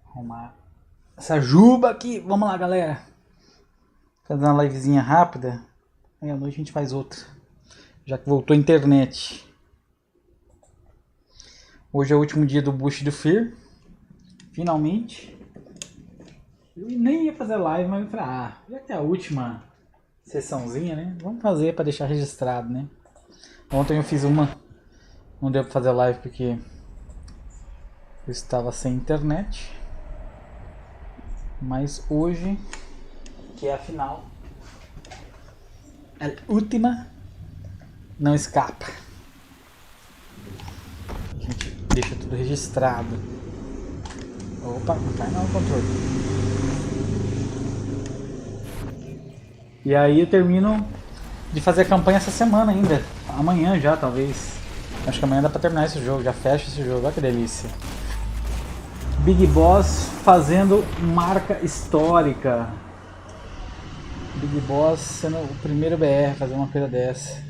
Arrumar essa juba aqui. Vamos lá, galera. Fazer uma livezinha rápida. Aí à noite a gente faz outra. Já que voltou a internet. Hoje é o último dia do boost do F.E.A.R. Finalmente. Eu nem ia fazer live, mas eu falei, já que é a última sessãozinha, né? Vamos fazer para deixar registrado, né? Ontem eu fiz uma. Não deu para fazer live porque eu estava sem internet. Mas hoje, que é a final, a última, não escapa. A gente deixa tudo registrado. Opa, não cai não o controle. E aí eu termino de fazer a campanha essa semana ainda. Amanhã já, talvez. Acho que amanhã dá pra terminar esse jogo. Já fecha esse jogo. Olha que delícia. Big Boss fazendo marca histórica. Big Boss sendo o primeiro BR a fazer uma coisa dessa.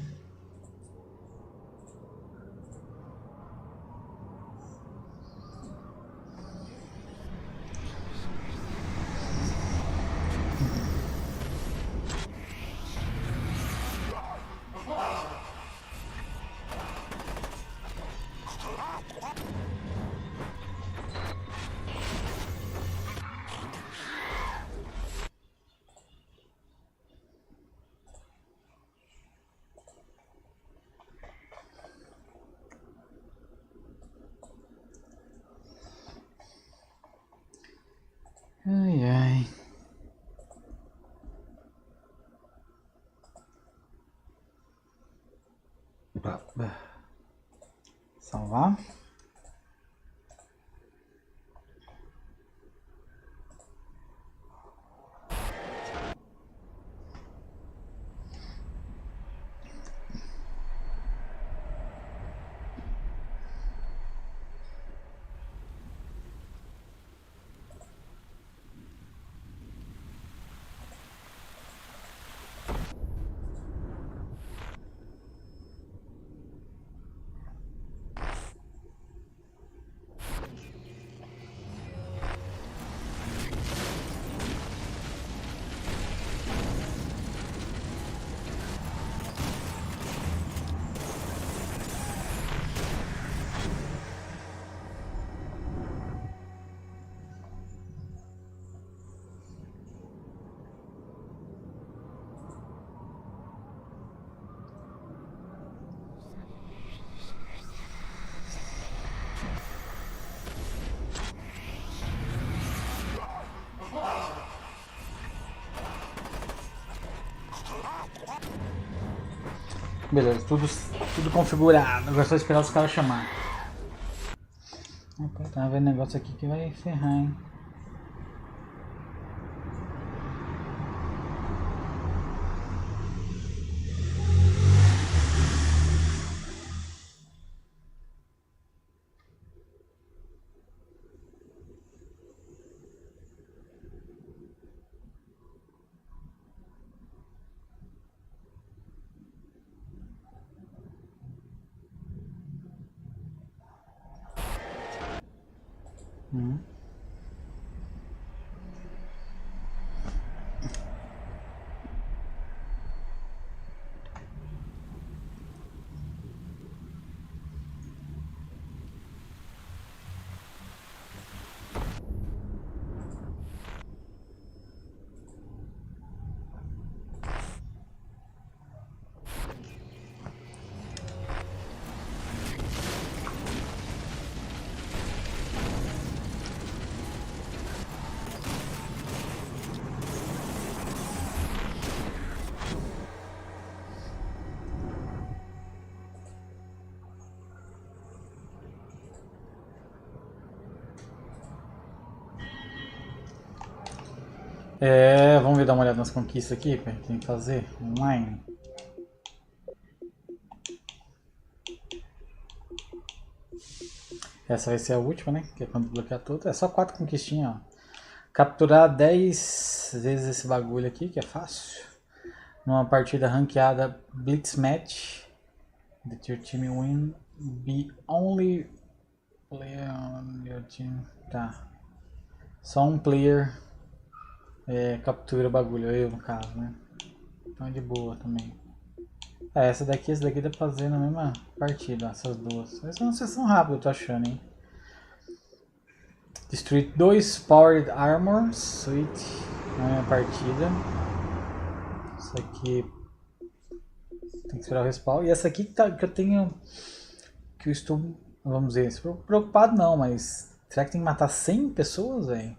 Ai, ai. Salvar. Beleza, tudo configurado. Agora é só esperar os caras chamar. Opa, tá vendo negócio aqui que vai ferrar, hein? Vamos ver, dar uma olhada nas conquistas aqui, que tem que fazer online. Essa vai ser a última, né? Que é quando bloquear tudo. É só 4 conquistinhas, ó. Capturar 10 vezes esse bagulho aqui, que é fácil. Numa partida ranqueada Blitz Match. That your team win be only player on your Tá. Só um player captura o bagulho, eu no caso, né? Então é de boa também. Essa daqui dá pra fazer na mesma partida, essas duas. Essas não são rápidas, eu tô achando, hein? Destruir 2 Powered Armor Suite na minha partida. Isso aqui tem que esperar o respawn. E essa aqui tá, que eu tenho. Que eu estou, vamos dizer, preocupado não, mas será que tem que matar 100 pessoas, velho?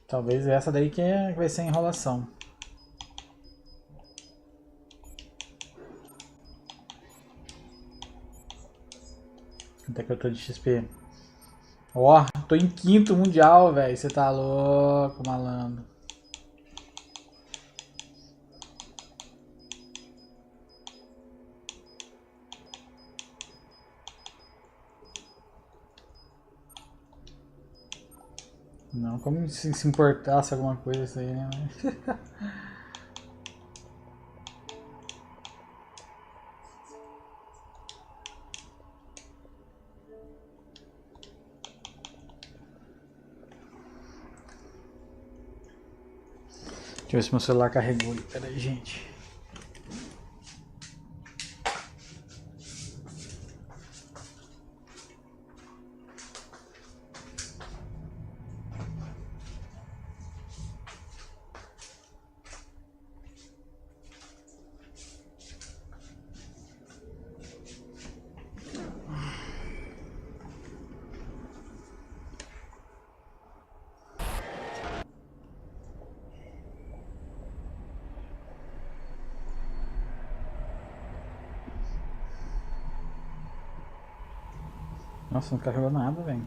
Talvez essa daí que vai ser a enrolação. Até que eu tô de XP. Ó, tô em 5º mundial, velho. Você tá louco, malandro. Não, como se importasse alguma coisa isso aí, né? Deixa eu ver se meu celular carregou. Pera aí, gente. Nossa, não carregou nada, velho.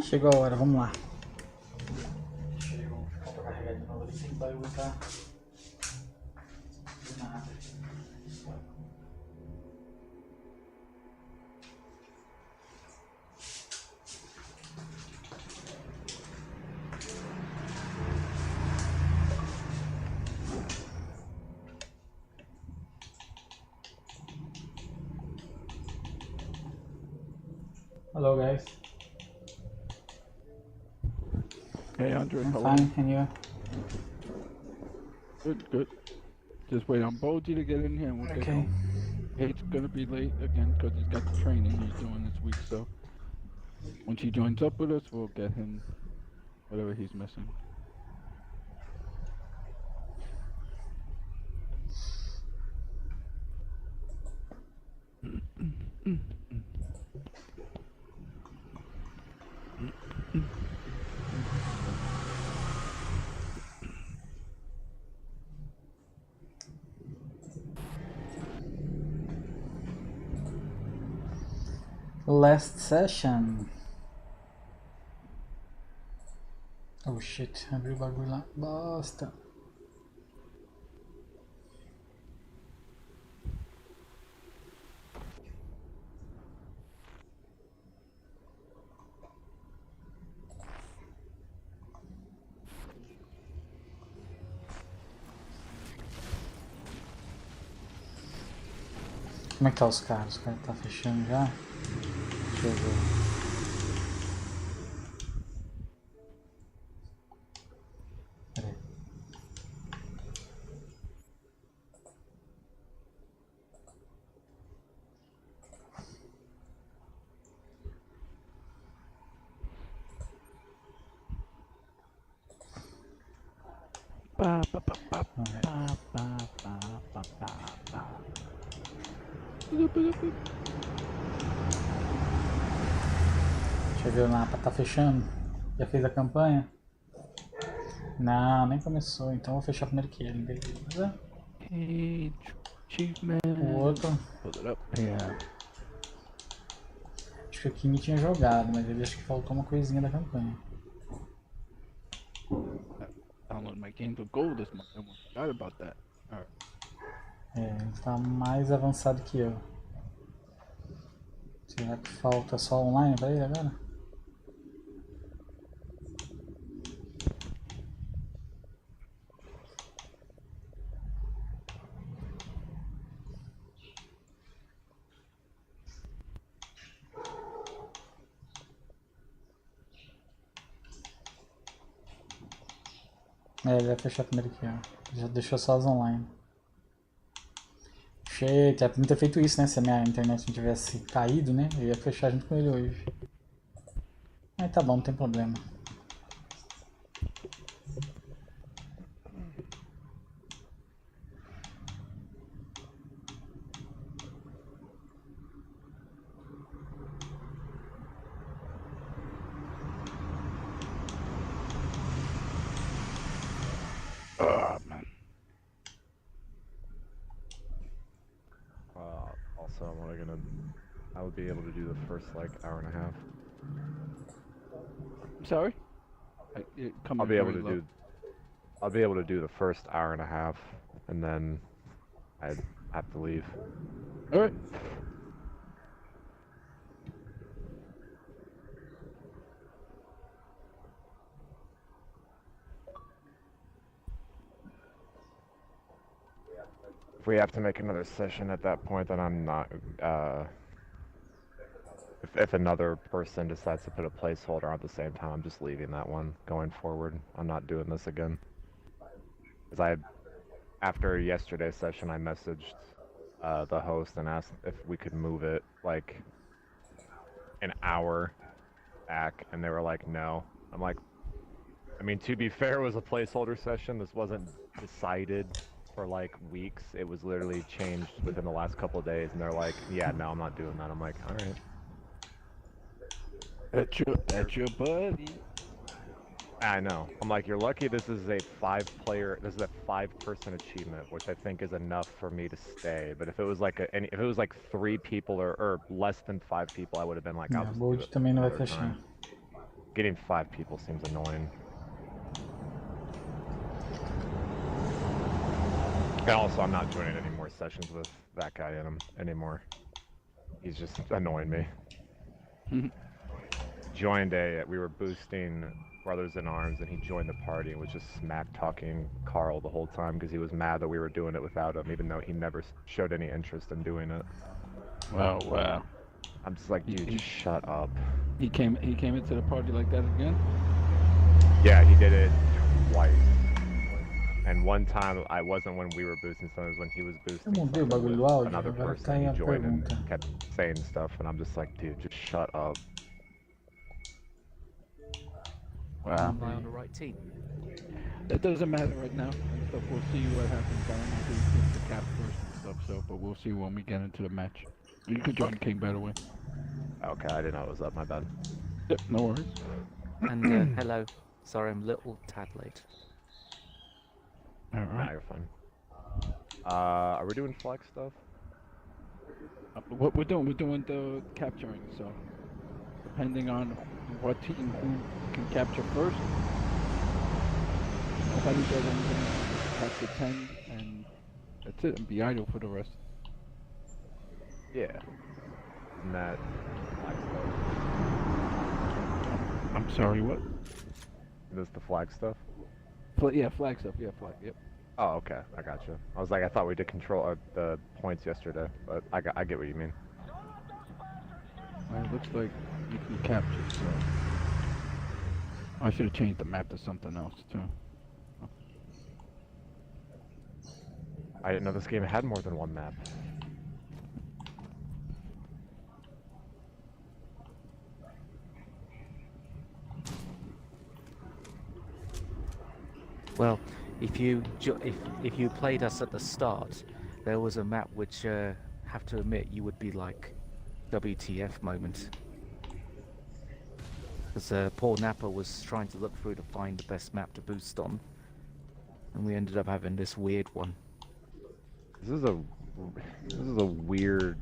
Chegou a hora, vamos lá. Deixa eu carregar de novo ali, sem barulho, tá? De nada. Hello guys. Hey Andre, I'm how fine, are you? and you? Good, good. Just wait on Boji to get in here and we'll get going. Hate's gonna be late again because he's got training he's doing this week, so once he joins up with us, we'll get him whatever he's missing. Last session. Oh shit, abri o bagulho lá. Bosta. Como é que tá os caras? Os caras tá fechando já? Deixa eu ver. Pera aí. Pá, pá, pá, pá, Vamos ver. pá, pá, pá, pá, pá, pá. Deixa eu ver o mapa. Tá fechando? Já fez a campanha? Não, nem começou. Então eu vou fechar primeiro que ele. Beleza. Page, achievement. O outro... Pull it up here. Acho que o King tinha jogado, mas ele acho que faltou uma coisinha da campanha. Download my game to gold this month. I almost forgot about that. Alright. É, ele tá mais avançado que eu. Será que falta só online pra ele agora? É, ele vai fechar primeiro aqui, ó. Já deixou só as online. Cheio, tinha que ter feito isso, né? Se a minha internet não tivesse caído, né? Eu ia fechar junto com ele hoje. Mas tá bom, não tem problema. Oh, man. Also, I would be able to do the first like hour and a half. Sorry? I'll be able to do the first hour and a half, and then I'd have to leave. Alright. If we have to make another session at that point, then I'm not, if another person decides to put a placeholder at the same time, I'm just leaving that one going forward. I'm not doing this again. Because after yesterday's session, I messaged the host and asked if we could move it like an hour back, and they were like, no. I'm like, I mean, to be fair, it was a placeholder session. This wasn't decided for like weeks. It was literally changed within the last couple of days, and they're like, yeah, no, I'm not doing that. I'm like, all right. That's your buddy. I know. I'm like, you're lucky this is a 5-person achievement, which I think is enough for me to stay. But if it was like if it was like 3 people or less than 5 people, I would have been like, I'll just do it também não vai another fechar. time. Getting 5 people seems annoying. And also, I'm not joining any more sessions with that guy in them anymore. He's just annoying me. Joined we were boosting Brothers in Arms, and he joined the party and was just smack-talking Carl the whole time because he was mad that we were doing it without him, even though he never showed any interest in doing it. Oh, wow. I'm just like, dude, just shut up. He came into the party like that again? Yeah, he did it twice. And one time, I wasn't when we were boosting something, it was when he was boosting another person. He joined and kept saying stuff, and I'm just like, dude, just shut up. Wow. Am I on the right team? It doesn't matter right now and stuff. We'll see what happens. I don't know who's the cap first and stuff, so, but we'll see when we get into the match. You could join King, by the way. Okay, I didn't know it was up, my bad. Yep, no worries. And hello. Sorry, I'm a little tad late. Alright. Nah, you're fine. Are we doing flex stuff? What we're doing the capturing, so depending on what team who can capture first. Nobody does anything, capture 10, and that's it, and be idle for the rest. Yeah. And that flag stuff. I'm sorry, what? This the flag stuff? Yeah, flag stuff, yeah, flag, yep. Oh, okay, I got you. I was like, I thought we did control the points yesterday, but I get what you mean. Well, it looks like you can capture, so I should have changed the map to something else too. I didn't know this game had more than one map. Well, if you played us at the start, there was a map which, have to admit, you would be like, WTF moment. Because Paul Napper was trying to look through to find the best map to boost on, and we ended up having this weird one. This is a weird.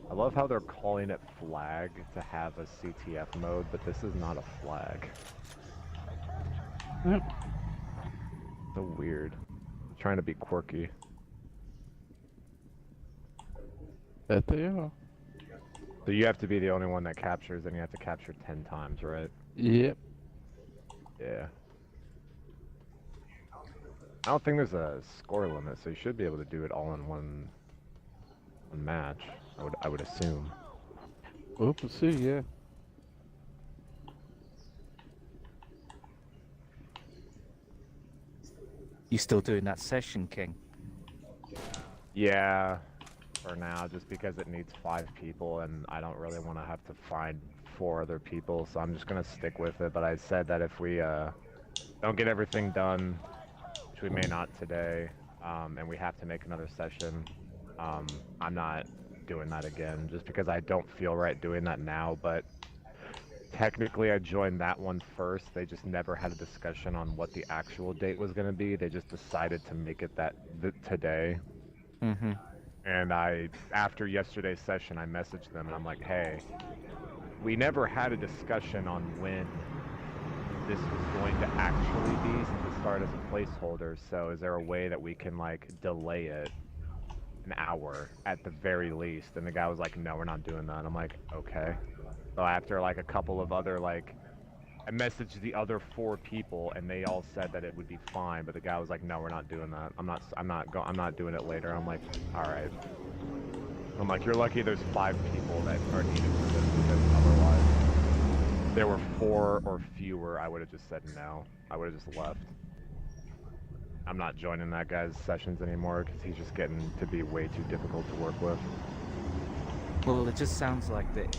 I love how they're calling it flag to have a CTF mode, but this is not a flag. Yep. So weird. Trying to be quirky. That they are. So you have to be the only one that captures, and you have to capture 10 times, right? Yep. Yeah. I don't think there's a score limit, so you should be able to do it all in one match. I would assume. We'll see, yeah. You still doing that session, King? Yeah, for now, just because it needs 5 people, and I don't really want to have to find 4 other people, so I'm just gonna stick with it. But I said that if we don't get everything done, which we may not today, and we have to make another session, I'm not doing that again, just because I don't feel right doing that now. But technically I joined that one first. They just never had a discussion on what the actual date was going to be. They just decided to make it today. Mm-hmm. And after yesterday's session, I messaged them and I'm like, hey, we never had a discussion on when this was going to actually be, since it started as a placeholder. So is there a way that we can like delay it an hour at the very least? And the guy was like, no, we're not doing that. I'm like, okay. So after like a couple of other I messaged the other 4 people and they all said that it would be fine, but the guy was like, no, we're not doing that. I'm not doing it later. I'm like, all right. I'm like, you're lucky there's 5 people that are needed for this, because otherwise if there were 4 or fewer, I would have just said no. I would have just left. I'm not joining that guy's sessions anymore because he's just getting to be way too difficult to work with. Well, it just sounds like that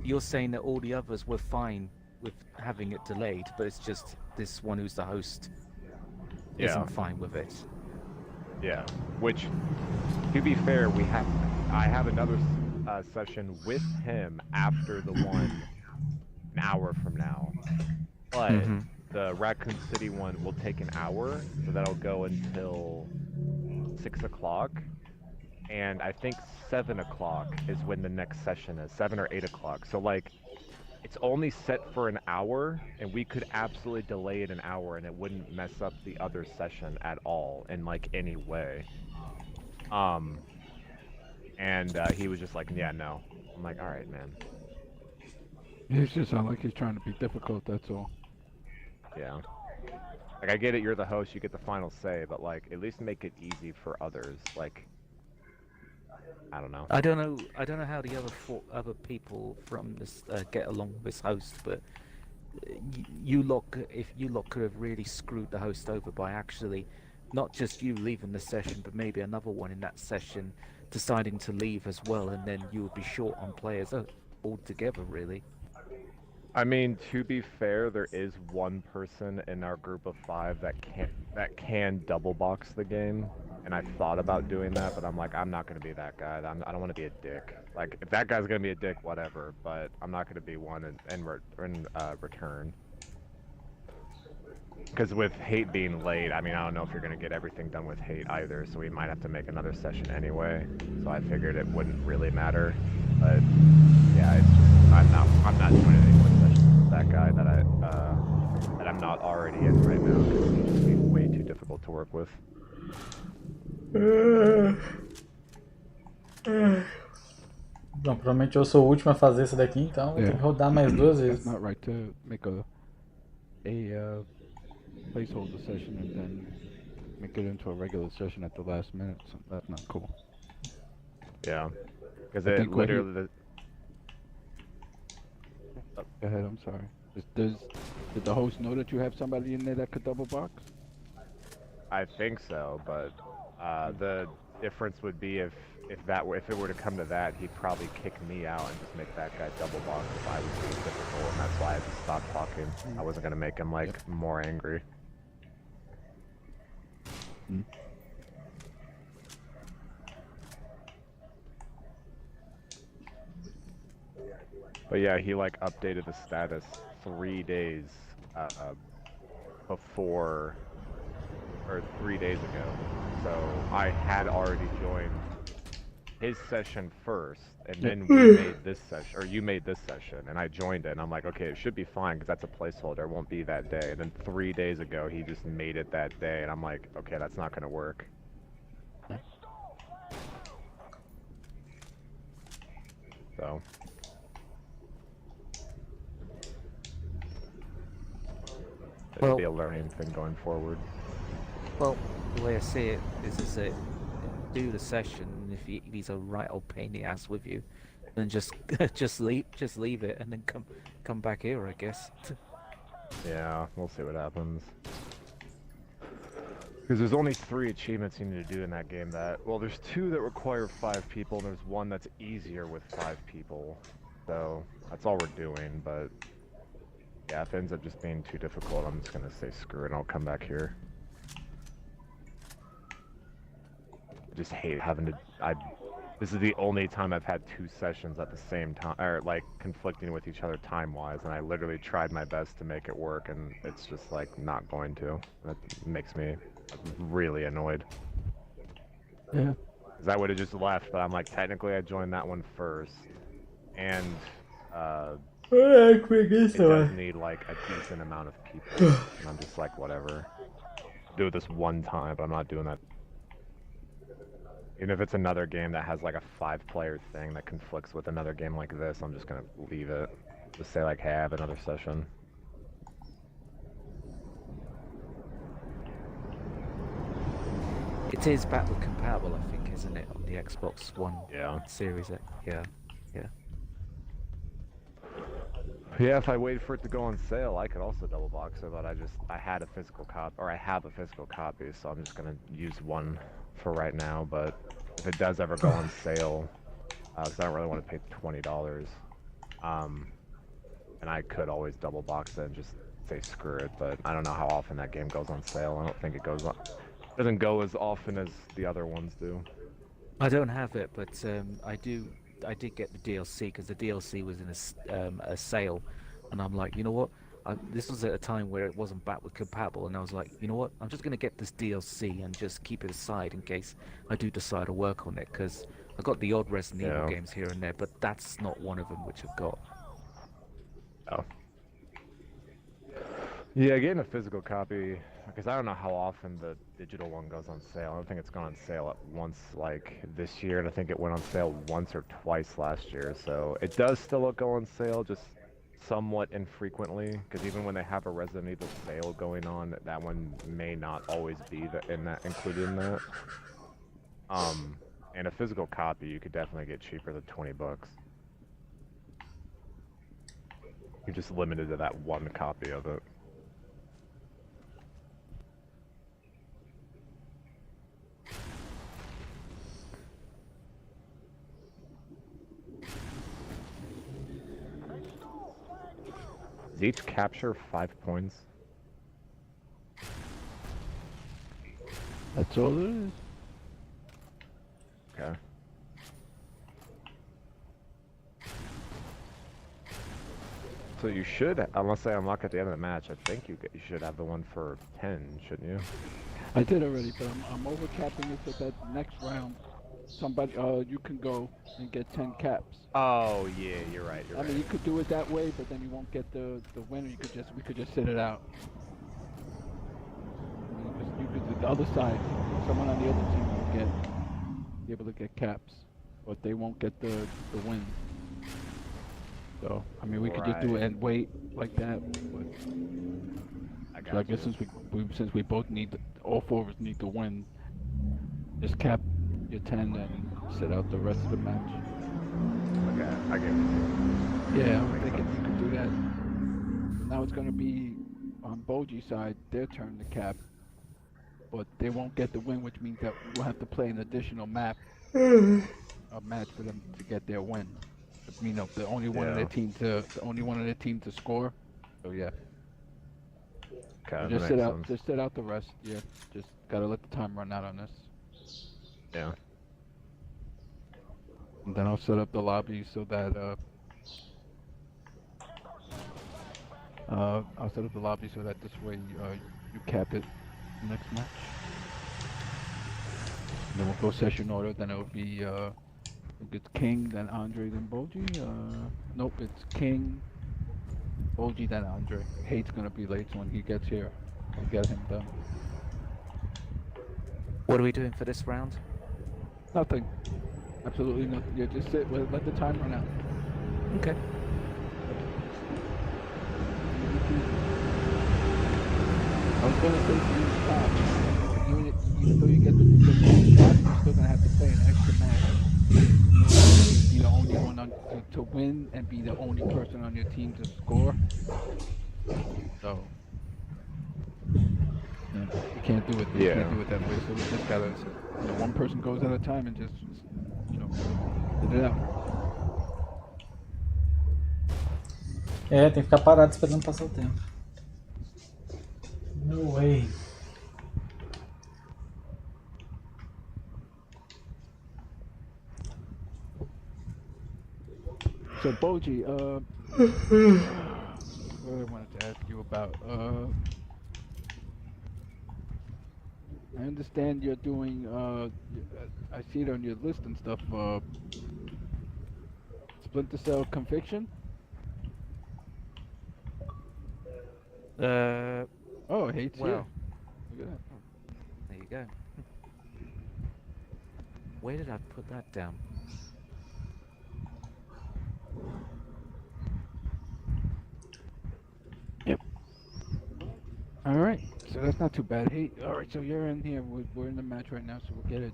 you're saying that all the others were fine with having it delayed, but it's just this one who's the host isn't fine with it. Yeah, which, to be fair, I have another session with him after the one an hour from now, but the Raccoon City one will take an hour, so that'll go until 6 o'clock, and I think 7 o'clock is when the next session is, 7 or 8 o'clock. So like, it's only set for an hour, and we could absolutely delay it an hour and it wouldn't mess up the other session at all in like any way. And he was just like, yeah, no. I'm like, all right, man. It just sounds like he's trying to be difficult, that's all. Yeah. Like, I get it, you're the host, you get the final say, but like, at least make it easy for others. Like, I don't know. I don't know how the other people from this get along with this host, but you lot could have really screwed the host over by actually not just you leaving the session, but maybe another one in that session deciding to leave as well, and then you would be short on players altogether, really. I mean, to be fair, there is one person in our group of 5 that can double box the game, and I thought about doing that, but I'm like, I'm not gonna be that guy. I don't want to be a dick. Like, if that guy's gonna be a dick, whatever, but I'm not gonna be one in return. Because with Hate being late, I mean, I don't know if you're gonna get everything done with Hate either, so we might have to make another session anyway. So I figured it wouldn't really matter, but yeah, it's just, I'm not doing any more sessions with that guy that I'm not already in right now, because he's just being way too difficult to work with. Bom, provavelmente eu sou o último a fazer isso daqui, então vou ter que rodar mais 2 vezes. It's not right to make a placeholder session and then make it into a regular session at the last minute. So that's not cool. Yeah, because I it think what he- literally. Go ahead, I'm sorry. Did the host know that you have somebody in there that could double box? I think so, but the difference would be if it were to come to that, he'd probably kick me out and just make that guy double box if I was being difficult, and that's why I just stopped talking. I wasn't gonna make him like more angry. But yeah, he like updated the status 3 days before, or 3 days ago. So I had already joined his session first, and then we made this session, or you made this session, and I joined it, and I'm like, okay, it should be fine because that's a placeholder. It won't be that day. And then 3 days ago, he just made it that day, and I'm like, okay, that's not gonna work. So. It'll be a learning thing going forward. Well, the way I see it is that do the session, and if he's a right old pain in the ass with you, then just leave it, and then come back here, I guess. Yeah, we'll see what happens. Because there's only 3 achievements you need to do in that game well, there's 2 that require 5 people, and there's 1 that's easier with 5 people. So, that's all we're doing, but yeah, if it ends up just being too difficult, I'm just gonna say screw it and I'll come back here. I just hate having to, this is the only time I've had 2 sessions at the same time, or like conflicting with each other time-wise, and I literally tried my best to make it work, and it's just like not going to. That makes me really annoyed. Yeah. Because I would have just left, but I'm like, technically I joined that one first, and it does need like a decent amount of people, and I'm just like, whatever. Do it this one time, but I'm not doing that. Even if it's another game that has like a 5-player thing that conflicts with another game like this, I'm just gonna leave it. Just say like, hey, I have another session. It is battle compatible, I think, isn't it, on the Xbox One Series X? Yeah. Yeah, if I waited for it to go on sale, I could also double box it, but I had a physical copy, or I have a physical copy, so I'm just gonna use one for right now. But if it does ever go on sale, because I don't really want to pay $20, and I could always double box it and just say screw it. But I don't know how often that game goes on sale. I don't think it doesn't go as often as the other ones do. I don't have it, but I did get the DLC because the DLC was in a sale, and I'm like, you know what? This was at a time where it wasn't backward compatible, and I was like, you know what? I'm just gonna get this DLC and just keep it aside in case I do decide to work on it, because I got the odd Resident Evil games here and there, but that's not one of them which I've got. Oh. Yeah, getting a physical copy, because I don't know how often the digital one goes on sale. I don't think it's gone on sale at once like this year, and I think it went on sale once or twice last year. So it does still go on sale, just somewhat infrequently, because even when they have a Resident Evil sale going on, that one may not always be included in that. And a physical copy you could definitely get cheaper than $20. You're just limited to that one copy of it. Does each capture 5 points? That's all it is. Okay. So you should, unless I unlock at the end of the match, I think you should have the one for 10, shouldn't you? I did already, but I'm over capping it so that next round, somebody, you can go and get 10 caps. Oh yeah, you're right. I mean, you could do it that way, but then you won't get the winner. We could just sit it out. I mean, you could the other side, someone on the other team will be able to get caps, but they won't get the win. So I mean, we could just do it and wait like that. But I got So I guess you. since we both need all four of us need to win, just cap your 10 and sit out the rest of the match. Okay, I get it. Yeah, I was thinking you could do that. Now it's gonna be on Boji's side, their turn to cap, but they won't get the win, which means that we'll have to play an additional match for them to get their win. You know, the only one of their team to score. So yeah. Okay, Just that sit makes out. sense. Just sit out the rest. Yeah. Just gotta let the time run out on this. Yeah. And then I'll set up the lobby so that this way you cap it next match. And then we'll go session order. Then it'll be it's King, then Andre, then Boji. Nope, it's King, Boji, then Andre. Hate's gonna be late, so when he gets here, we'll get him done. What are we doing for this round? Nothing. Absolutely nothing. Yeah, just sit. Let the time run out. Okay. I was gonna say for you, Tom, even though you get the cap, you're still gonna have to play an extra match. Be the only one to win and be the only person on your team to score. So yeah, you can't do it. You can't do it that way. So we just gotta, one person goes at a time and just, get it out. É, tem que ficar parado esperando passar o tempo. No way. So Boji, what I wanted to ask you about, I understand you're doing, I see it on your list and stuff, Splinter Cell Conviction? Oh, Hate's here. Well, Look at that. there you go. Where did I put that down? Yep. All right, so that's not too bad. Hey, all right, so you're in here. We're in the match right now, so we'll get it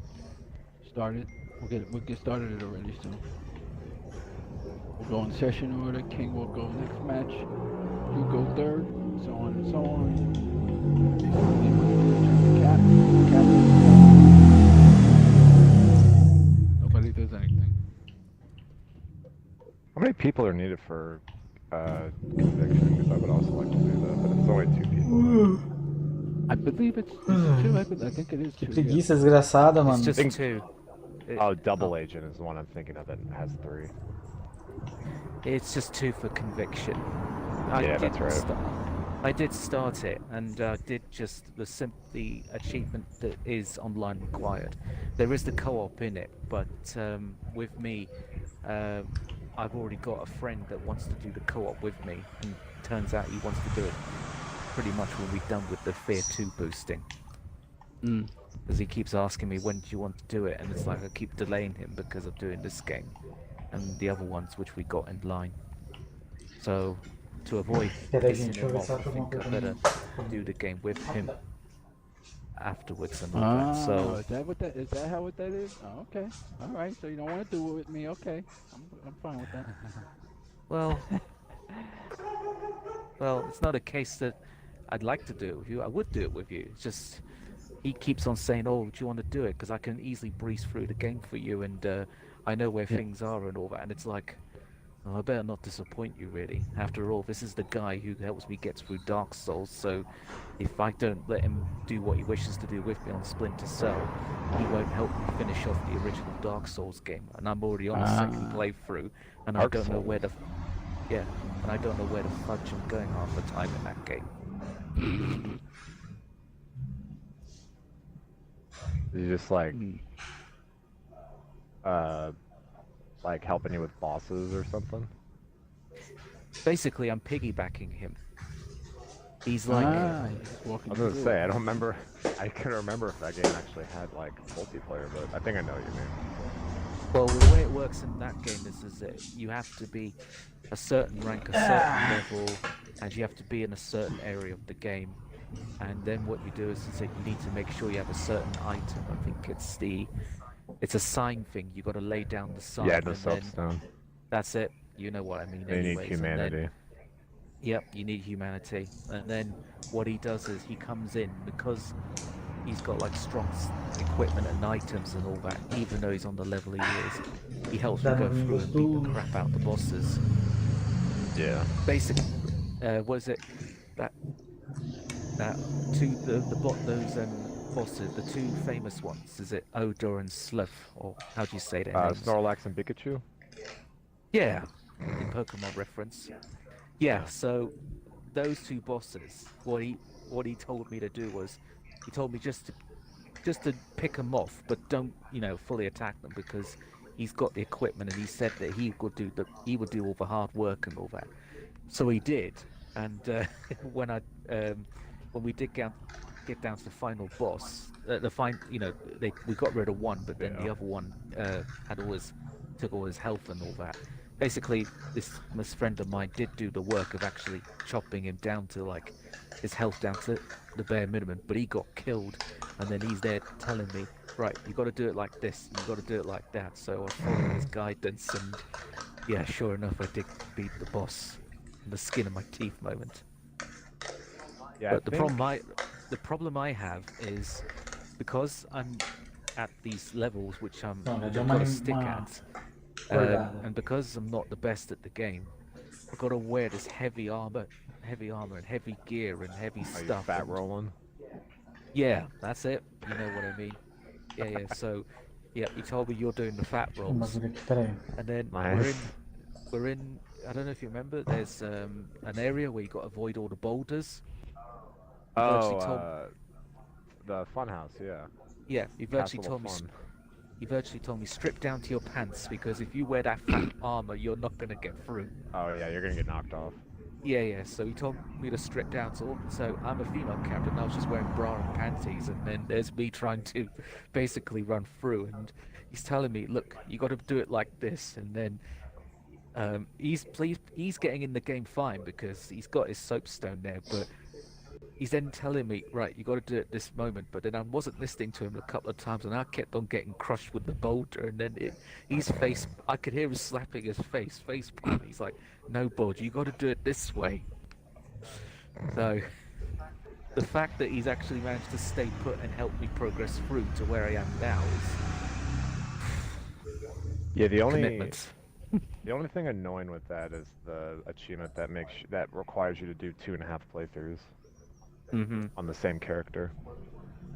started. We'll get started it already. So we'll go in session order. King will go next match. You go third. So on and so on. Nobody does anything. How many people are needed for conviction? Because I would also like to do that, but it's only 2 people. I believe it's 2. I think it is 2. Que preguiça desgraçada, mano. It's just 2. Double agent is the one I'm thinking of that has 3. It's just 2 for conviction. Yeah, that's right. I did start it, and did just the achievement that is online required. There is the co-op in it, but with me, I've already got a friend that wants to do the co-op with me, and turns out he wants to do it pretty much when we're done with the F.E.A.R 2 boosting. Because he keeps asking me, when do you want to do it? And it's like I keep delaying him because I'm doing this game and the other ones which we got in line. So to avoid pissing him off, I think I better do the game with him afterwards and all that. So is that how that is? Oh, okay. All right. So you don't want to do it with me? Okay. I'm fine with that. well, it's not a case that I'd like to do it with you. I would do it with you. It's just he keeps on saying, "Oh, do you want to do it?" Because I can easily breeze through the game for you, and I know where things are and all that. And it's like, I better not disappoint you, really. After all, this is the guy who helps me get through Dark Souls, so if I don't let him do what he wishes to do with me on Splinter Cell, he won't help me finish off the original Dark Souls game. And I'm already on the second playthrough, and I don't know where the fudge I'm going half the time in that game. You just like helping you with bosses or something? Basically, I'm piggybacking him. He's like... I was gonna say, I couldn't remember if that game actually had like multiplayer, but I think I know what you mean. Well, the way it works in that game is that you have to be a certain rank, a certain level, and you have to be in a certain area of the game and then what you do is that you need to make sure you have a certain item. I think it's a sign thing. You got to lay down the sign. Yeah, the and then soapstone. that's it. You know what I mean. You need Anyways, humanity. And then, yep, you need humanity. And then what he does is he comes in because he's got like strong equipment and items and all that. Even though he's on the level he is, he helps me go through and beat the crap out the bosses. Yeah. Basically, was it that those bosses, the two famous ones? Is it Odor and Sloth, or how do you say their names? Snorlax and Pikachu? Yeah, in Pokemon reference. Yeah, so those two bosses, what he told me to do was, he told me just to pick them off, but don't fully attack them because he's got the equipment, and he said that he would do all the hard work and all that. So he did, and when we did get down to the final boss, we got rid of one, but then the other one took all his health and all that. Basically, this friend of mine did do the work of actually chopping him down to like his health down to the bare minimum, but he got killed, and then he's there telling me, right, you got to do it like this, you got to do it like that. So I followed his guidance, and yeah, sure enough, I did beat the boss in the skin of my teeth moment. Yeah, but the problem I have is because I'm at these levels which I've got to stick at, and because I'm not the best at the game, I've got to wear this heavy armor and heavy gear and heavy Are you stuff. fat rolling? Yeah, that's it. You know what I mean? Yeah. So, yeah, he told me you're doing the fat rolls, and then Nice. we're in. I don't know if you remember. There's an area where you got to avoid all the boulders. The funhouse, yeah. Yeah, he virtually told me strip down to your pants, because if you wear that fat armor, you're not gonna get through. Oh yeah, you're gonna get knocked off. Yeah. So he told me to strip down. So I'm a female character, and I was just wearing bra and panties, and then there's me trying to basically run through, and he's telling me, look, you got to do it like this, and then he's getting in the game fine because he's got his soapstone there, but he's then telling me, right, you got to do it this moment, but then I wasn't listening to him a couple of times, and I kept on getting crushed with the boulder, and then I could hear him slapping his face palm. He's like, no, Bod, you got to do it this way. So the fact that he's actually managed to stay put and help me progress through to where I am now is commitment. The only thing annoying with that is the achievement that requires you to do 2.5 playthroughs. On the same character.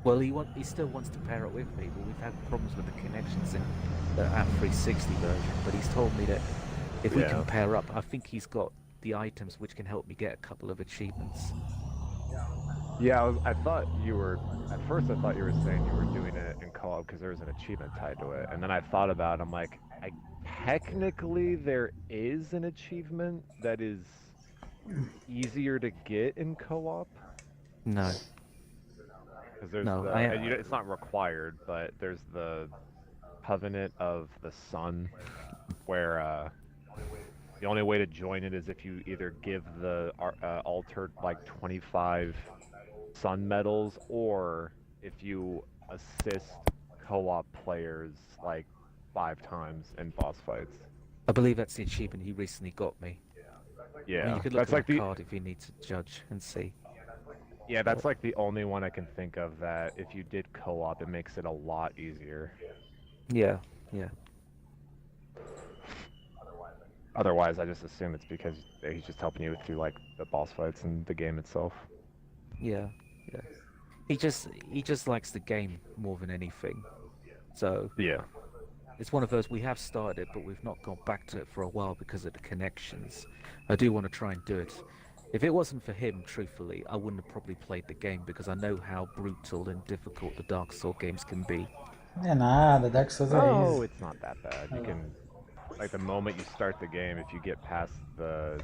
Well, he still wants to pair up with me, but we've had problems with the connections in the F.E.A.R 360 version. But he's told me that if we can pair up, I think he's got the items which can help me get a couple of achievements. Yeah, I thought you were. At first, I thought you were saying you were doing it in co-op because there was an achievement tied to it, and then I thought about it. I'm like, technically there is an achievement that is easier to get in co-op. No. Because there's it's not required, but there's the Covenant of the Sun, where the only way to join it is if you either give the altered like 25 sun medals, or if you assist co-op players like 5 times in boss fights. I believe that's the achievement he recently got me. Yeah, I mean, you could look at the card if you need to judge and see. Yeah, that's like the only one I can think of that if you did co-op, it makes it a lot easier. Yeah. Otherwise, I just assume it's because he's just helping you through like the boss fights and the game itself. Yeah. He just likes the game more than anything. So yeah, it's one of those, we have started it, but we've not gone back to it for a while because of the connections. I do want to try and do it. If it wasn't for him, truthfully, I wouldn't have probably played the game, because I know how brutal and difficult the Dark Souls games can be. É nada, Dark Souls é easy. Oh, it's not that bad. You can, like, the moment you start the game, if you get past the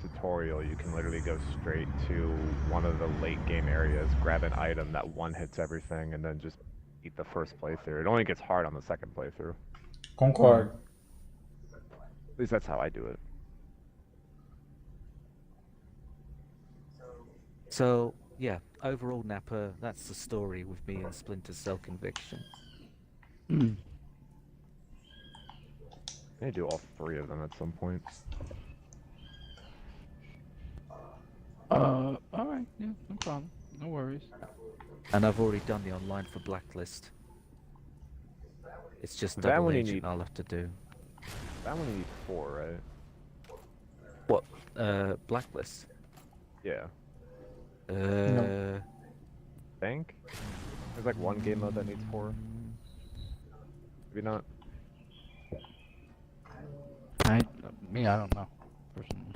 tutorial, you can literally go straight to one of the late game areas, grab an item that one-hits everything, and then just beat the first playthrough. It only gets hard on the second playthrough. Concordo. At least that's how I do it. So yeah, overall, Napper, that's the story with me and Splinter Cell Conviction. Mm. I need to do all 3 of them at some point. Alright, yeah, no problem. No worries. And I've already done the online for Blacklist. It's just That double one you agent need- I'll have to do. That one you need 4, right? What? Blacklist? Yeah. Think? There's like one game mode that needs 4. Maybe not. I don't know. Personally.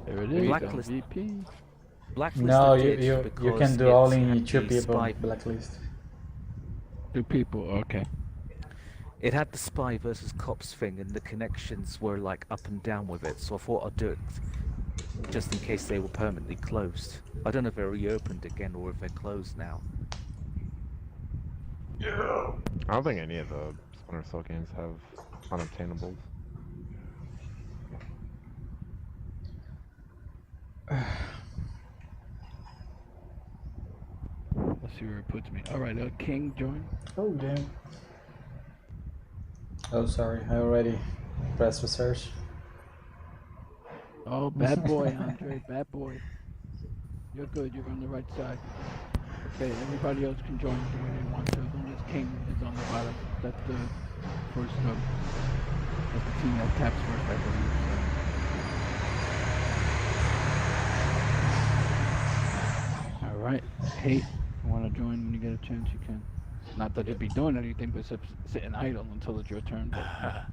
There it is. Blacklist. VP. Blacklist No, I did you because can do it only had 2 the people spy- blacklist. 2 people. Okay. It had the spy versus cops thing, and the connections were like up and down with it. So I thought I'd do it just in case they were permanently closed. I don't know if they're reopened again or if they're closed now. I don't think any of the Splinter Cell games have unobtainables. Let's see where it puts me. Alright, King join. Oh damn. Oh sorry, I already pressed research. Oh, bad boy, Andre. Bad boy. You're good. You're on the right side. Okay, everybody else can join when they want to. As long as King is on the bottom. That's the first that's the team that taps first, I believe. So. Alright. Hey, if you want to join when you get a chance, you can. Not that you'd be doing anything but sitting idle until it's your turn. But,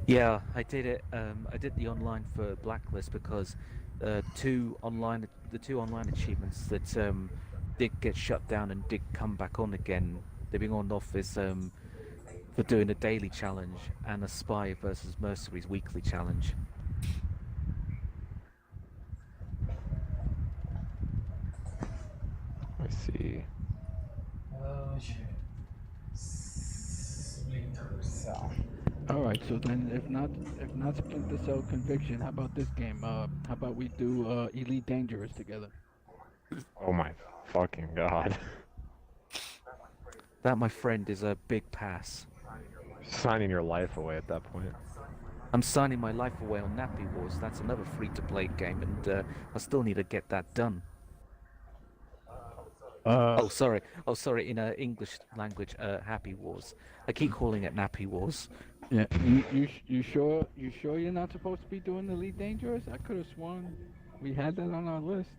Yeah, I did it. I did the online for Blacklist because the two online achievements that did get shut down and did come back on again. They've been on off is for doing a daily challenge and a spy versus mercenaries weekly challenge. I see. Oh shit. Splinter Cell. Alright, so then if not Splinter Cell Conviction, how about this game? How about we do Elite Dangerous together? Oh my fucking god. That, my friend, is a big pass. Signing your life away at that point. I'm signing my life away on Nappy Wars. That's another free-to-play game, and I still need to get that done. Oh, sorry. In English language, Happy Wars. I keep calling it Nappy Wars. Yeah, you sure you're not supposed to be doing Elite Dangerous? I could have sworn we had that on our list.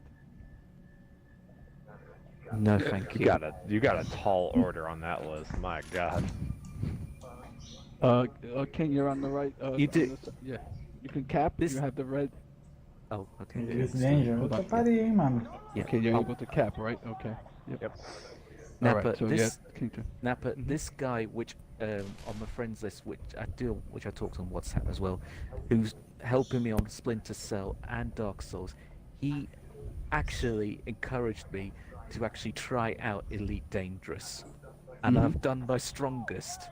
No, thank you. You got a tall order on that list. My god. King, you're on the right. You do. Yeah, you can cap. This- You have the red. Oh, okay. Elite Danger. Hold on. Puta pariu, hein, mano. Yeah. Okay, you're Oh, able to cap, right? Okay. Yep. Napper, Alright, so this yeah, King. Napper, this guy, which on my friends list, which I talked on WhatsApp as well, who's helping me on Splinter Cell and Dark Souls, he actually encouraged me to actually try out Elite Dangerous, and I've done my strongest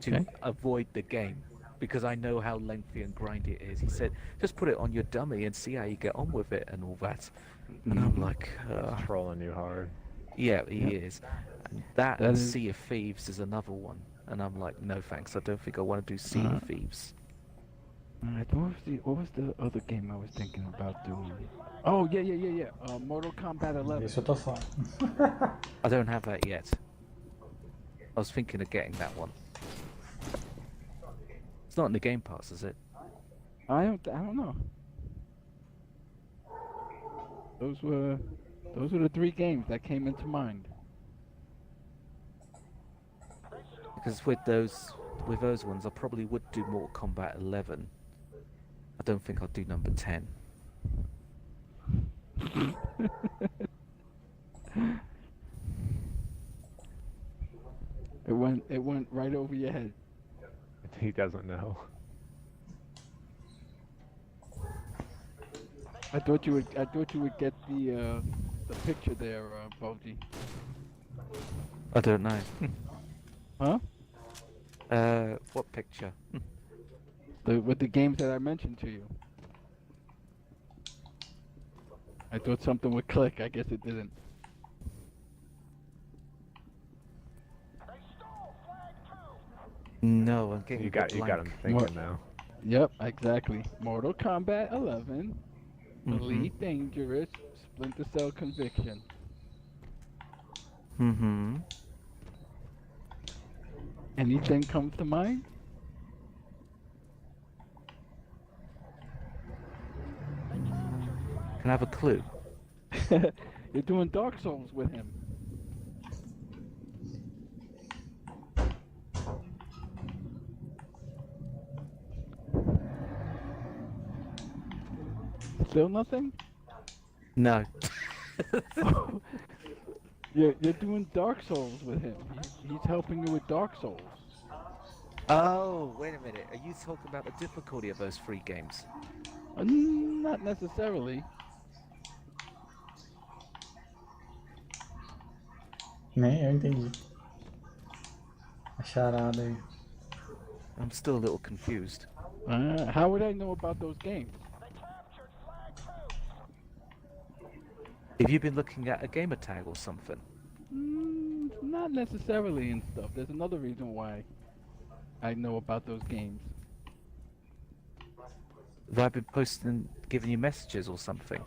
to Okay. avoid the game because I know how lengthy and grindy it is. He said, just put it on your dummy and see how you get on with it and all that. And I'm like, Trolling you hard. yeah, he is. And that That and is- Sea of Thieves is another one. And I'm like, no thanks, I don't think I want to do Sea of Thieves. Alright, what was the other game I was thinking about doing? Oh yeah. Mortal Kombat 11. Isso eu tô falando. I don't have that yet. I was thinking of getting that one. It's not in the Game Pass, is it? I don't know. Those were the 3 games that came into mind. Because with those ones, I probably would do Mortal Kombat 11. I don't think I'll do number 10. It went right over your head. He doesn't know. I thought you would get the picture there, Boji. I don't know. Huh? What picture? With the games that I mentioned to you. I thought something would click. I guess it didn't. No, I'm getting You a got bit you got blank. him thinking now. Yep, exactly. Mortal Kombat 11, Elite Mhm. Dangerous, Splinter Cell Conviction. Mm-hmm. Anything comes to mind? Can I have a clue? You're doing Dark Souls with him. Still nothing? No. You're doing Dark Souls with him. He's helping you with Dark Souls. Oh, wait a minute. Are you talking about the difficulty of those 3 games? Not necessarily. Nem eu entendi. A charada aí. I'm still a little confused. How would I know about those games? Have you been looking at a gamer tag or something? Not necessarily and stuff. There's another reason why I know about those games. Have I been posting, giving you messages or something?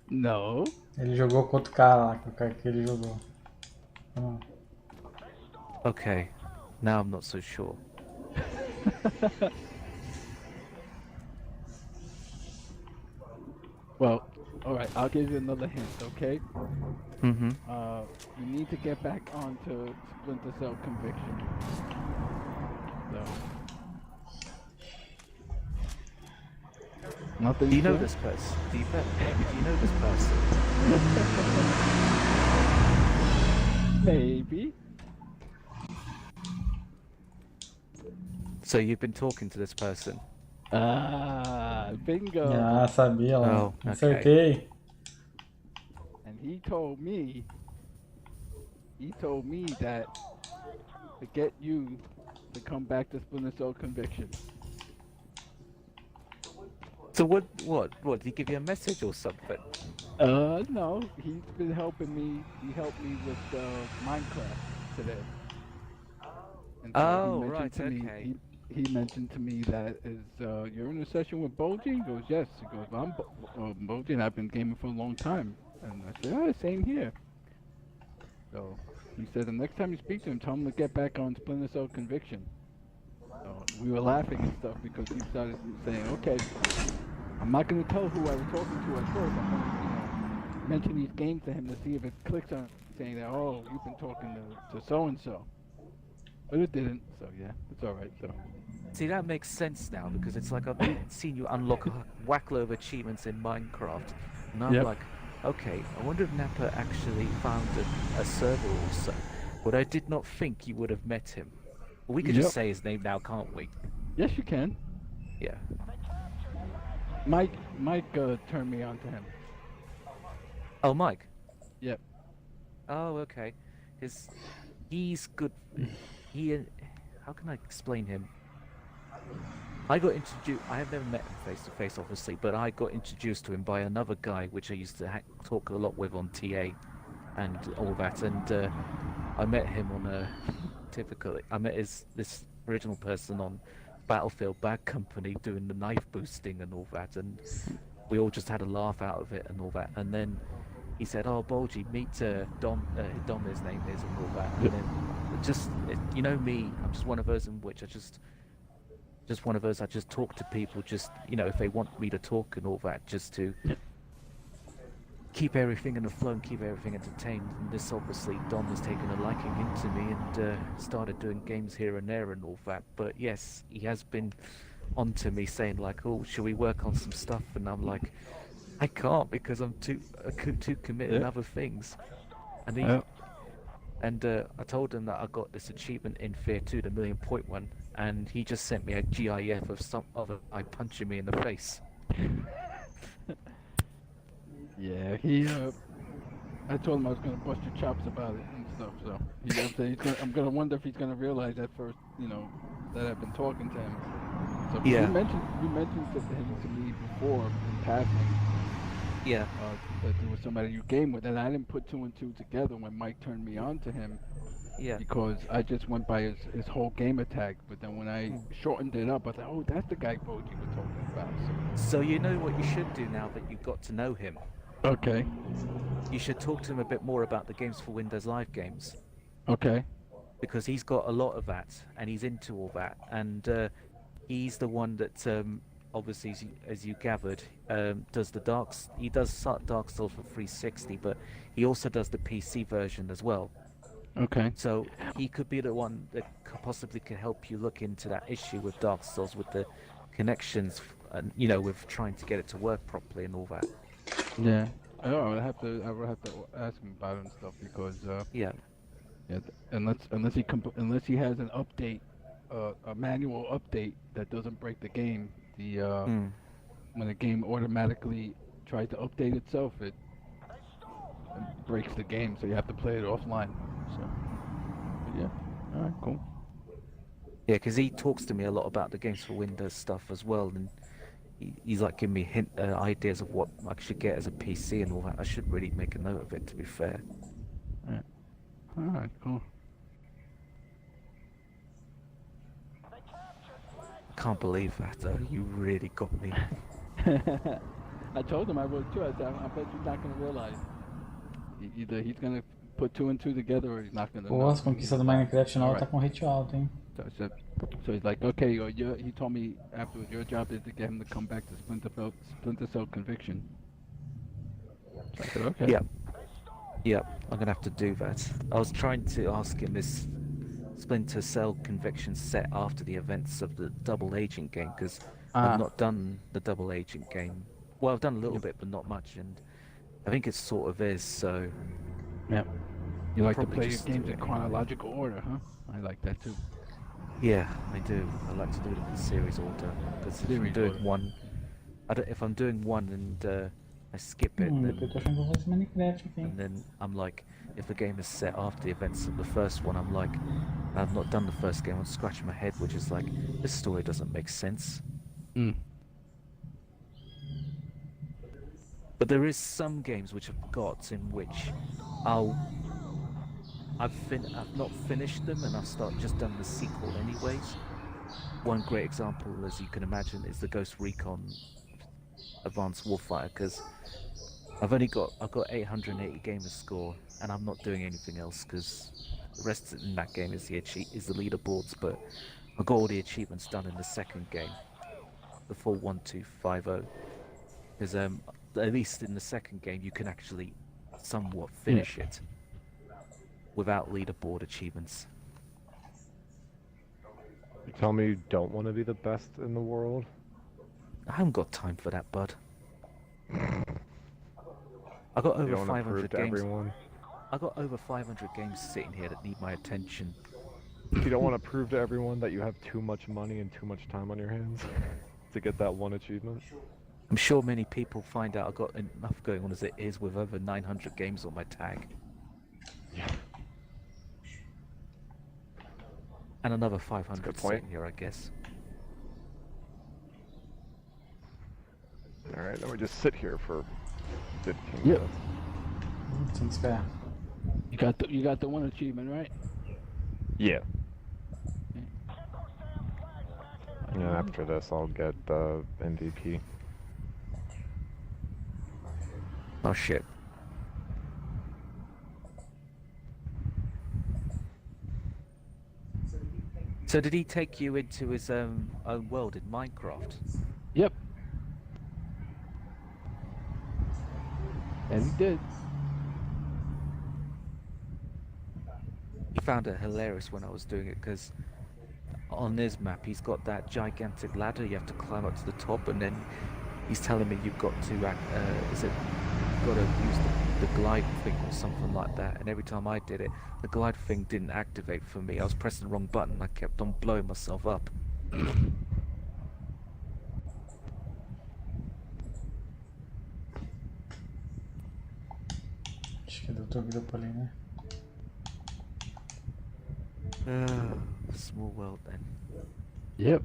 No. Ele jogou com outro cara lá, com o cara que ele jogou. Então, Okay, now I'm not so sure. Well, alright, I'll give you another hint, okay? Mm-hmm. You need to get back onto Splinter Cell Conviction. So. Nothing. Do you know to- this person? Do you know this person? Maybe. So you've been talking to this person? Bingo. ah, sabia lá. Oh, okay. Acertei. And he told me that to get you to come back to Splinter Cell Conviction. So what, did he give you a message or something? No, he's been helping me. He helped me with Minecraft today. And Oh, he mentioned right, to me- okay. he mentioned to me that you're in a session with Boji? He goes, yes. He goes, I'm Boji and I've been gaming for a long time. And I said, oh, same here. So he said the next time you speak to him, tell him to get back on Splinter Cell Conviction. So we were laughing and stuff because he started saying, okay, I'm not going to tell who I was talking to at first. I'm going to mention these games to him to see if it clicks on saying that, oh, you've been talking to so-and-so. But it didn't, so yeah, it's alright, so. See, that makes sense now because it's like I've seen you unlock a whackload of achievements in Minecraft, and I'm Yep. like, okay, I wonder if Nappa actually found a server also, but I did not think you would have met him. We could Yep. just say his name now, can't we? Yes, you can. Yeah. Mike turned me on to him. Oh, Mike. Yep. Oh, okay. He's good. How can I explain him? I got introduced. I have never met him face to face, obviously, but I got introduced to him by another guy, which I used to talk a lot with on TA, and all that. And I met him on a I met this original person on Battlefield Bad Company doing the knife boosting and all that, and we all just had a laugh out of it and all that. And then he said, "Oh, Bolgy, meet Dom. Dom, his name is, and all that." And then you know me, I'm just one of those in which I just one of those. I just talk to people, just if they want me to talk and all that, just to keep everything in the flow and keep everything entertained. And this obviously, Dom has taken a liking into me and started doing games here and there and all that. But yes, he has been onto me saying like, "Oh, should we work on some stuff?" And I'm like, I can't because I'm too committed to other things. And he, I told him that I got this achievement in F.E.A.R 2, the 1,000,000 one, and he just sent me a GIF of some other guy punching me in the face. Yeah, I told him I was gonna bust your chops about it and stuff. So I'm gonna wonder if he's gonna realize at first, you know, that I've been talking to him. So Yeah. you mentioned him to me before in passing. Yeah. That there was somebody you game with, and I didn't put two and two together when Mike turned me on to him. Yeah. Because I just went by his whole gamer tag, but then when I shortened it up, I thought, oh, that's the guy Boji was talking about. So you know what you should do now that you've got to know him? Okay. You should talk to him a bit more about the Games for Windows Live games. Okay. Because he's got a lot of that, and he's into all that, and he's the one that, obviously, as you gathered, does the he does Dark Souls for 360, but he also does the PC version as well. Okay. So he could be the one that possibly could help you look into that issue with Dark Souls, with the connections, and you know, with trying to get it to work properly and all that. Yeah. Oh, I would have to ask him about it and stuff because Yeah. yeah, unless he has an update, a manual update that doesn't break the game. When the game automatically tries to update itself, it breaks the game, so you have to play it offline. So, but yeah, all right, cool. Yeah, because he talks to me a lot about the Games for Windows stuff as well, and he's like giving me ideas of what I should get as a PC and all that. I should really make a note of it, to be fair. Yeah. All right, cool. I can't believe that, though. You really got me. I told him I would too. I said, I bet you're not gonna realize. Either he's gonna put two and two together, or he's not gonna. Pô, as conquistas do Minecraft não tá com rate alto, hein? So he's like, okay, he told me afterwards, your job is to get him to come back to Splinter Cell Conviction. So I said, okay. Yeah, I'm gonna have to do that. I was trying to ask him this Splinter Cell Conviction set after the events of the double agent game, because I've not done the double agent game. Well, I've done a little bit, but not much, and I think it sort of is, so... Yeah. You like to play your games in chronological order, huh? I like that too. Yeah, I do. I like to do them in series order, because if I'm doing one... if I'm doing one and I skip it, and then I'm like, if the game is set after the events of the first one, I'm like, I've not done the first game, I'm scratching my head, which is like, this story doesn't make sense. But there is some games which I've got in which I've not finished them and I've just done the sequel anyways. One great example, as you can imagine, is the Ghost Recon Advanced Warfighter, because I've got 880 gamer score and I'm not doing anything else because the rest in that game is the leaderboards, but I got all the achievements done in the second game, the full 1250, because at least in the second game you can actually somewhat finish it without leaderboard achievements. You tell me you don't want to be the best in the world? I haven't got time for that, bud. I got over 500 games. I got over 500 games sitting here that need my attention. You don't want to prove to everyone that you have too much money and too much time on your hands to get that one achievement? I'm sure many people find out I've got enough going on as it is with over 900 games on my tag. Yeah. And another 500 sitting here, I guess. Alright, then we just sit here for 15 Yep. minutes. Seems fair. You got the one achievement, right? Yeah. And after this, I'll get the MVP. Oh shit. So did he take you into his own world in Minecraft? Yep. And he did. He found it hilarious when I was doing it, because on his map he's got that gigantic ladder you have to climb up to the top, and then he's telling me you've got to use the glide thing or something like that, and every time I did it, the glide thing didn't activate for me. I was pressing the wrong button, I kept on blowing myself up. Acho que deu outro grupo ali, né? Small world then. Yep.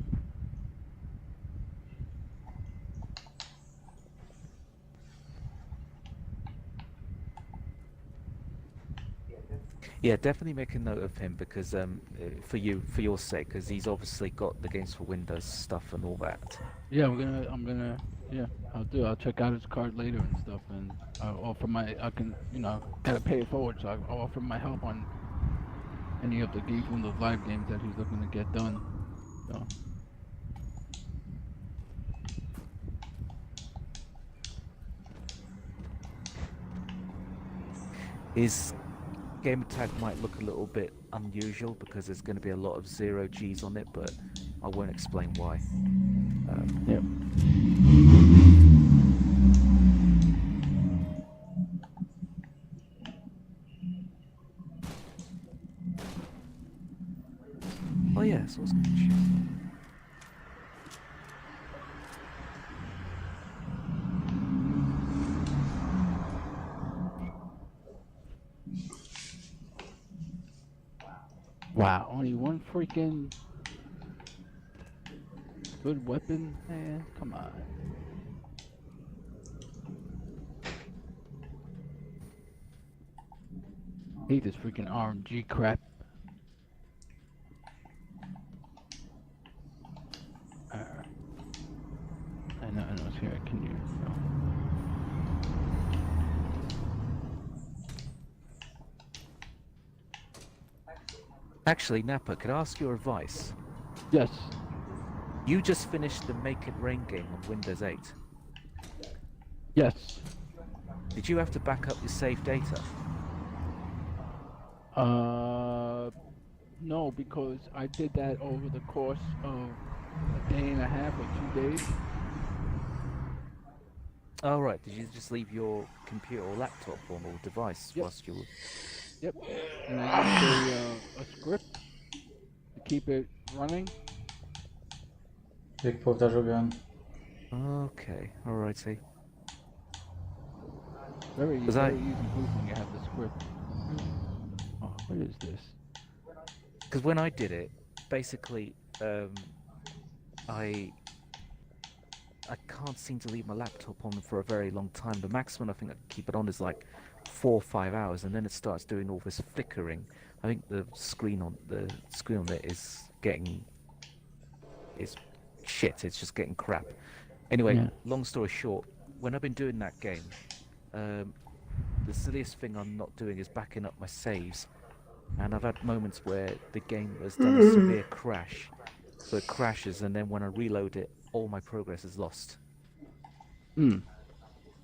Yeah, definitely make a note of him because for your sake, because he's obviously got the games for Windows stuff and all that. Yeah, yeah, I'll check out his card later and stuff, and I'll offer I can, gotta pay it forward, so I'll offer my help on any of the games, Windows Live games that he's looking to get done. So. His game tag might look a little bit unusual because there's going to be a lot of 0 Gs on it, but I won't explain why. Yep. Oh yeah, so I was going to check. Wow, only one freaking good weapon, man. Come on. Hate this freaking RMG crap. I know it's here. Can you? No. Actually, Nappa, could I ask your advice? Yes. You just finished the Make It Rain game on Windows 8. Yes. Did you have to back up your save data? No, because I did that over the course of a day and a half or 2 days. Oh right, did you just leave your computer or laptop on or device whilst you were... Yep. And I used a script to keep it running. Vê que o povo tá jogando. Okay, alrighty. Very Was easy I- when you have the script. Oh, what is this? Because when I did it, basically, I can't seem to leave my laptop on for a very long time. The maximum I think I can keep it on is like 4 or 5 hours, and then it starts doing all this flickering. I think the screen on it is shit. It's just getting crap. Anyway, Yeah. long story short, when I've been doing that game, the silliest thing I'm not doing is backing up my saves, and I've had moments where the game has done a severe crash, so it crashes, and then when I reload it, all my progress is lost. Hmm.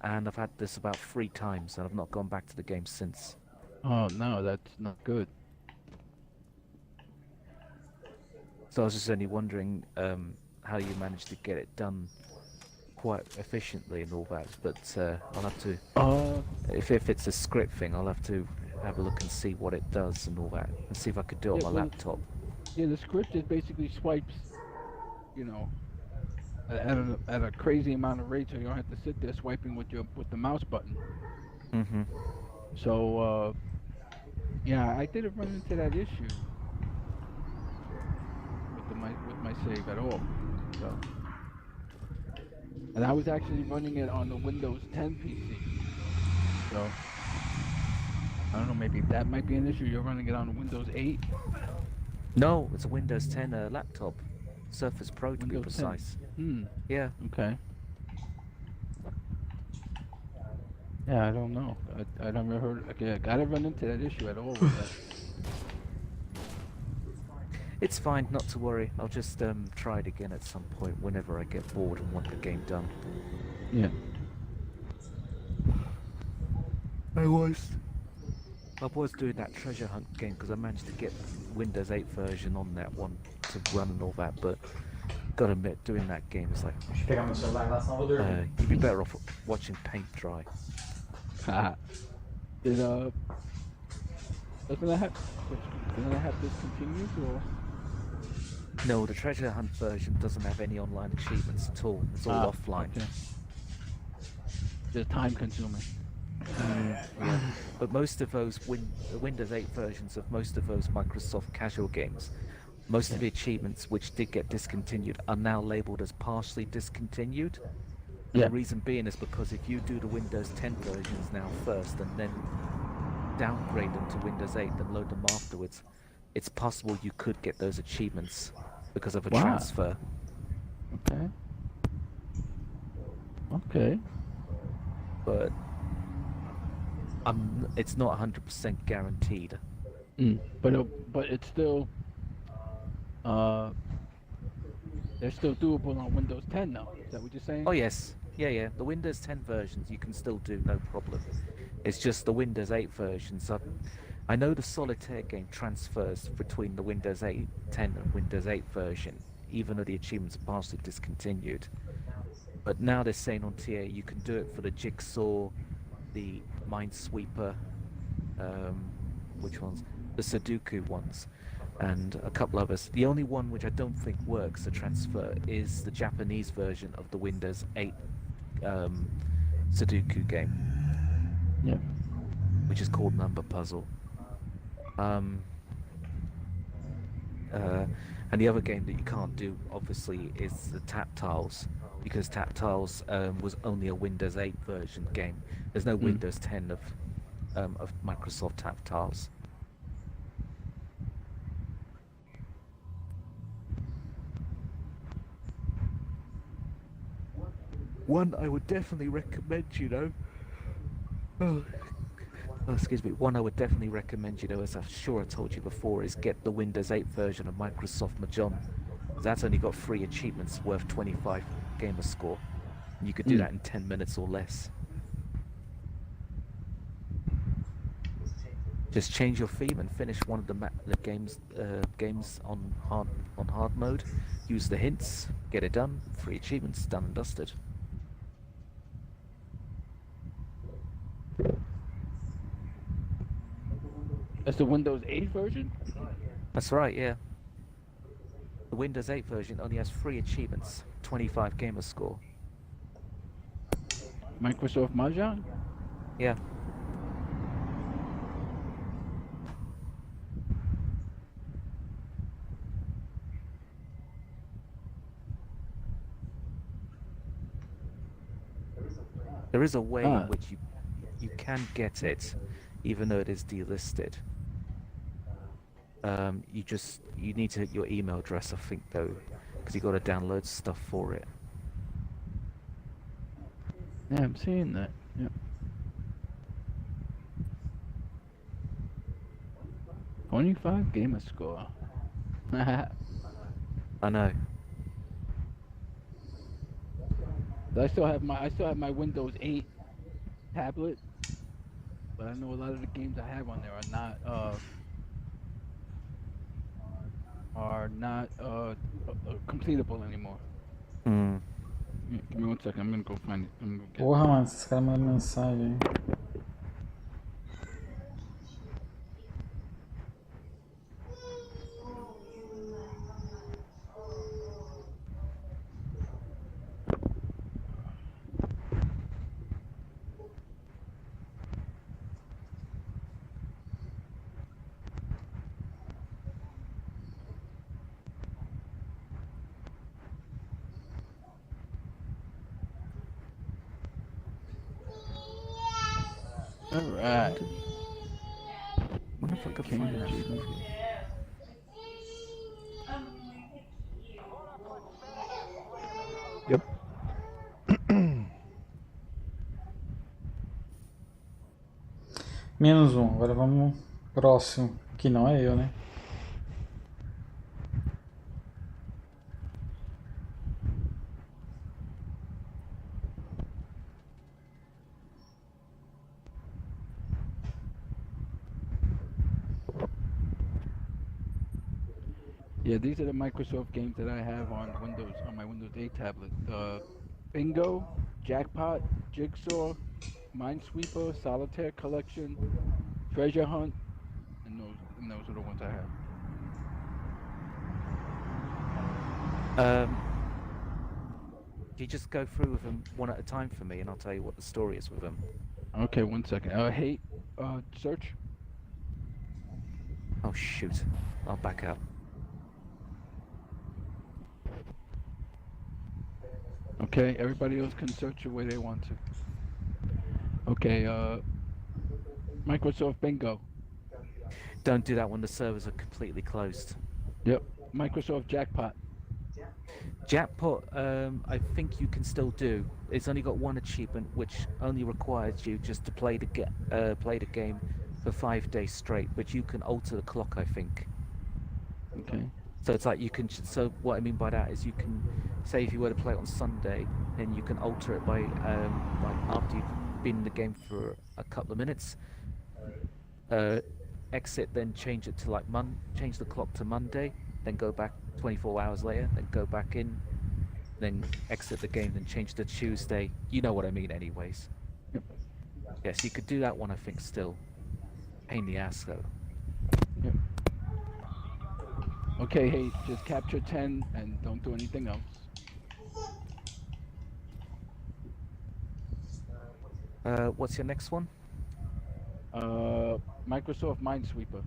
And I've had this about 3 times, and I've not gone back to the game since. Oh no, that's not good. So I was just only wondering how you managed to get it done quite efficiently and all that, but I'll have to, if it's a script thing, I'll have to have a look and see what it does and all that, and see if I could do it Yeah, on my well, laptop. Yeah, the script just basically swipes, at a crazy amount of rate, so you don't have to sit there swiping with the mouse button. Mm-hmm. So yeah, I didn't run into that issue with my save at all. So, and I was actually running it on the Windows 10 PC. So I don't know, maybe that might be an issue. You're running it on a Windows 8. No, it's a Windows 10 laptop, Surface Pro to be Windows 10. precise. Yeah. Okay. Yeah, I don't know. I never heard. Okay, I gotta run into that issue at all with that. It's fine, not to worry. I'll just try it again at some point whenever I get bored and want the game done. Yeah. I was doing that treasure hunt game because I managed to get Windows 8 version on that one to run and all that, but gotta admit, doing that game is like, Deixa eu pegar meu celular lá, senão eu vou dormir. you'd be better off watching paint dry. Doesn't that have discontinued or? No, the treasure hunt version doesn't have any online achievements at all. It's all offline. Okay. Just time consuming. Yeah. But most of those Windows 8 versions of most of those Microsoft casual games, most of the achievements which did get discontinued are now labeled as partially discontinued. And Yeah. the reason being is because if you do the Windows 10 versions now first and then downgrade them to Windows 8 and load them afterwards, it's possible you could get those achievements because of a Wow. transfer. Okay. Okay. But it's not 100% guaranteed. But it's still they're still doable on Windows 10 though. Is that what you're saying? Oh yes, yeah. The Windows 10 versions you can still do, no problem. It's just the Windows 8 versions. I know the Solitaire game transfers between the Windows 8 10 and Windows 8 version, even though the achievements are partially discontinued. But now they're saying on TA you can do it for the Jigsaw, the Minesweeper, which ones? The Sudoku ones, and a couple others. The only one which I don't think works, the transfer, is the Japanese version of the Windows 8 Sudoku game. Yeah. Which is called Number Puzzle. And the other game that you can't do, obviously, is the Tap Tiles, because Tap Tiles was only a Windows 8 version game. There's no Windows 10 of Microsoft Tap Tiles. One I would definitely recommend, one I would definitely recommend, as I'm sure I told you before, is get the Windows 8 version of Microsoft Mahjong. That's only got 3 achievements worth 25 gamer score. And you could do that in 10 minutes or less. Just change your theme and finish one of the games on hard mode. Use the hints, get it done. 3 achievements, done and dusted. That's the Windows 8 version? That's right, yeah. The Windows 8 version only has 3 achievements, 25 gamer score. Microsoft Mahjong? Yeah. There is a way in which you can get it, even though it is delisted. You need to hit your email address, I think, though, because you got to download stuff for it. Yeah, I'm seeing that. Yeah. 25 gamer score. I know. I still have my Windows 8 tablet, but I know a lot of the games I have on there are not completable anymore. Hmm. Give me 1 second, I'm gonna go find it. I'm gonna go get it. Porra, mano, esses caras mandam mensagem. Alright. Wonder if I could find that movie. Yep. -1, agora vamos próximo, que não é eu, né? Yeah, these are the Microsoft games that I have on my Windows 8 tablet. Bingo, Jackpot, Jigsaw, Minesweeper, Solitaire Collection, Treasure Hunt, and those are the ones I have. You just go through with them one at a time for me, and I'll tell you what the story is with them. Okay, 1 second. Hate, search. Oh shoot! I'll back out. Okay, everybody else can search the way they want to. Okay, Microsoft Bingo. Don't do that when the servers are completely closed. Yep. Microsoft Jackpot. Jackpot, I think you can still do. It's only got one achievement, which only requires you just to play the game for 5 days straight. But you can alter the clock, I think. Okay. So it's like you can. So what I mean by that is you can say if you were to play it on Sunday, then you can alter it by like after you've been in the game for a couple of minutes. Exit, then change it to like change the clock to Monday, then go back 24 hours later, then go back in, then exit the game, then change to Tuesday. You know what I mean, anyways. Yep. Yes, you could do that one. I think still. Pain in the ass though. Yep. Okay, hey, just capture 10 and don't do anything else. What's your next one? Microsoft Minesweeper.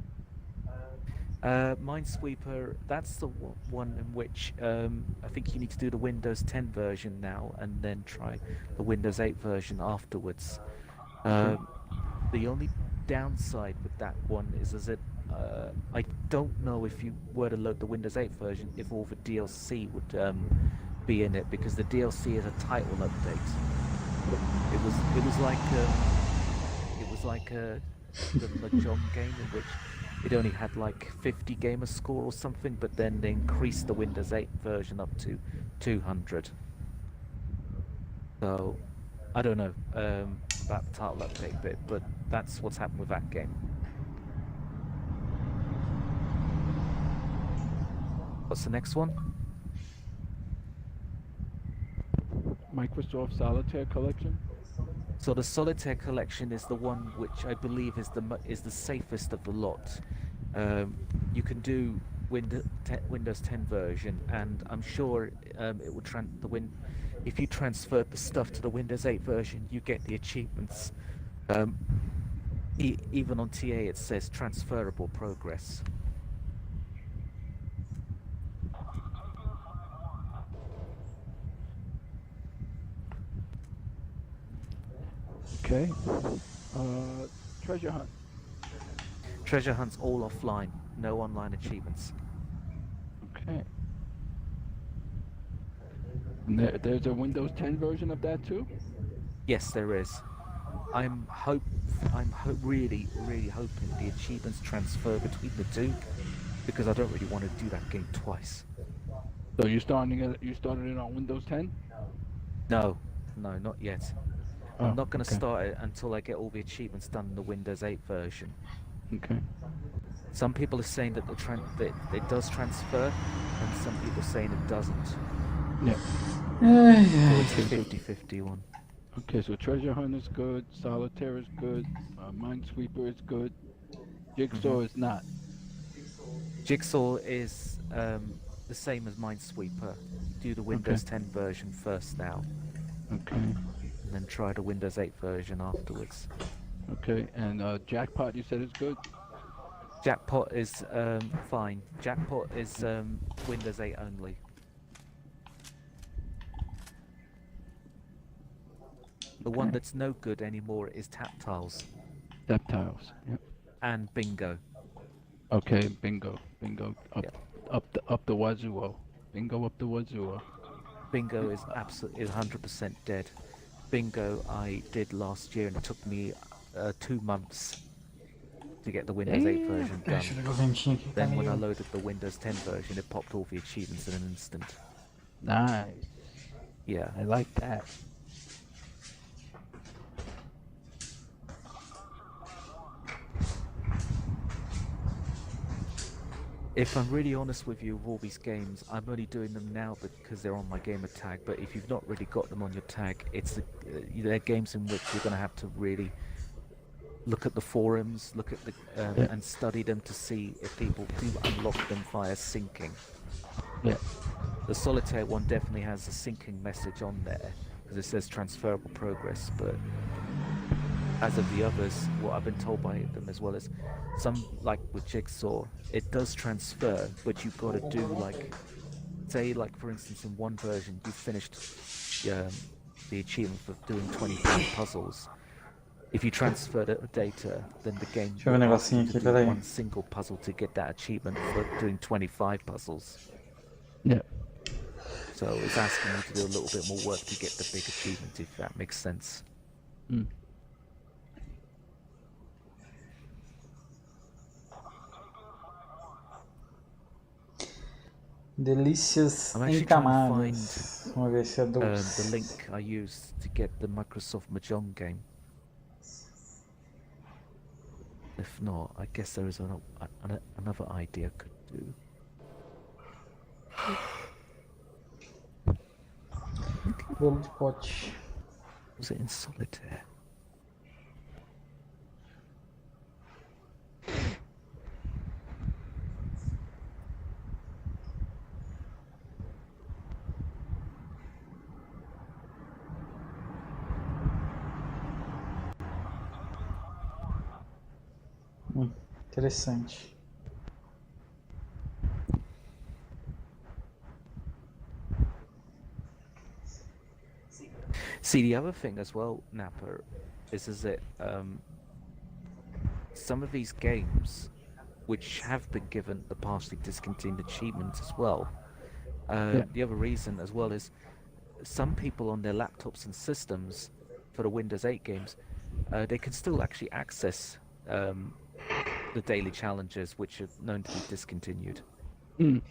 Minesweeper, that's the one in which I think you need to do the Windows 10 version now and then try the Windows 8 version afterwards. The only downside with that one is I don't know if you were to load the Windows 8 version if all the DLC would be in it, because the DLC is a title update. It was like the Mahjong game in which it only had like 50 gamer score or something, but then they increased the Windows 8 version up to 200. So I don't know about the title update bit, but that's what's happened with that game. What's the next one? Microsoft Solitaire Collection. So the Solitaire Collection is the one which I believe is the safest of the lot. You can do Windows 10 version, and I'm sure it will if you transferred the stuff to the Windows 8 version, you get the achievements. Even on TA it says transferable progress. Okay. Treasure Hunt. Treasure Hunt's all offline, no online achievements. Okay. And there's a Windows 10 version of that too? Yes, there is. I'm really hoping the achievements transfer between the two, because I don't really want to do that game twice. So you started it on Windows 10? No, not yet. Oh, I'm not going to okay. start it until I get all the achievements done in the Windows 8 version. Okay. Some people are saying that it does transfer, and some people are saying it doesn't. Yeah. So it's a 50-50 one. Okay, so Treasure Hunt is good, Solitaire is good, Minesweeper is good, Jigsaw is not. Jigsaw is the same as Minesweeper. Do the Windows 10 version first now, Okay. and then try the Windows 8 version afterwards. Okay, and Jackpot you said is good? Jackpot is fine. Jackpot is Windows 8 only. The one that's no good anymore is Tactiles Reptiles. Yep. and Bingo. Okay, Bingo. Yep. Up the wazoo. Bingo up the wazoo. Bingo is absolutely 100% dead. Bingo I did last year, and it took me 2 months to get the Windows 8 version done. Then when I loaded the Windows 10 version, it popped all the achievements in an instant. Nice. Yeah. I like that. If I'm really honest with you, with all these games, I'm only doing them now because they're on my gamer tag. But if you've not really got them on your tag, they're games in which you're going to have to really look at the forums, look at the and study them to see if people do unlock them via syncing. Yeah. The solitaire one definitely has a syncing message on there because it says transferable progress, but as of the others, what I've been told by them as well as some, like with Jigsaw, it does transfer, but you've got to do like, say like for instance in one version you finished the achievement for doing 25 puzzles. If you transfer the data, then the game Deixa eu ver um will ask you negocinho to aqui, do peraí. one single puzzle to get that achievement for doing 25 puzzles. Yeah. So it's asking you to do a little bit more work to get the big achievement, if that makes sense. Mm. Delícias I'm em actually trying to camadas. Vamos ver se é the doce. link I used to get the Microsoft Mahjong game. If not, I guess there is another idea I could do. Bolo de pote. Was it in solitaire? Interessante. See, the other thing as well, Napper, is that some of these games, which have been given the partially discontinued achievements as well, the other reason as well is some people on their laptops and systems for the Windows 8 games, they can still actually access the daily challenges which are known to be discontinued. Mm.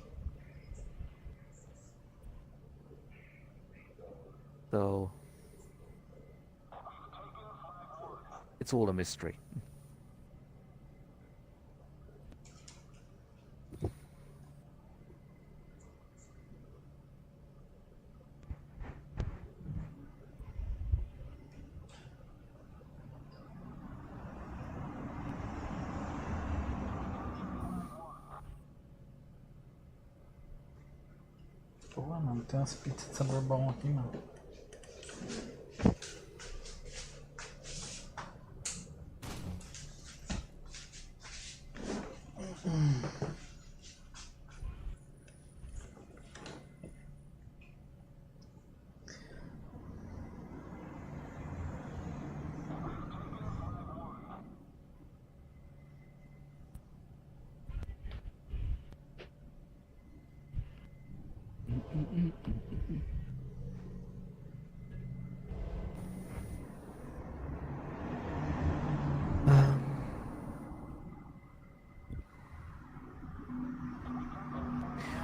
So it's all a mystery. Pô, mano, tem umas pizzas de sabor bom aqui, mano.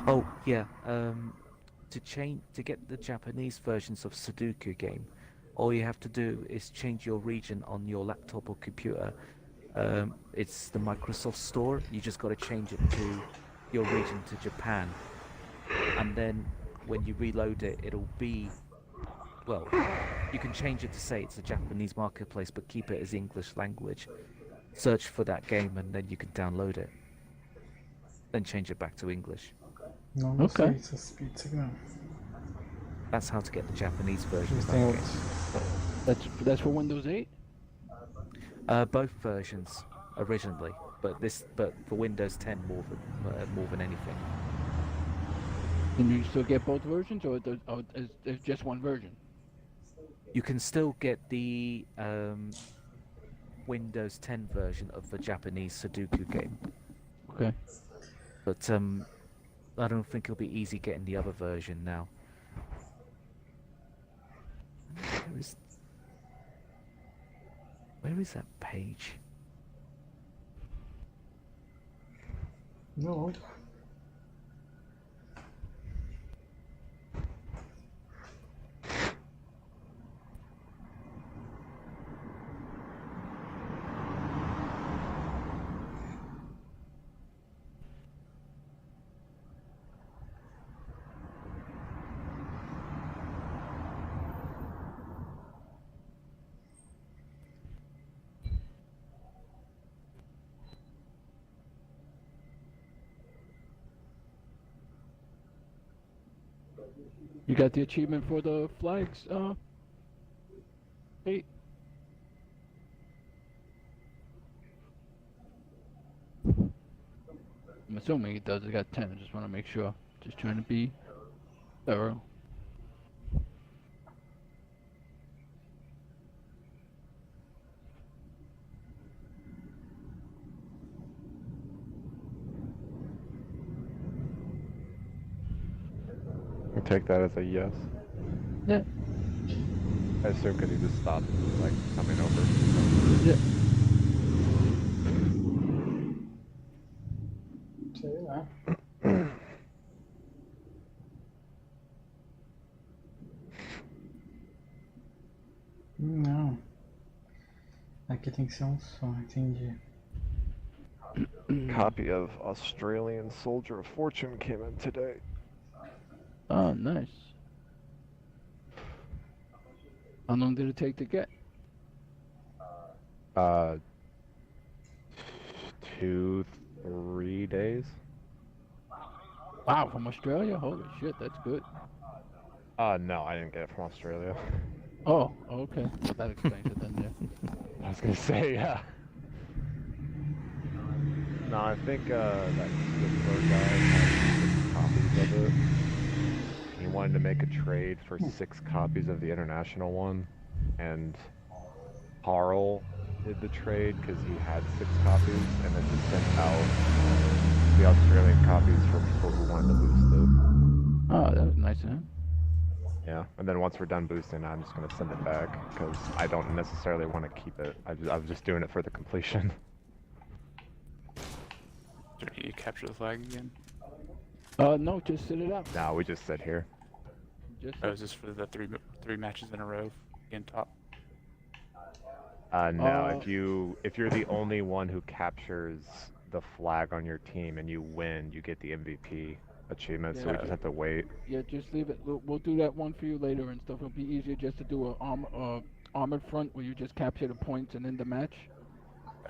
Oh yeah, to get the Japanese versions of Sudoku game, all you have to do is change your region on your laptop or computer. It's the Microsoft Store. You just got to change it to your region to Japan, and then when you reload it, it'll be, well, you can change it to say it's a Japanese marketplace, but keep it as English language. Search for that game, and then you can download it. Then change it back to English. Não gostei dessas pizzas aqui, não. That's how to get the Japanese version of Tem that game. outros. That's for Windows 8? Both versions originally, but for Windows 10 more than anything. Can you still get both versions, or is just one version? You can still get the Windows 10 version of the Japanese Sudoku game. Okay. But I don't think it'll be easy getting the other version now. Where is that page? No. You got the achievement for the flags, hey. I'm assuming it does. It got 10. I just want to make sure. Just trying to be thorough. I take that as a yes. Yeah. I assume because he just stopped, like, coming over. Yeah. Sei lá. Não. Aqui tem que ser um só, entendi. Copy of Australian Soldier of Fortune came in today. Oh, nice. How long did it take to get? 2-3 days. Wow, from Australia? Holy shit, that's good. No, I didn't get it from Australia. Oh, okay. Well, that explains it then, yeah. I was gonna say, yeah. No, I think that Swiffer guy had 6 copies of it. He wanted to make a trade for 6 copies of the international one, and Carl did the trade because he had 6 copies, and then he sent out the Australian copies for people who wanted to boost it. Oh, that was nice of him. Yeah, and then once we're done boosting, I'm just gonna send it back because I don't necessarily want to keep it. I was just doing it for the completion. Do you capture the flag again? No, just sit it out. No, we just sit here. Just Oh, is this for the three matches in a row again top? No, if you're the only one who captures the flag on your team and you win, you get the MVP achievement. So we just have to wait. Yeah, just leave it. We'll do that one for you later and stuff. It'll be easier just to do a armored front where you just capture the points and end the match.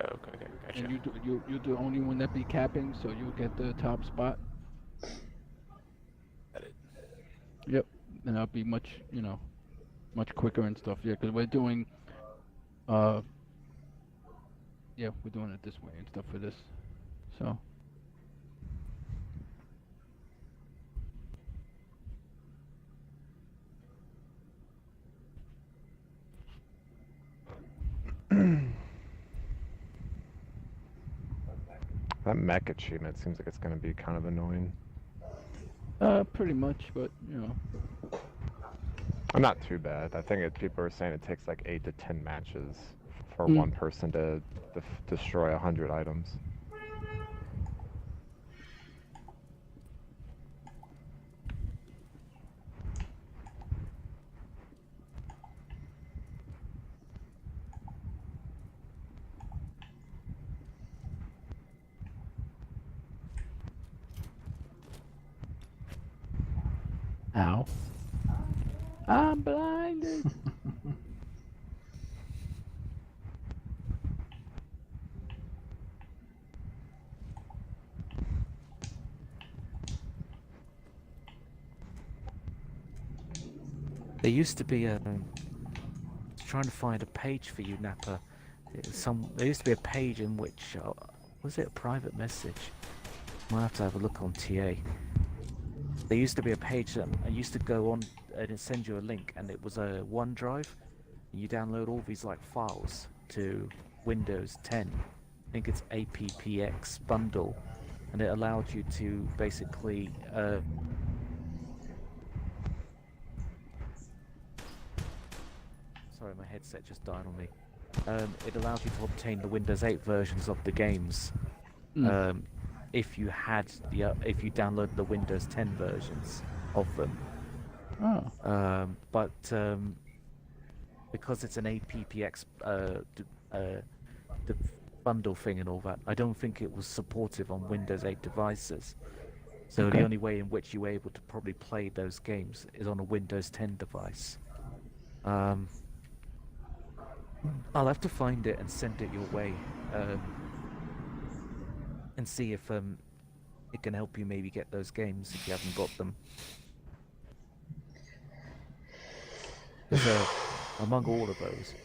Oh, okay, gotcha. And you're the only one that be capping, so you'll get the top spot. Got it. Yep, and that'll be much quicker and stuff. Yeah, because we're doing, we're doing it this way and stuff for this, so. That mech achievement seems like it's going to be kind of annoying. Pretty much, but Not too bad. I think people are saying it takes like 8 to 10 matches for one person to destroy 100 items. Ow. I'm blinded. There used to be trying to find a page for you, Nappa. There used to be a page in which was it a private message? I'll have to have a look on TA. There used to be a page that I used to go on and it send you a link, and it was a OneDrive. And you download all these like files to Windows 10. I think it's APPX bundle, and it allowed you to basically sorry, my headset just died on me. It allows you to obtain the Windows 8 versions of the games. If you download the Windows 10 versions of them. But because it's an APPX the bundle thing and all that, I don't think it was supportive on Windows 8 devices. So the only way in which you were able to probably play those games is on a Windows 10 device. I'll have to find it and send it your way. And see if it can help you maybe get those games if you haven't got them. Because among all of those,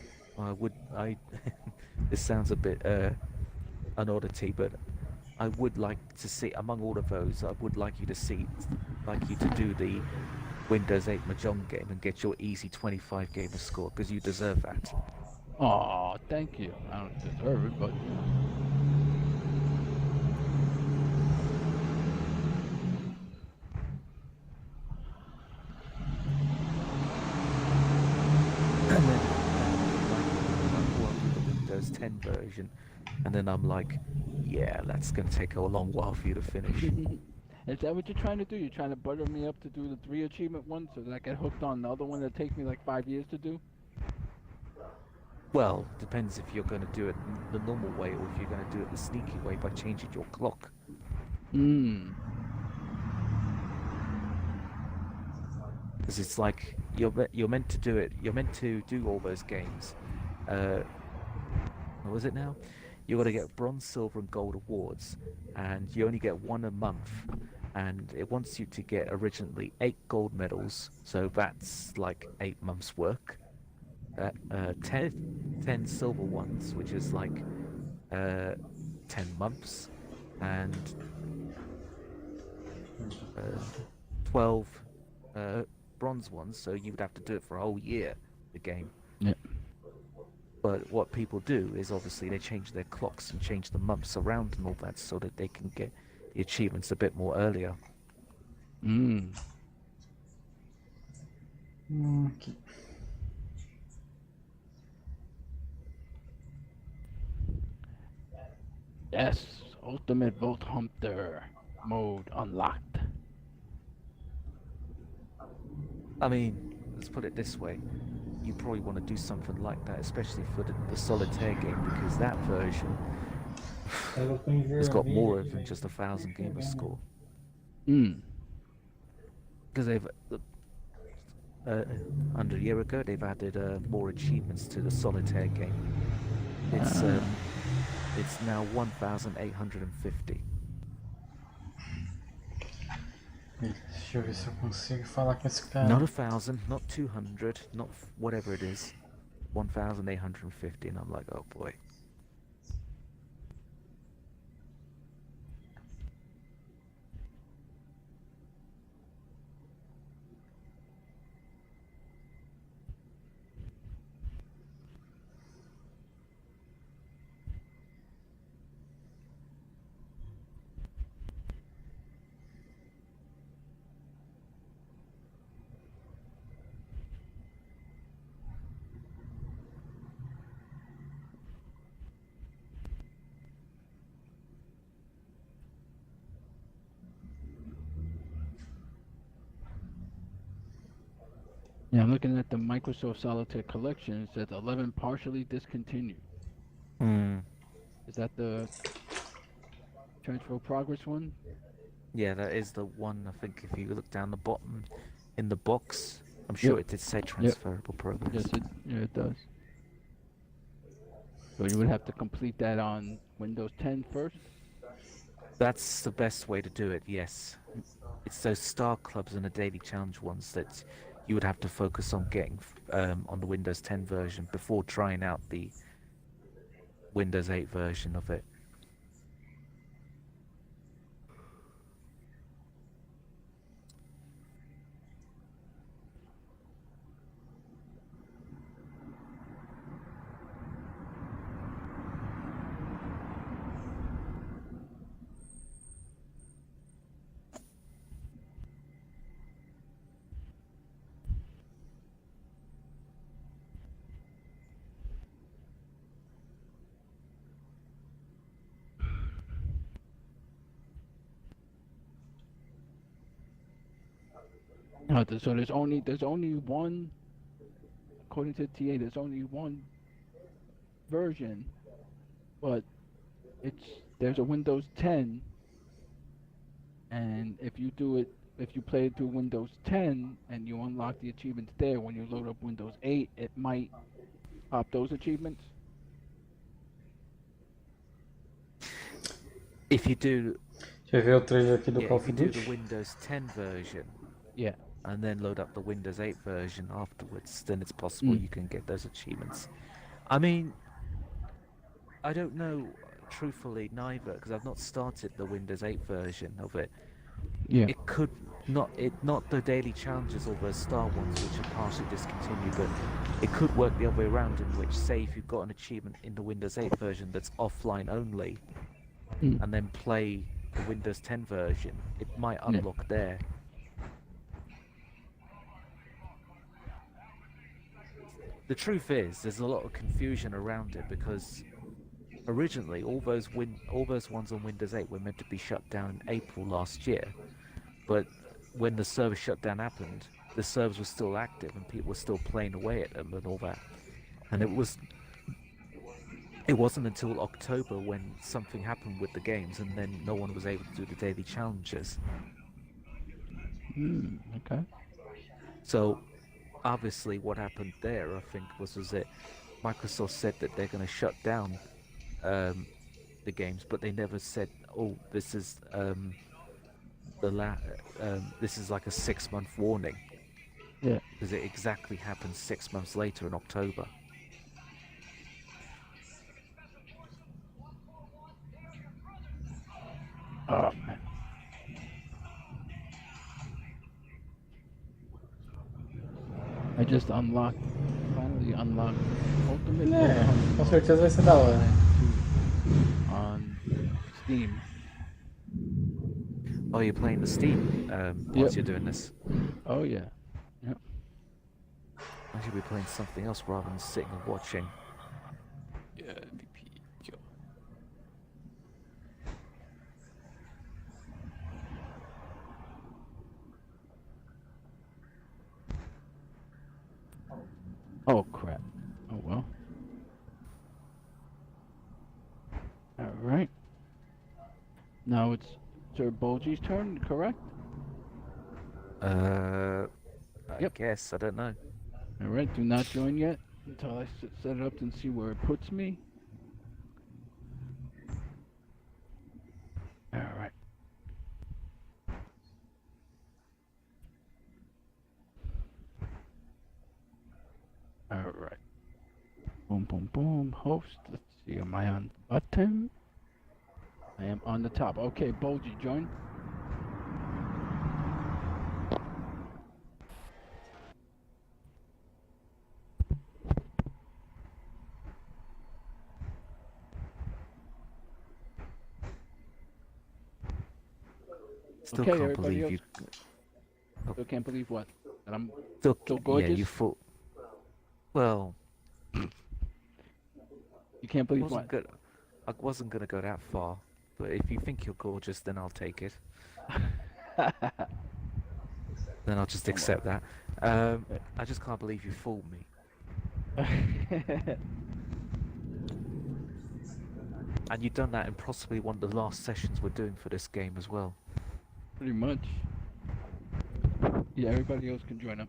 this sounds a bit an oddity, but I would like to see among all of those. I would like you to do the Windows 8 Mahjong game and get your easy 25 gamer score because you deserve that. Oh, thank you. I don't deserve it, but you know. And then I'll do the Windows 10 version, and then I'm like, yeah, that's gonna take a long while for you to finish. Is that what you're trying to do? You're trying to butter me up to do the 3 achievement one so that I get hooked on the other one that takes me like 5 years to do? Well, depends if you're going to do it the normal way or if you're going to do it the sneaky way by changing your clock. Because it's like you're meant to do it. You're meant to do all those games. What was it now? You got to get bronze, silver, and gold awards, and you only get one a month. And it wants you to get originally 8 gold medals, so that's like 8 months' work. 10 silver ones, which is like 10 months, and 12 bronze ones, so you would have to do it for a whole year, the game. Yeah. But what people do is obviously they change their clocks and change the months around and all that so that they can get the achievements a bit more earlier. Okay. Yes, Ultimate Vault Hunter mode unlocked. I mean, let's put it this way. You probably want to do something like that, especially for the solitaire game, because that version has got more than just 1,000 gamer score. Because they've under a year ago they've added more achievements to the solitaire game. It's now 1,850. Deixa eu ver se eu consigo falar com esse cara. Not 1,000, not 200, not whatever it is. 1,850, and I'm like, oh boy. Yeah, I'm looking at the Microsoft Solitaire collection. It says 11 partially discontinued. Is that the transfer progress one? Yeah, that is the one. I think if you look down the bottom in the box, I'm sure it did say transferable progress. Yes, it does. So you would have to complete that on Windows 10 first? That's the best way to do it, yes. It's those star clubs and the daily challenge ones that you would have to focus on getting on the Windows 10 version before trying out the Windows 8 version of it. So there's only one, according to TA, there's only one version, but there's a Windows 10, and if you play it through Windows 10 and you unlock the achievements there, when you load up Windows 8, it might pop those achievements. If you do, Deixa eu ver o trailer aqui do Call if of you do Duty. the Windows 10 version, Yeah. and then load up the Windows 8 version afterwards, then it's possible you can get those achievements. I mean, I don't know, truthfully, neither, because I've not started the Windows 8 version of it. Yeah. It could not the daily challenges or the star ones, which are partially discontinued, but it could work the other way around, in which, say, if you've got an achievement in the Windows 8 version that's offline only, and then play the Windows 10 version, it might unlock there. The truth is, there's a lot of confusion around it, because originally all those ones on Windows 8 were meant to be shut down in April last year, but when the server shutdown happened, the servers were still active and people were still playing away at them and all that. And it wasn't until October when something happened with the games, and then no one was able to do the daily challenges. Okay. So obviously what happened there, I think, was that Microsoft said that they're going to shut down the games, but they never said, oh, this is this is like a 6-month warning. Yeah. Because it exactly happened 6 months later in October. Oh man. I just finally unlocked Ultimate É, Weapon com certeza vai ser da hora. on Steam. Oh, you're playing the Steam whilst you're doing this? Oh yeah. Yep. I should be playing something else rather than sitting and watching. Yeah, VP. Yo. Oh crap. Oh well. Alright. Now it's Sir Bolgi's turn, correct? I guess, I don't know. Alright, do not join yet until I set it up and see where it puts me. Alright. Alright. Boom, boom, boom. Host. Let's see, am I on the button? I am on the top. Okay, Bolgi, join. Still Okay, can't everybody believe else. you. Still can't believe what? That I'm Still, so yeah, gorgeous? you thought. Well, You can't believe what? I wasn't gonna go that far, but if you think you're gorgeous, then I'll take it. Then I'll just accept that. I just can't believe you fooled me. And you've done that in possibly one of the last sessions we're doing for this game as well. Pretty much. Yeah, everybody else can join up.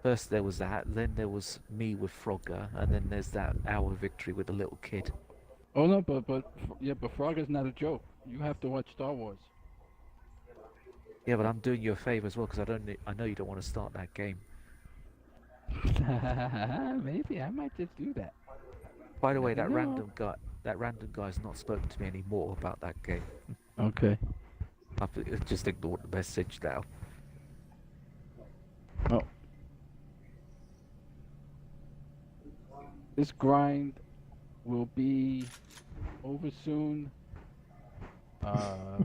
First there was that, then there was me with Frogger, and then there's that our victory with the little kid. Oh no, but Frog is not a joke. You have to watch Star Wars. Yeah, but I'm doing you a favor as well, because I know you don't want to start that game. Maybe I might just do that. By the way, Never know. that random guy's not spoken to me anymore about that game. Okay. I've just ignored the message now. Oh. This grind will be over soon. The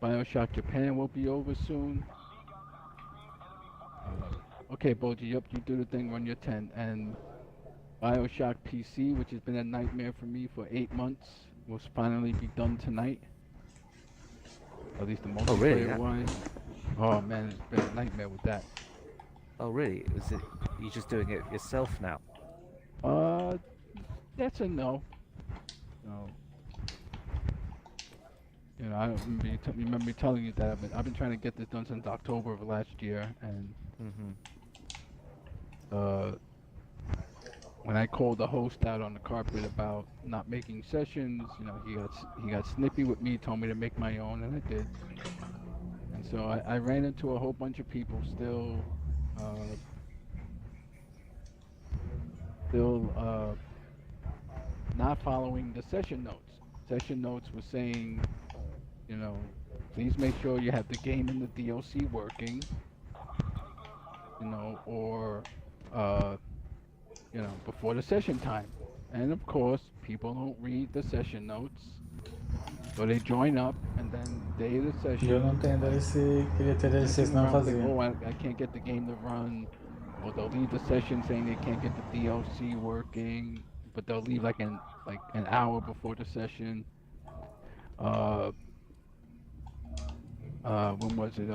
BioShock Japan will be over soon. Okay, Boji, yep, you do the thing, run your 10. And BioShock PC, which has been a nightmare for me for 8 months, will finally be done tonight. At least the multiplayer really? wise. Oh man, it's been a nightmare with that. Oh really? Is it you just doing it yourself now? That's a no. No. You know, I don't remember me telling you that I've been trying to get this done since October of last year, and when I called the host out on the carpet about not making sessions, you know, he got snippy with me, told me to make my own, and I did. And so I ran into a whole bunch of people still uh, not following the session notes. Session notes was saying, you know, please make sure you have the game and the DLC working, you know, or you know, before the session time. And of course, people don't read the session notes, so they join up, and then day of the session. Eu não tenho DLC, queria ter DLC, senão eu fazia. Oh, I can't get the game to run, or they'll leave the session saying they can't get the DLC working, but they'll leave like an hour before the session. When was it?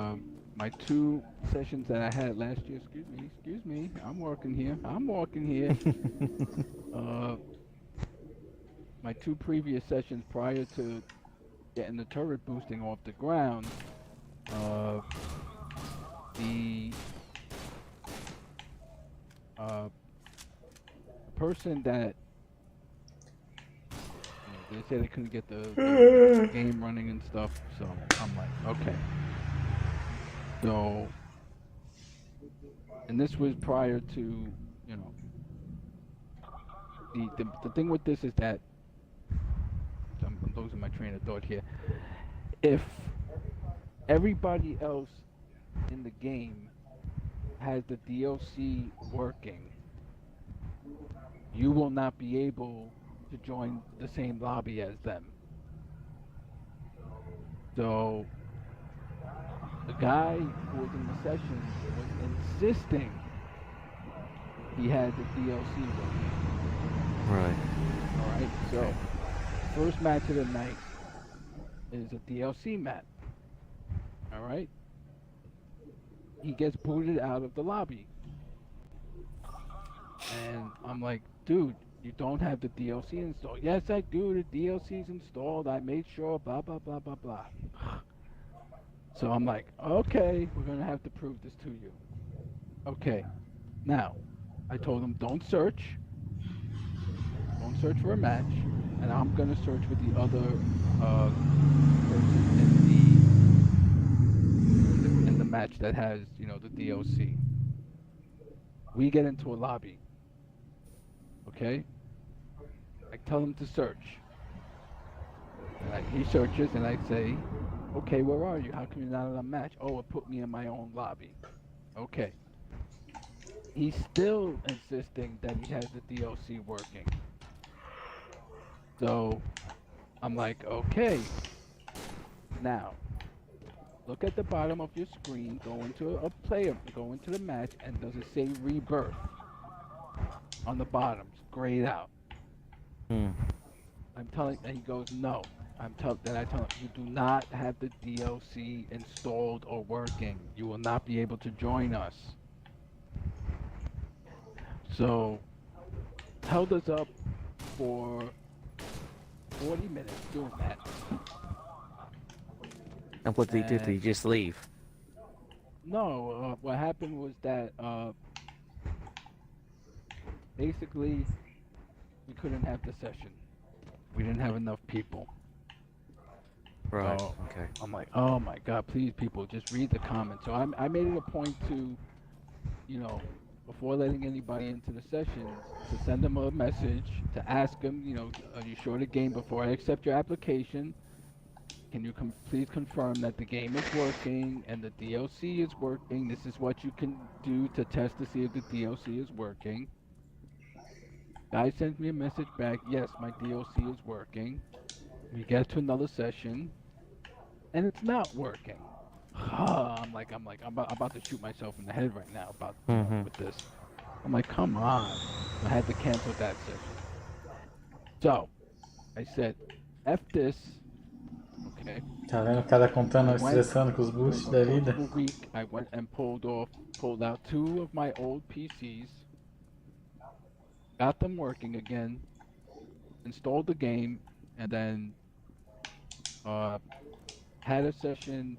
My 2 sessions that I had last year. Excuse me. I'm working here. My 2 previous sessions prior to getting the turret boosting off the ground, the person that, you know, they said they couldn't get the game running and stuff, so I'm like, okay. So, and this was prior to, you know, the thing with this is that, I'm losing my train of thought here. If everybody else in the game has the DLC working, you will not be able to join the same lobby as them. So the guy who was in the session was insisting he had the DLC working. Right. All right. So first match of the night is a DLC match. All right. He gets booted out of the lobby, and I'm like, dude, you don't have the DLC installed. Yes, I do. The DLC's installed. I made sure. Blah blah blah blah blah. So I'm like, okay, we're gonna have to prove this to you. Okay. Now, I told him don't search for a match, and I'm gonna search for the other person in the match that has, you know, the DLC. We get into a lobby. Okay? I tell him to search. And he searches, and I say, okay, where are you? How come you're not in a match? Oh, it put me in my own lobby. Okay. He's still insisting that he has the DLC working. So I'm like, okay. Now, look at the bottom of your screen, go into a player, go into the match, and does it say rebirth? On the bottom, it's grayed out. I'm telling, and he goes, no. I tell him, you do not have the DLC installed or working. You will not be able to join us. So, held us up for 40 minutes doing that. And what did he do? Did he just leave? No, what happened was that basically we couldn't have the session. We didn't have enough people. Right. So Okay. I'm like, oh my God, please, people, just read the comments. So I made it a point to, you know, before letting anybody into the session, to send them a message, to ask them, you know, are you sure the game, before I accept your application, can you please confirm that the game is working and the DLC is working? This is what you can do to test to see if the DLC is working. Guy sends me a message back, yes, my DLC is working. We get to another session, and it's not working. I'm about to shoot myself in the head right now with this. I'm like, come on. I had to cancel that session. So, I said, F this. Okay. Tá vendo o cara contando, estressando com os boosts da vida? Week, I went and pulled out 2 of my old PCs, got them working again, installed the game, and then had a session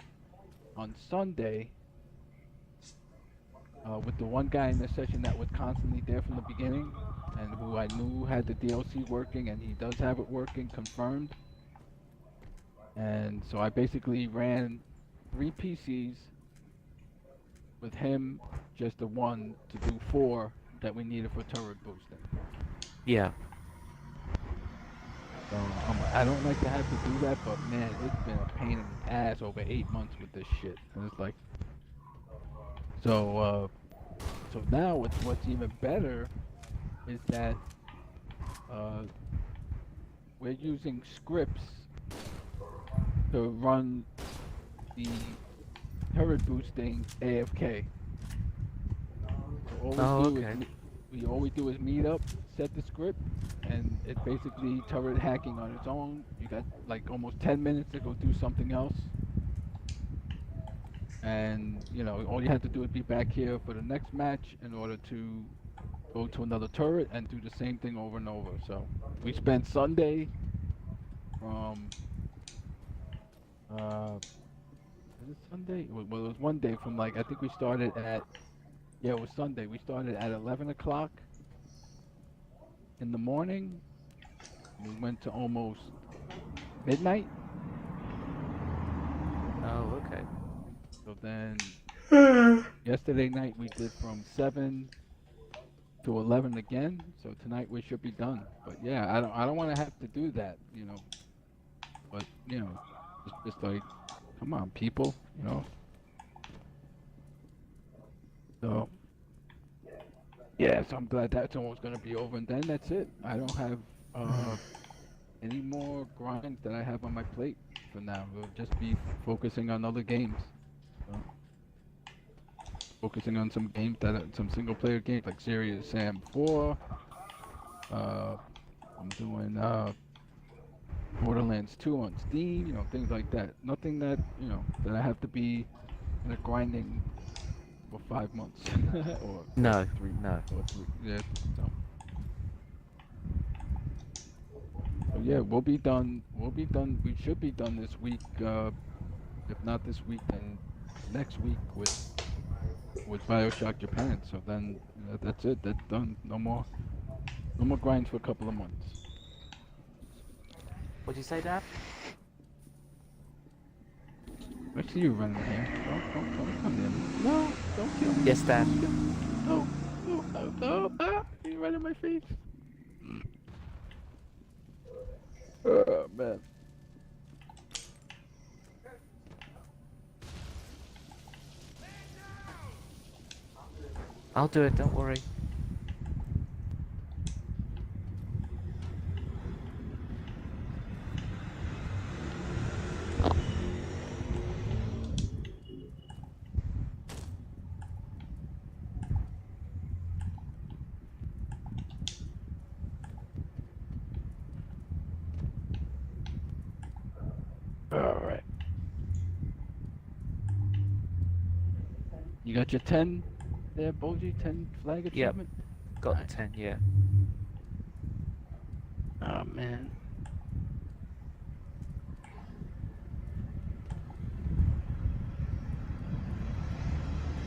on Sunday with the one guy in the session that was constantly there from the beginning. and who I knew had the DLC working, and he does have it working, confirmed. And so I basically ran 3 PCs with him, just the one to do 4 that we needed for turret boosting. Yeah. So I don't like to have to do that, but man, it's been a pain in the ass over 8 months with this shit. And it's like, so now what's even better is that we're using scripts to run the turret boosting AFK. So all we do is meet up, set the script, and it's basically turret hacking on its own. You got like almost 10 minutes to go do something else. And, you know, all you have to do is be back here for the next match in order to go to another turret and do the same thing over and over. So we spent Sunday from, was it Sunday? Well, it was one day from like, I think we started at, yeah, it was Sunday. We started at 11 o'clock in the morning. We went to almost midnight. Oh, okay. So then yesterday night we did from 7 to 11 again. So tonight we should be done. But yeah, I don't want to have to do that, you know. But you know, it's just like, come on, people, you know. So yeah, so I'm glad that's almost gonna be over, and then that's it. I don't have any more grinds that I have on my plate for now. We'll just be focusing on other games. So, focusing on some games that are some single player games like Serious Sam 4. I'm doing Borderlands 2 on Steam, you know, things like that. Nothing that, you know, that I have to be in a grinding for 5 months or No, 3 no. or 3. Yeah, so. So yeah, we'll be done. We should be done this week. If not this week, then next week with BioShock Japan. So then that's it. That's done. No more grinds for a couple of months. What'd you say, Dad? I see you running here. Don't come near me. No, don't kill me. Yes, Dad. No, you're right in my face. Oh man. I'll do it, don't worry. Alright. You got your 10 there, Boji? 10 flag achievement? Got Nice. the 10, yeah. Oh man.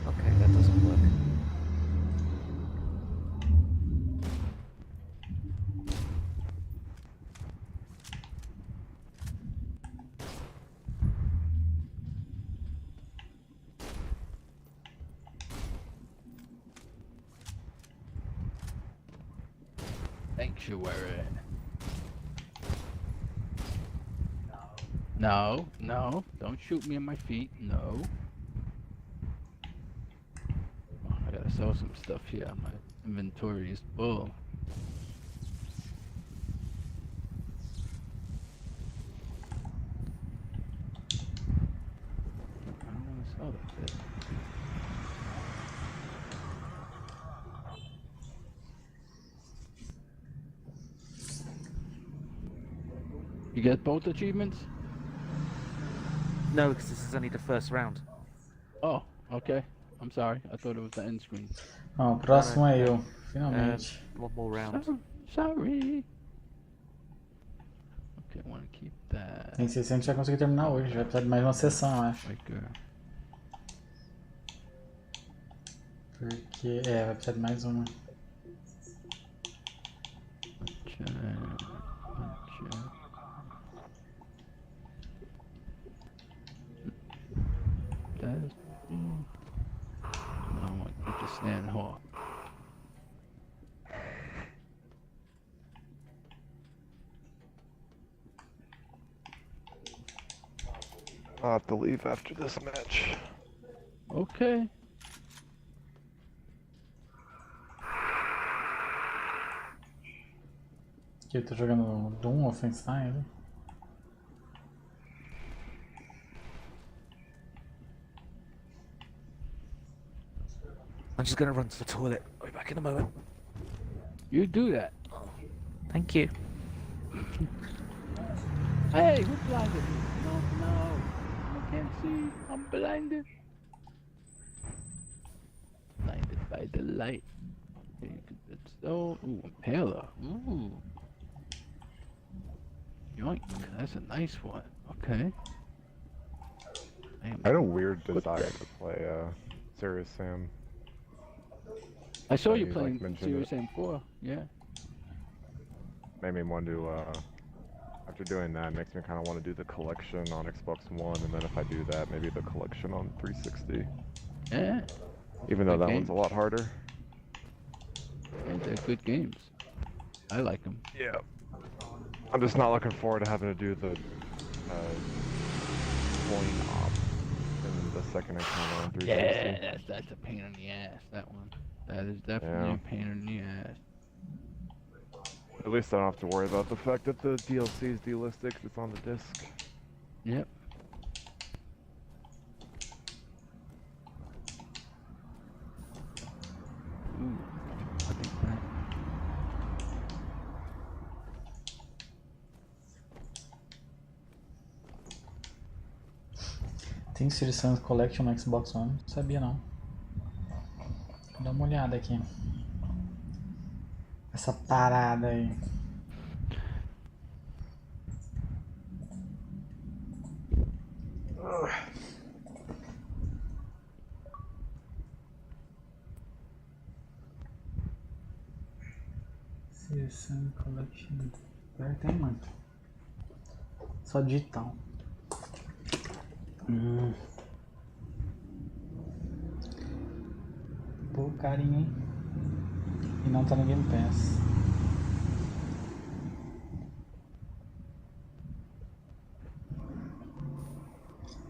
Okay, that doesn't work. Sanctuary. No, don't shoot me in my feet. No. Oh, I gotta sell some stuff here. My inventory is full. I don't want to sell that shit. You get both achievements? No, because this is only the first round. Oh, okay. I'm sorry. I thought it was the end screen. Ó, o próximo é eu, finalmente. One more round. Sorry. Okay, I want to keep that. Tem 600, a gente vai conseguir terminar hoje. Vai precisar de mais uma sessão, eu acho. Like, Porque, vai precisar de mais uma. stand hard. I'll have to leave after this match. Okay. Que eu tô jogando Doom Offenstein ali. I'm just gonna run to the toilet. I'll be back in a moment. You do that. Thank you. Hey, who blinded me? No. I can't see. I'm blinded. Blinded by the light. Oh, ooh, impaler. Ooh. Yoink. That's a nice one. Okay. I had a weird desire to play Serious Sam. I saw you you, playing like, mentioned Serious it. Sam 4. Yeah. Made me want to, after doing that, makes me kind of want to do the collection on Xbox One, and then if I do that, maybe the collection on 360. Yeah. Even though Good that one's a games. lot harder. And they're good games. I like them. Yeah. I'm just not looking forward to having to do the coin op in the second encounter on 360. Yeah, that's a pain in the ass, that one. That is definitely Yeah. a pain in the ass. At least I don't have to worry about the fact that the DLC is delisted 'cause it's on the disc. Yep. Ooh, I think that. Tem Serious Sam Collection no Xbox One? Não sabia não. Vou dar uma olhada aqui. Essa parada aí. Serious Sam Collection. Pior que tem muito. Só digital. Pô, carinho, hein? E não tá no Game Pass.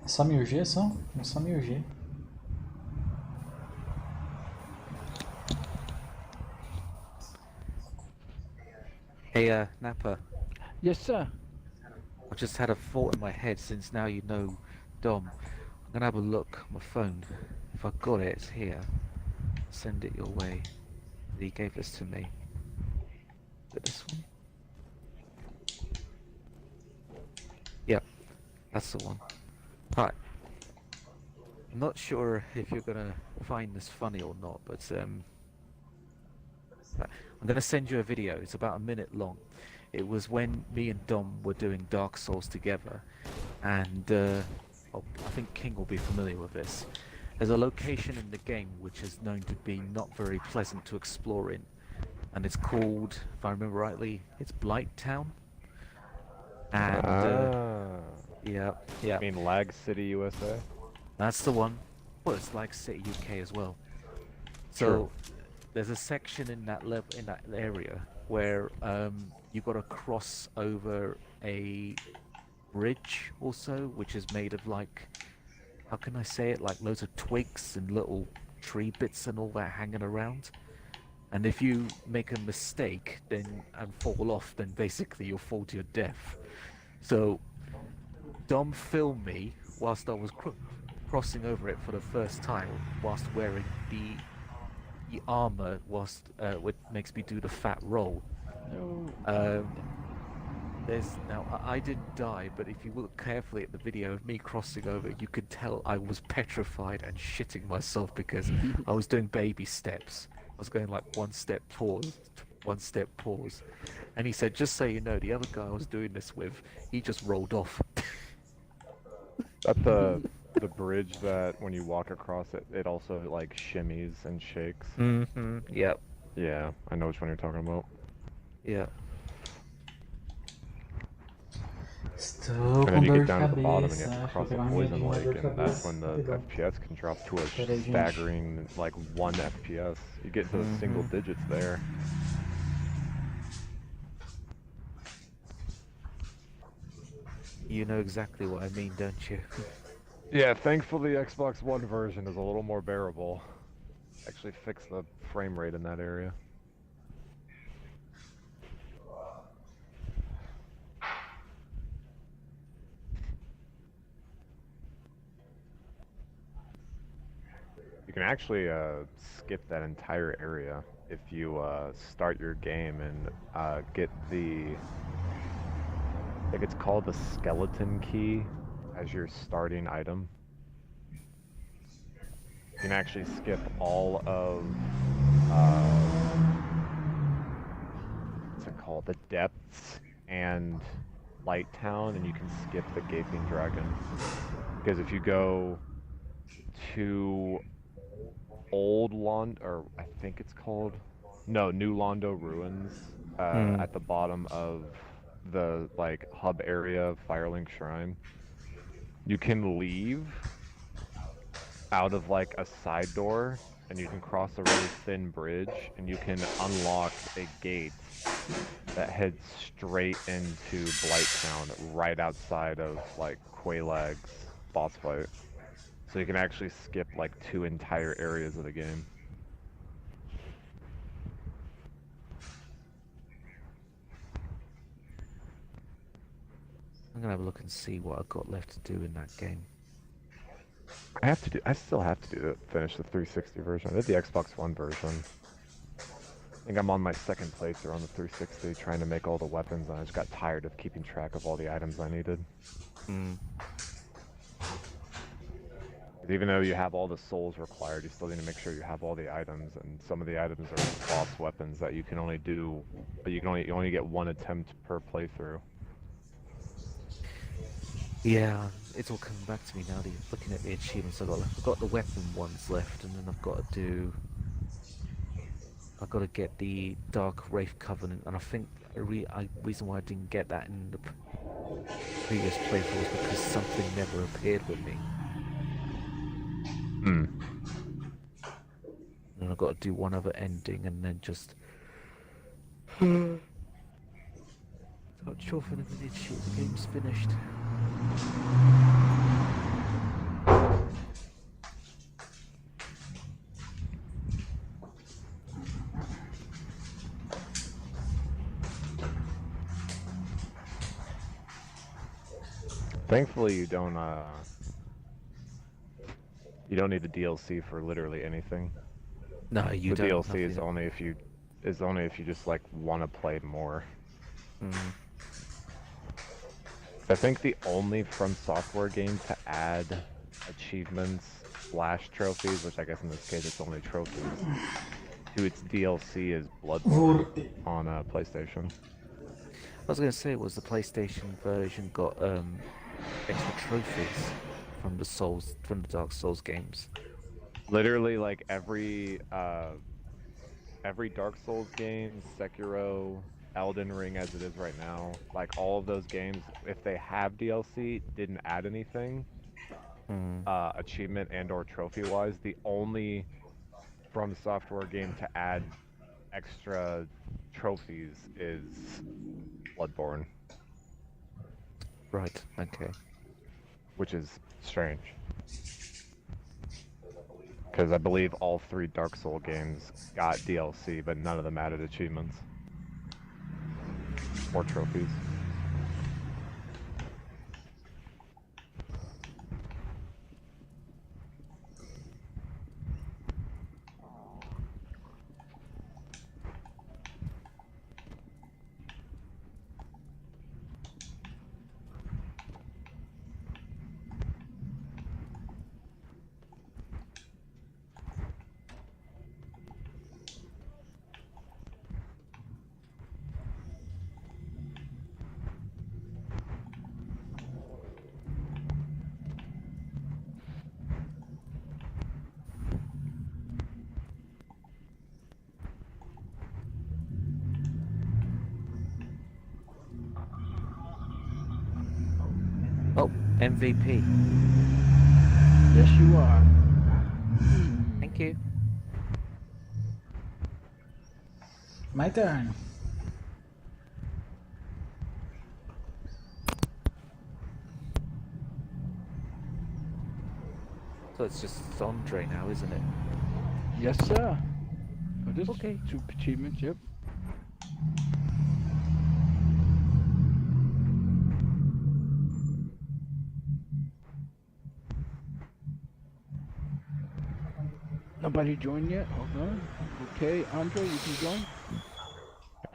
É só 1000G só? É só 1000G. Hey, Nappa. Yes, sir. I just had a thought in my head since now you know Dom. I'm gonna have a look on my phone. If I got it, it's here. Send it your way. He gave this to me. Is it this one? Yep, that's the one. Right. I'm not sure if you're gonna find this funny or not, but I'm gonna send you a video. It's about a minute long. It was when me and Dom were doing Dark Souls together, and I think King will be familiar with this. There's a location in the game which is known to be not very pleasant to explore in, and it's called, if I remember rightly, it's Blight Town. And yeah. I mean Lag City, USA? That's the one. Well, it's like City UK as well. So Sure. there's a section in that in that area where you got to cross over a bridge also, which is made of like, how can I say it, like loads of twigs and little tree bits and all that hanging around. And if you make a mistake then and fall off, then basically you'll fall to your death. So Dom filmed me whilst I was crossing over it for the first time, whilst wearing the armor, which makes me do the fat roll. No. I didn't die, but if you look carefully at the video of me crossing over, you could tell I was petrified and shitting myself because I was doing baby steps. I was going like one step pause, and he said, just so you know, the other guy I was doing this with, he just rolled off. That's the bridge that when you walk across it, it also like shimmies and shakes. Mm-hmm. Yep. Yeah, I know which one you're talking about. Yeah. Estou And com then you dor get de down to the bottom and you cabeça. have to Acho que vou cross a pegar um poison remedinho na dor lake, de and that's cabeça. when the Rapidão. FPS can drop to a Pera aí, gente. staggering like 1 FPS. You get into the single digits there. You know exactly what I mean, don't you? Yeah, thankfully the Xbox One version is a little more bearable. Actually fix the frame rate in that area. You can actually skip that entire area if you start your game and get the, I think it's called the skeleton key as your starting item. You can actually skip all of, what's it called, the depths and Light Town, and you can skip the Gaping Dragon. Because if you go to Old Londo, or I think it's called, no, New Londo Ruins, at the bottom of the like hub area of Firelink Shrine, you can leave out of like a side door, and you can cross a really thin bridge, and you can unlock a gate that heads straight into Blighttown, right outside of like Quaylag's boss fight. So you can actually skip like 2 entire areas of the game. I'm gonna have a look and see what I've got left to do in that game. I still have to do it, finish the 360 version. I did the Xbox One version. I think I'm on my second playthrough on the 360 trying to make all the weapons, and I just got tired of keeping track of all the items I needed. 'Cause even though you have all the souls required, you still need to make sure you have all the items, and some of the items are boss weapons that you can only do, but you only get 1 attempt per playthrough. Yeah, it's all coming back to me now. Looking at the achievements I've got the weapon ones left, and then I've got to get the Dark Wraith Covenant, and I think the reason why I didn't get that in the previous playthrough was because something never appeared with me. And I've got to do one other ending, and then just touch off in a minute. Shit, the game's finished. Thankfully, you don't need the DLC for literally anything. No, you the don't. DLC is only if you just like want to play more. I think the only From Software game to add achievements / trophies, which I guess in this case it's only trophies, to its DLC is Bloodborne on PlayStation. I was gonna say, was the PlayStation version got extra trophies from the Dark Souls games? Literally, like every Dark Souls game, Sekiro, Elden Ring as it is right now, like all of those games, if they have DLC, didn't add anything, achievement and or trophy wise. The only From Software game to add extra trophies is Bloodborne. Right, okay. Which is strange. Because I believe all 3 Dark Souls games got DLC, but none of them added achievements. Or trophies. MVP. Yes, you are. Thank you. My turn. So it's just Andre now, isn't it? Yes, sir. Oh, this Okay. 2 achievements, yep. Nobody joined yet? Hold on. Okay, Andre, you can join.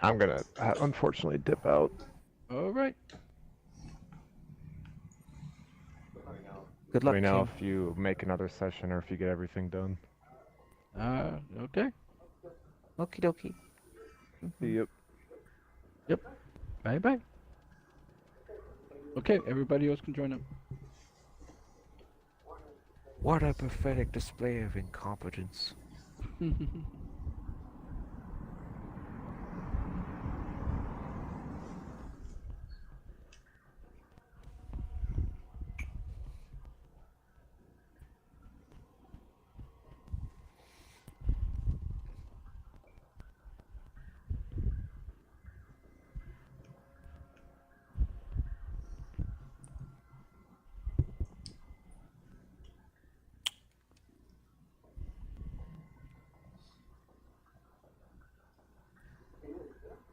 I'm gonna unfortunately dip out. All right. Good Let luck, me know team. if you make another session or if you get everything done. Okay. Okie dokie. Yep. Yep. Bye-bye. Okay, everybody else can join up. What a pathetic display of incompetence.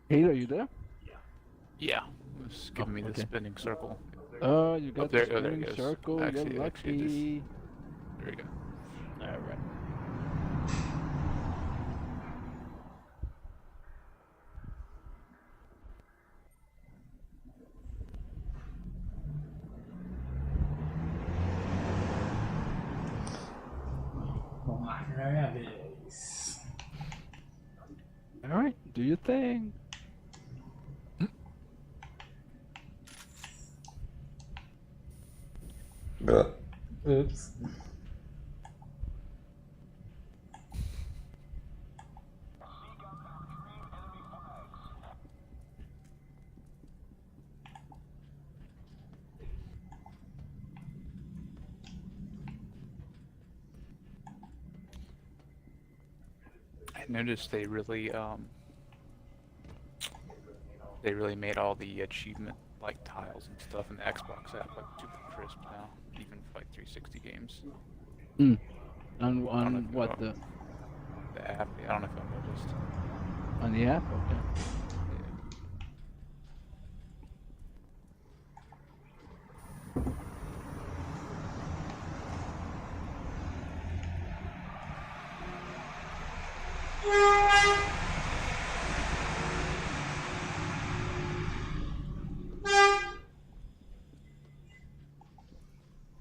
Hey, are you there? Yeah. It's giving me the okay. spinning circle. Oh, you got there- the oh, there it spinning goes. circle. Actually- You're actually, lucky. There we go. All right. Vamos lá, agora é minha vez. All right. Do your thing. Oops. I noticed they really made all the achievement like tiles and stuff in the Xbox app like super crisp now, even for like 360 games. On don't know if what you- The app, I don't know if I noticed. on the app? Okay.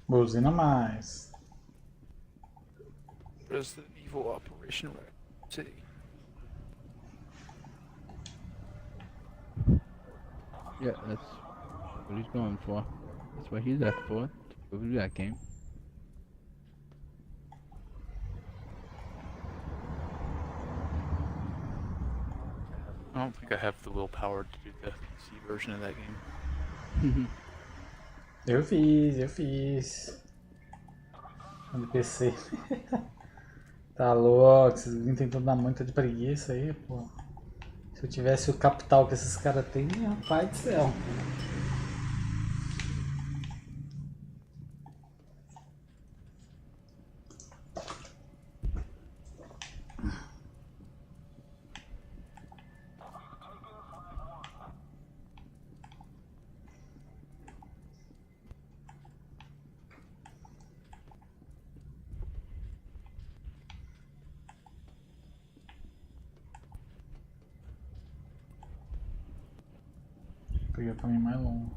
Buzina mais. Resident Evil Operation City. Yeah, that's what he's going for. That's what he's left for. To go through that game. I don't think I have the willpower to do the PC version of that game. Eu fiz. No PC. Tá louco, esses meninos tem tudo na muita de preguiça aí, pô. Se eu tivesse o capital que esses caras têm, rapaz do céu. Peguei o caminho mais longo.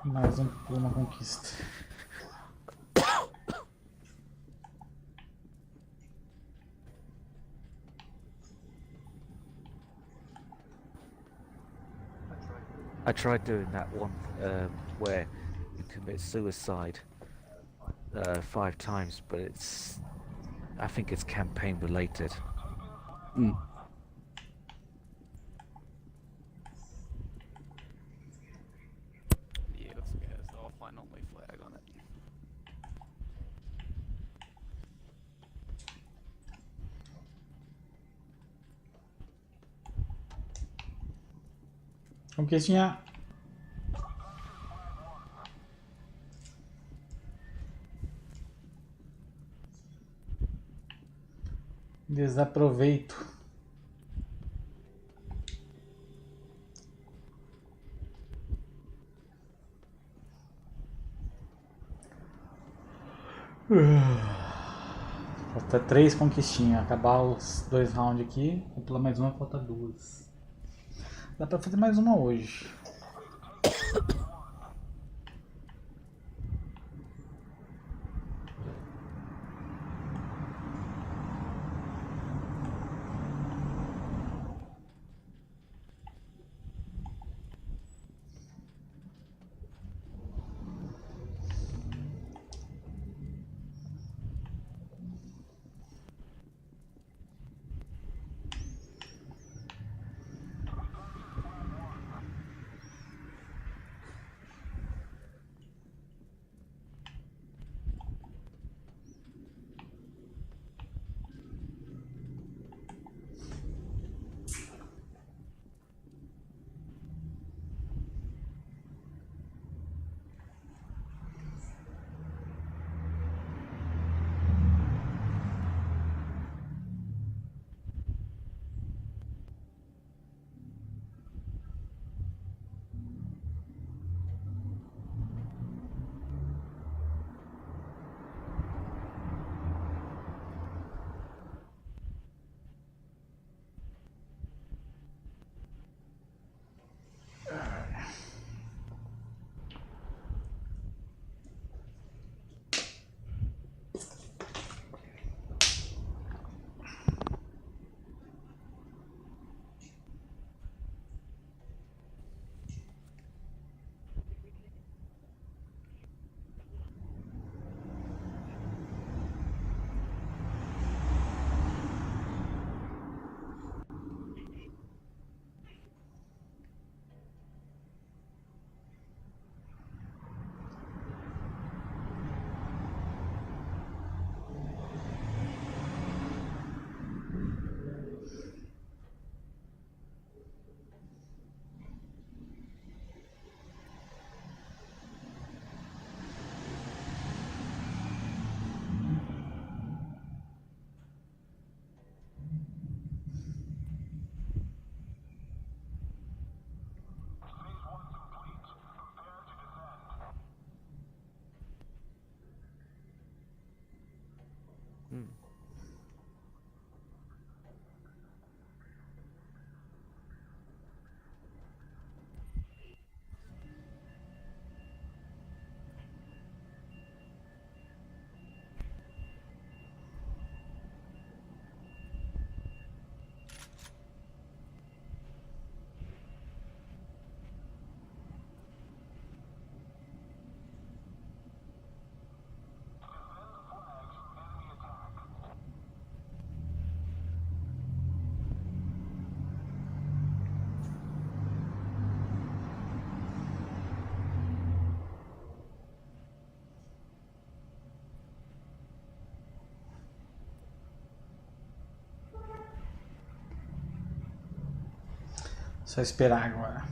Mais uma conquista. I tried doing that one where you commit suicide 5 times, but I think it's campaign related. Mm. Yeah, this guy has the offline only flag on it. Conquistinha. Desaproveito. Falta 3 conquistinhas. Acabar os 2 rounds aqui. Vou pular mais uma, falta 2. Dá pra fazer mais uma hoje. Hmm. Só esperar agora.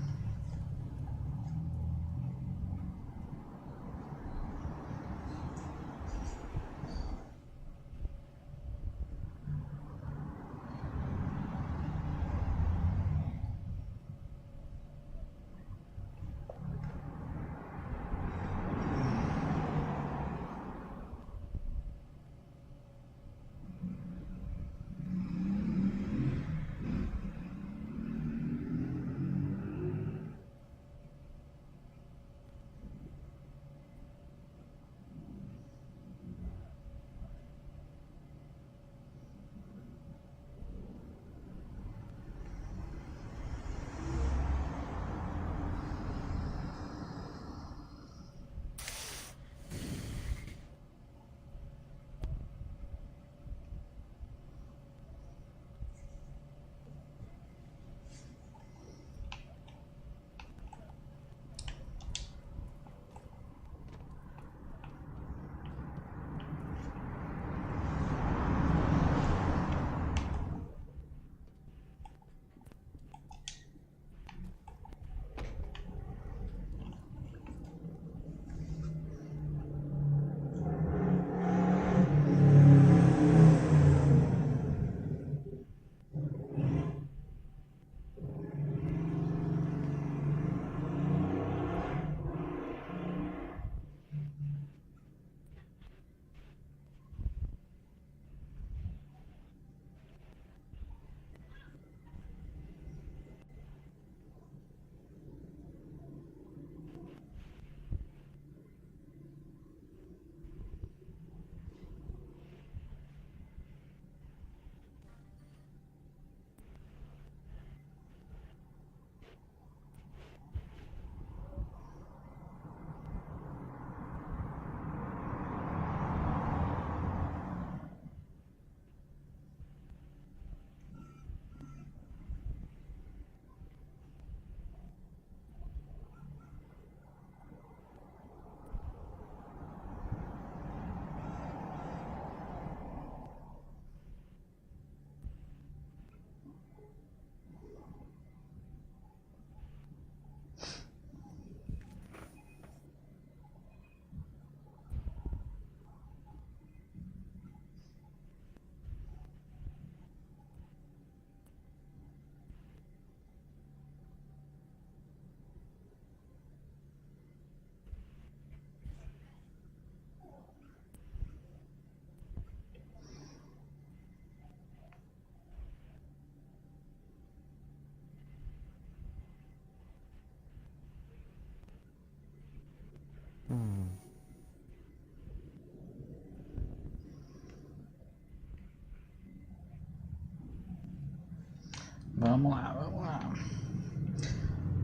Vamos lá, vamos lá.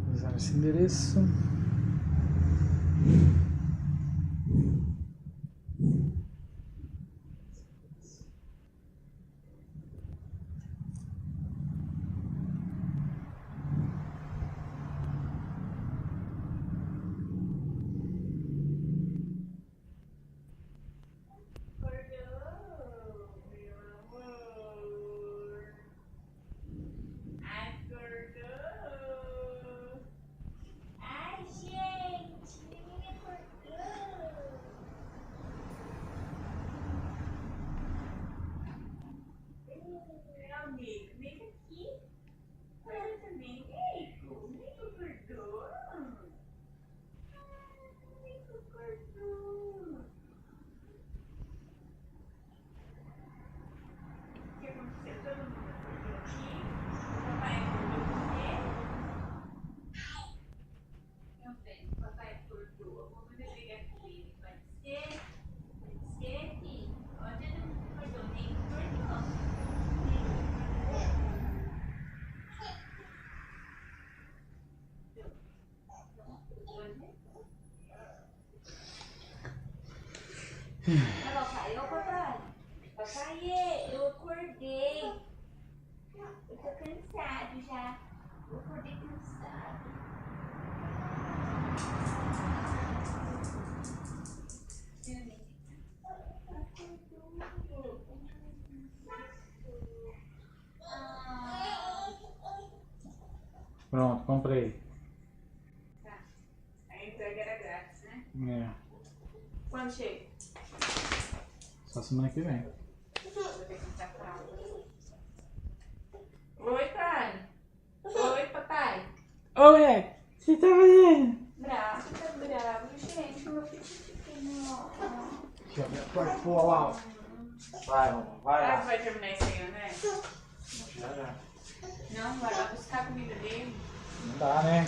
Vou usar esse endereço. Papai, ô papai. Papai, eu acordei. Eu tô cansado já. Eu acordei cansado. Pronto, comprei. Tá. A entrega era grátis, né? É, Quando chega? só semana que vem. Vou ter que ficar calma. Oi, pai. Oi, papai. Oi, você tá fazendo? Bravo, tá bravo, gente. Meu filho pequeno. Deixa eu ver a porta pro alto. Vai, mamãe, vai Será lá. que vai terminar esse ano, né? Já, já. Não, vai lá buscar a comida dele. Não dá, né?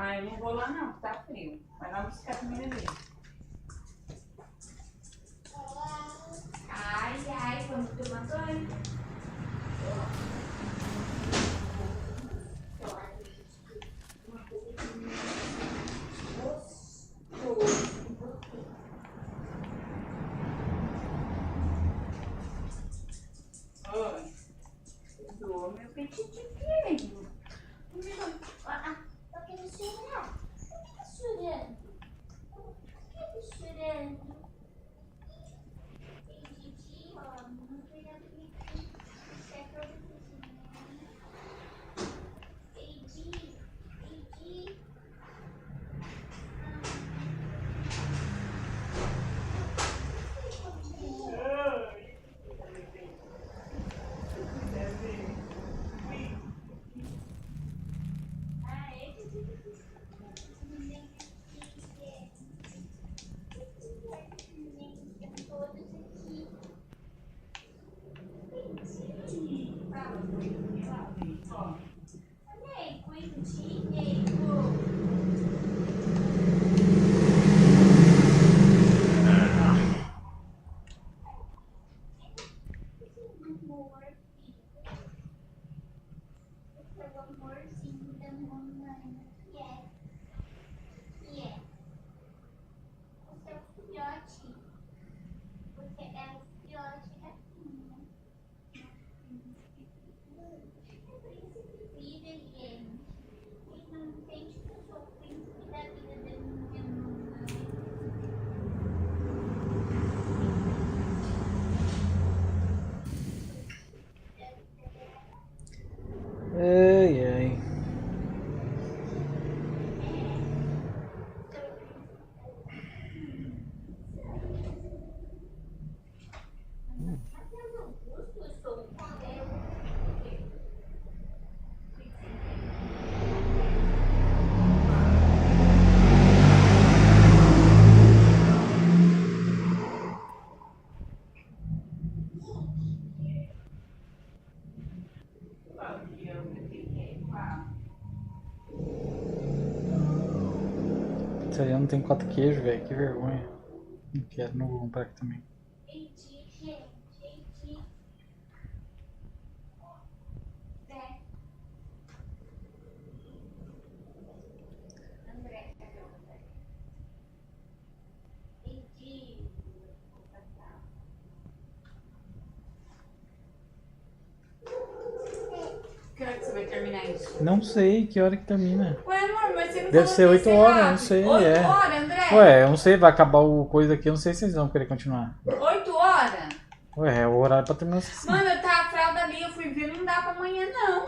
Ah, eu não vou lá não, tá frio. Vai lá buscar a comida dele. Ai, ai, vamos tomar banho. Oi. Dou meu petitinho. Eu quero chorar. Por que tá chorando? Por que tá chorando? Tem Didi, ó, não queria dormir aqui. Isso é todo cozinha. Didi, Didi. Ah, é Didi. Todos aqui. Amei, cuidinho. Amor, filho. Esse é o amorzinho da mamãe. Que é? Você é o filhote. Você é o filhote da minha. É príncipe vida, gente. E não entende que eu sou o príncipe da vida da minha mamãe. Ai, ai. Mas eu não gosto, eu sou um modelo. Isso aí eu não tenho 4 queijos, velho. Que vergonha. Não quero, não vou comprar aqui também. Entendi, gente. Entendi. Que hora que você vai terminar isso? Não sei que hora que termina. Ué, amor, mas você não Deve falou ser que ia 8 ser horas, não rápido? sei. 8 é. horas, André? Ué, eu não sei, vai acabar o coisa aqui, eu não sei se vocês vão querer continuar. 8 horas? Ué, é o horário pra terminar assim. Mano, eu tava a fralda ali, eu fui ver, não dá pra amanhã não.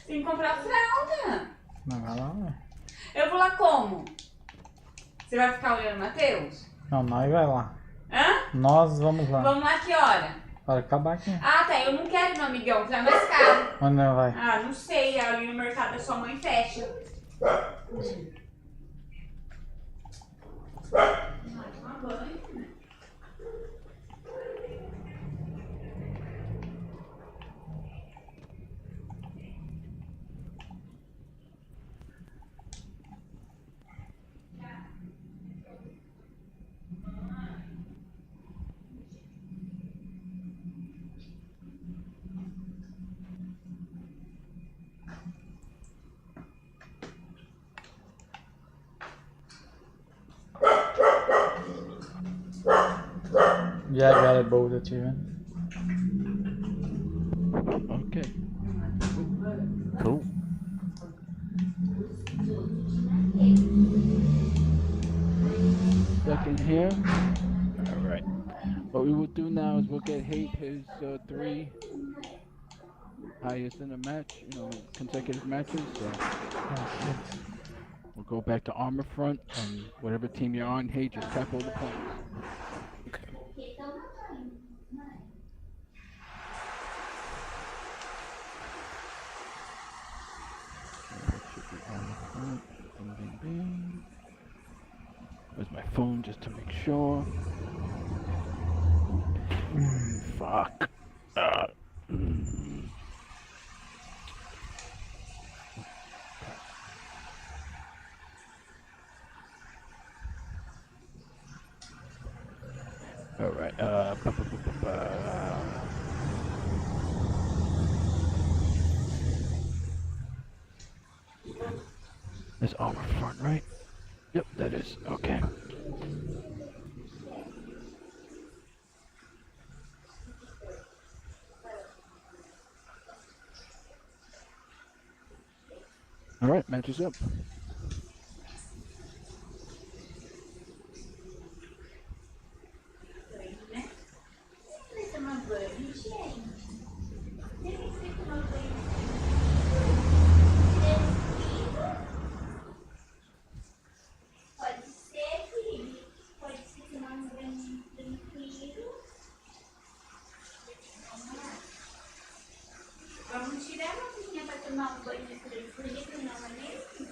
Tem que comprar fralda. Não, vai lá, ué. Eu vou lá como? Você vai ficar olhando o Matheus? Não, nós vai lá. Hã? Nós vamos lá. Vamos lá que hora? Vai acabar aqui. Ah, tá, eu não quero ir no amigão, que é mais caro. Onde nós vai? Ah, não sei, ali no mercado da sua mãe fecha. Tomar banho. Yeah, I got it both achievement. Okay. Cool. Second here. All right. What we will do now is we'll get his 3 highest in a match, consecutive matches. So we'll go back to armor front, and whatever team you're on, Hate, just tap all the points. Okay, toma banho. Mãe. That should be armor front. Bing, bing, bing. Where's my phone just to make sure? Fuck. All right. That's armor front, right? Yep, that is. Okay. All right, matches up. Vai tomar banho, gente. Você vai tomar banho. Pode ser, filho. Pode ser tomar um banho tranquilo. Vamos tirar a roupinha pra tomar um banho tranquilo, não é mesmo?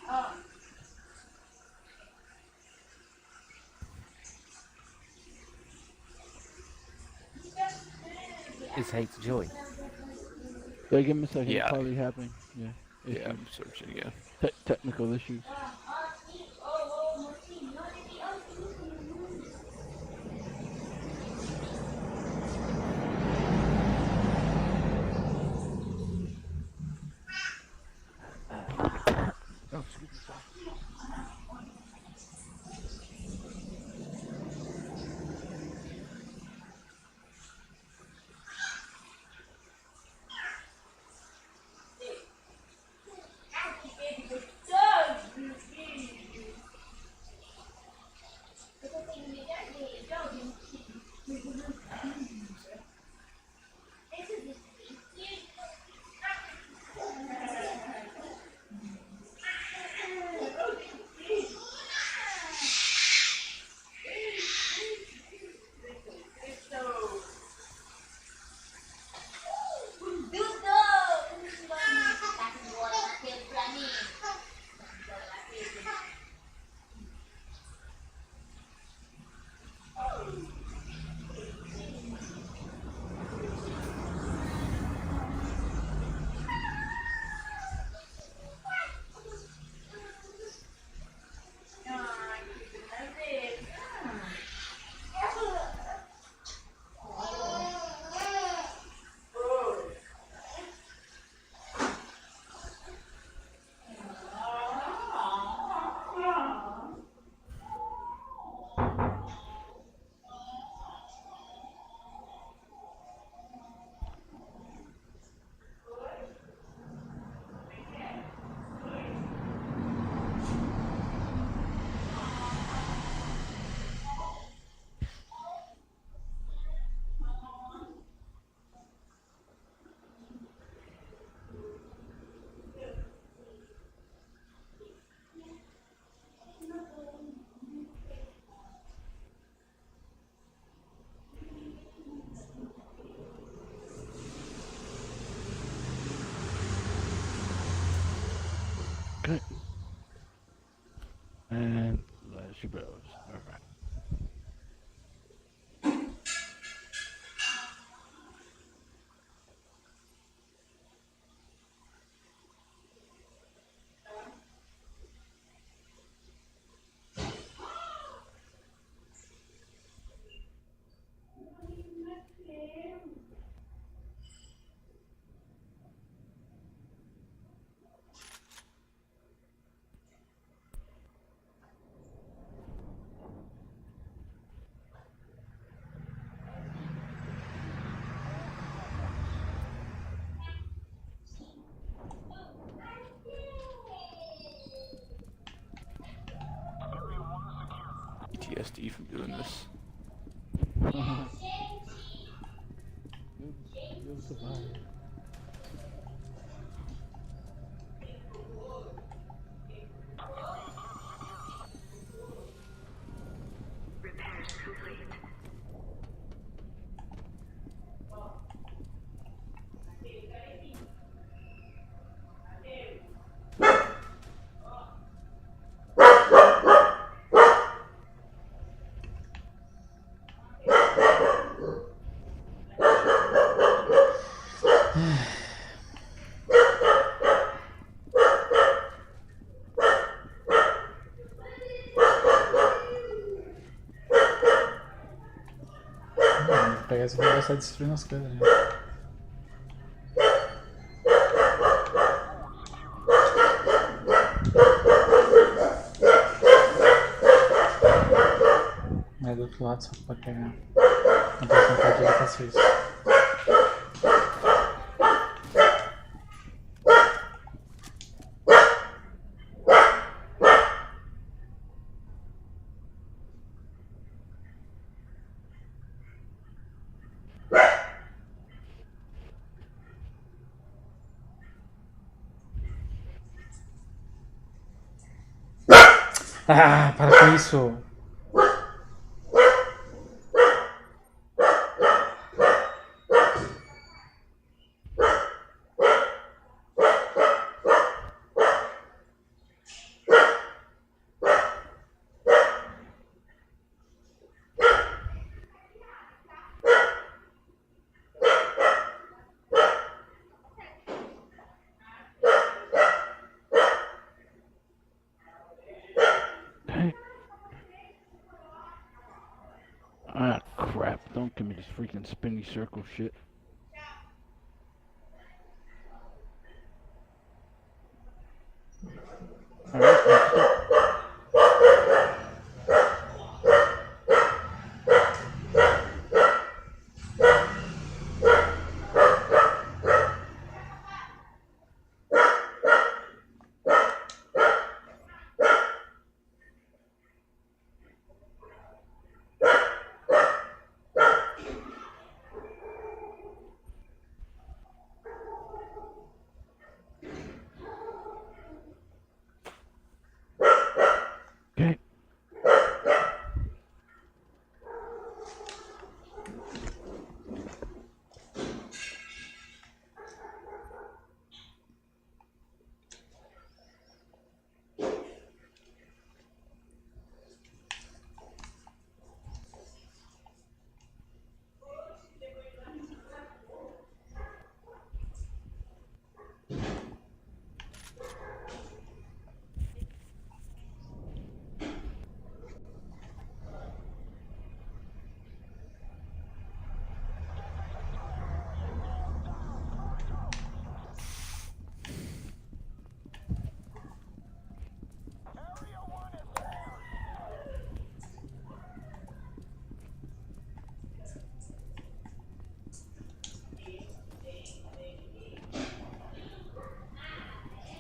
Ó. Is hate joy. Yeah, give me a second. Yeah. It's probably happening. Yeah. Yeah, I'm searching again. Technical issues. Oh, excuse me, sorry. PTSD from doing this. You'll survive. Vou pegar essa e vai sair destruindo as coisas. Né? Mas do outro lado só pode pegar. Na próxima partida eu faço isso. Ah, para com isso! Ah, crap. Don't give me this freaking spinny circle shit. Alright, okay.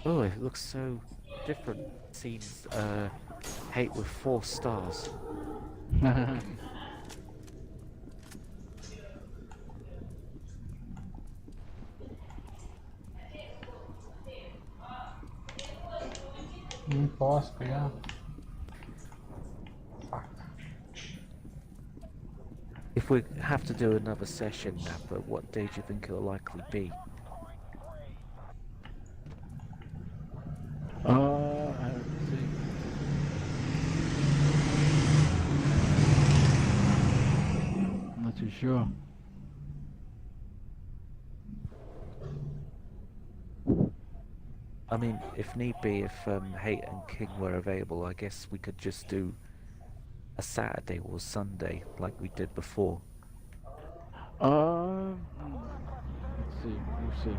Oh, it looks so different. Seems hate with 4 stars. Não posso pegar. Fuck. If we have to do another session, Nappa, what day do you think it'll likely be? I have to see. I'm not too sure. I mean, if need be, if Hate and King were available, I guess we could just do a Saturday or Sunday like we did before. Let's see. We'll see.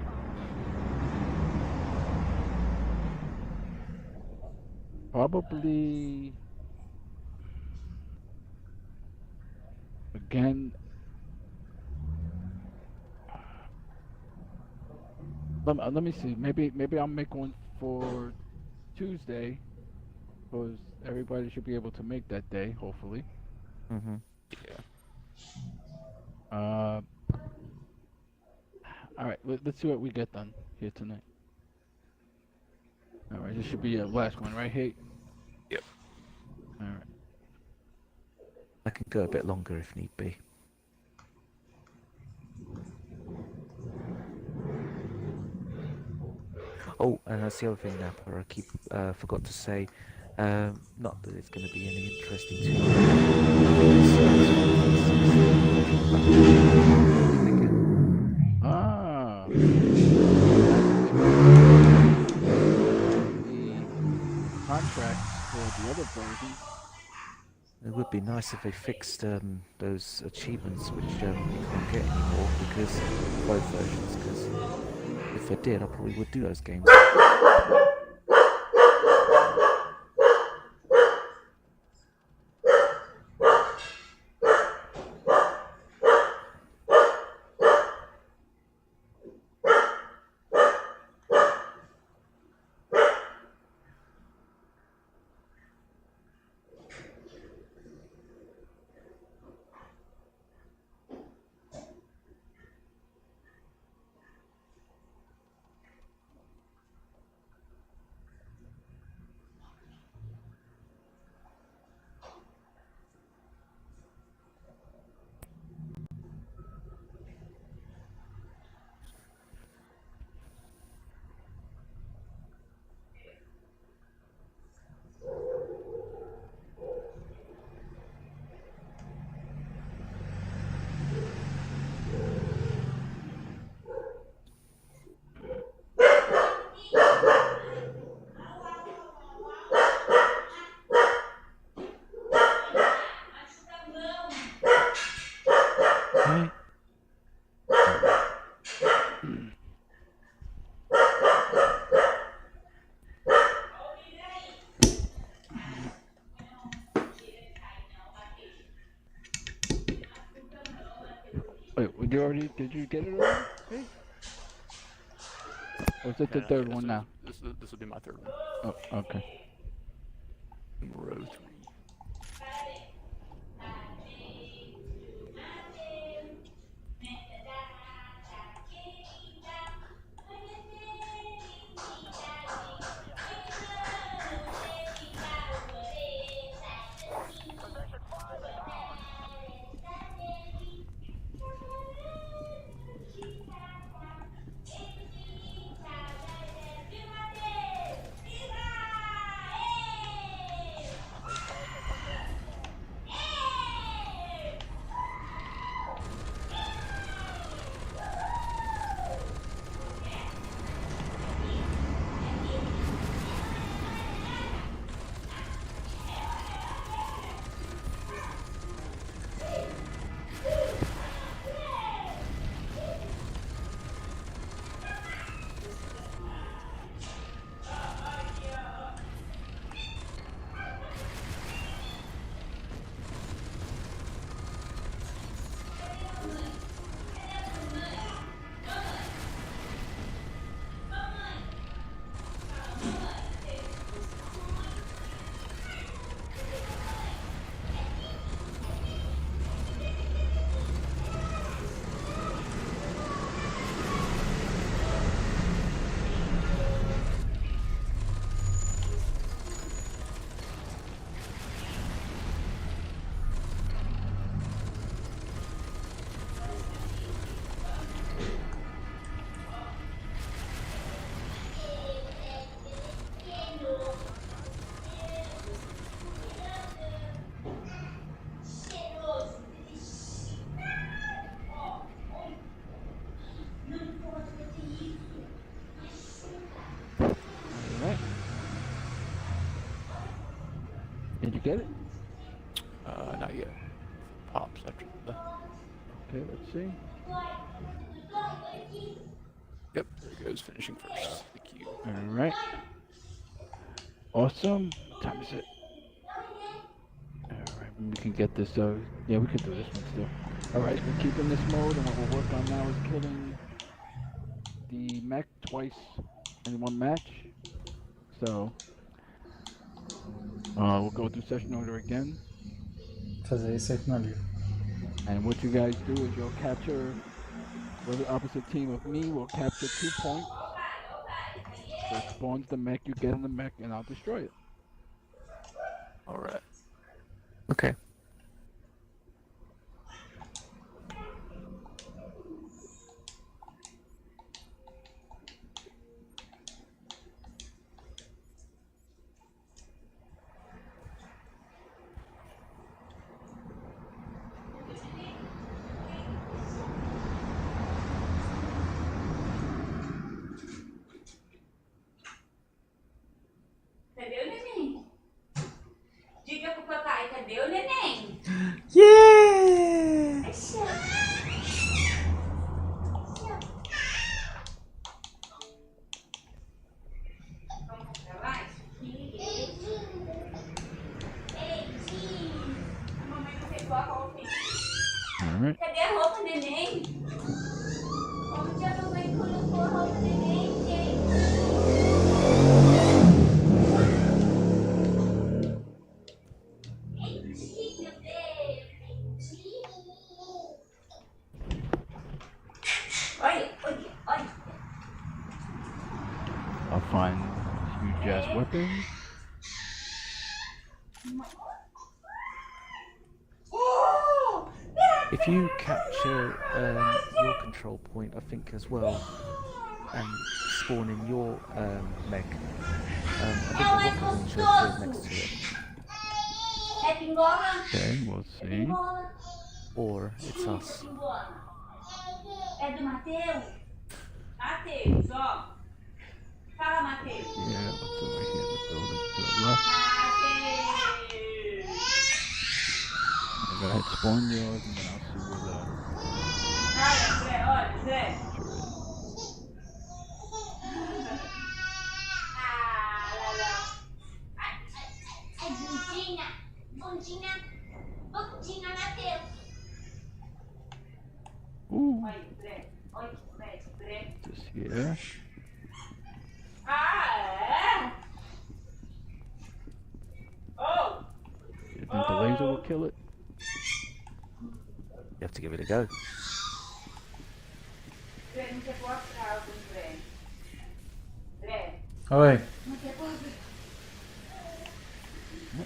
Probably again. Let me see. Maybe I'll make one for Tuesday, suppose everybody should be able to make that day, hopefully. Mm-hmm. Yeah. Alright, let's see what we get done here tonight. Alright, this should be the last one, right, Hey? Yep. Alright. I can go a bit longer if need be. Oh, and that's the other thing, Napper. I keep forgot to say. Not that it's going to be any interesting to you. Ah. The contracts for the other version. It would be nice if they fixed those achievements which you can't get anymore because both versions. Because if they did, I probably would do those games. Wait, did you get it already? Hey? Or is it the third one now? This will be my third one. Oh, okay. Row 3. Did you get it? Not yet. Pops after the. Okay, let's see. Yep, there it goes, finishing first. Thank you. Alright. Awesome. What time is it? Alright, we can get this, yeah, we can do this one still. Alright, we're keeping this mode, and what we'll work on now is killing the mech twice in one match. So, We'll go through session order again. Fazer isso aqui no livro. And what you guys do is you'll capture, well, the opposite team of me will capture 2 points. So it spawns the mech, you get in the mech, and I'll destroy it. Alright. Okay. Cadê o neném? Diga pro papai, cadê o neném? Yeah! Vamos pra lá? A mamãe não pegou a roupa. Alright. Cadê a roupa, neném? Onde a mamãe colocou a roupa, neném, gente? Olha, olha, olha. I'll find huge ass weapons. If you capture your control point, I think as well, and spawn in your mech, I think the rocket launcher appears next to it, É pingola? Okay, we'll see. Pingola. or it's us. Pingola. É do Matheus? Matheus, ó. Fala, Matheus. Yeah, what's over here? The building to the left. Matheus. I'm gonna hit spawn yours, and then I'll see where the Olha, André. picture is. Ah, lá, lá. Ai, bundinha. Bundinha. Bundinha, Matheus. Ooh, Olha, André. Olha, André. this here. Ah, é? Oh. You think the laser will kill it? You have to give it a go. André, não pegou a fralda, André. André, Oi. não pegou a fralda.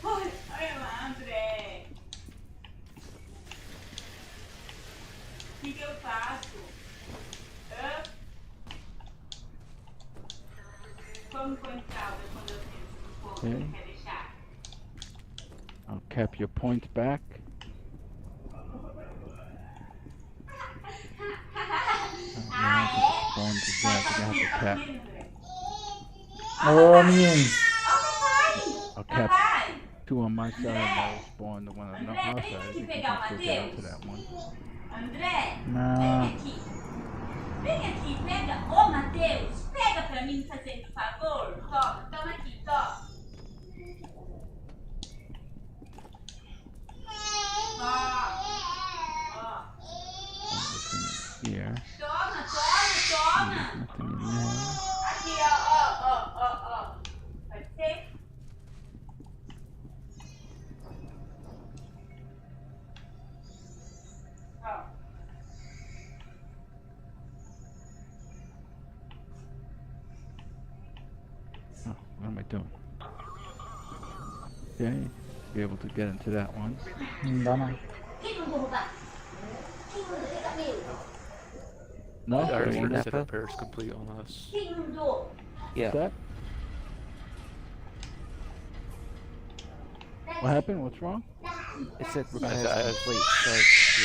Olha lá, André. O que eu faço? Hã? Como põe fralda quando eu tenho um pouco que Okay. quer deixar? I'll cap your points back. Ah, é? Spawn together, you're gonna have to cap. Ô, menino. I'll cap 2 on my side, and I'll spawn the one on our side. If you can still get into that one. André, Não. vem aqui. Vem aqui, pega. Ô, Matheus, pega pra mim, fazendo favor. Toma, toma aqui, toma. Ó, Nothing in here. toma, toma. Nothing in there. Aqui, ó. Pode ser? Ó. Oh, what am I doing? Okay, be able to get into that one. Não dá não. Quem mandou roubar? Quem mandou pegar meu? No, Our okay, Alright. first what's set of pairs complete on us. Quem mandou? Yeah. that? What happened? What's wrong? It said repairs I- complete, so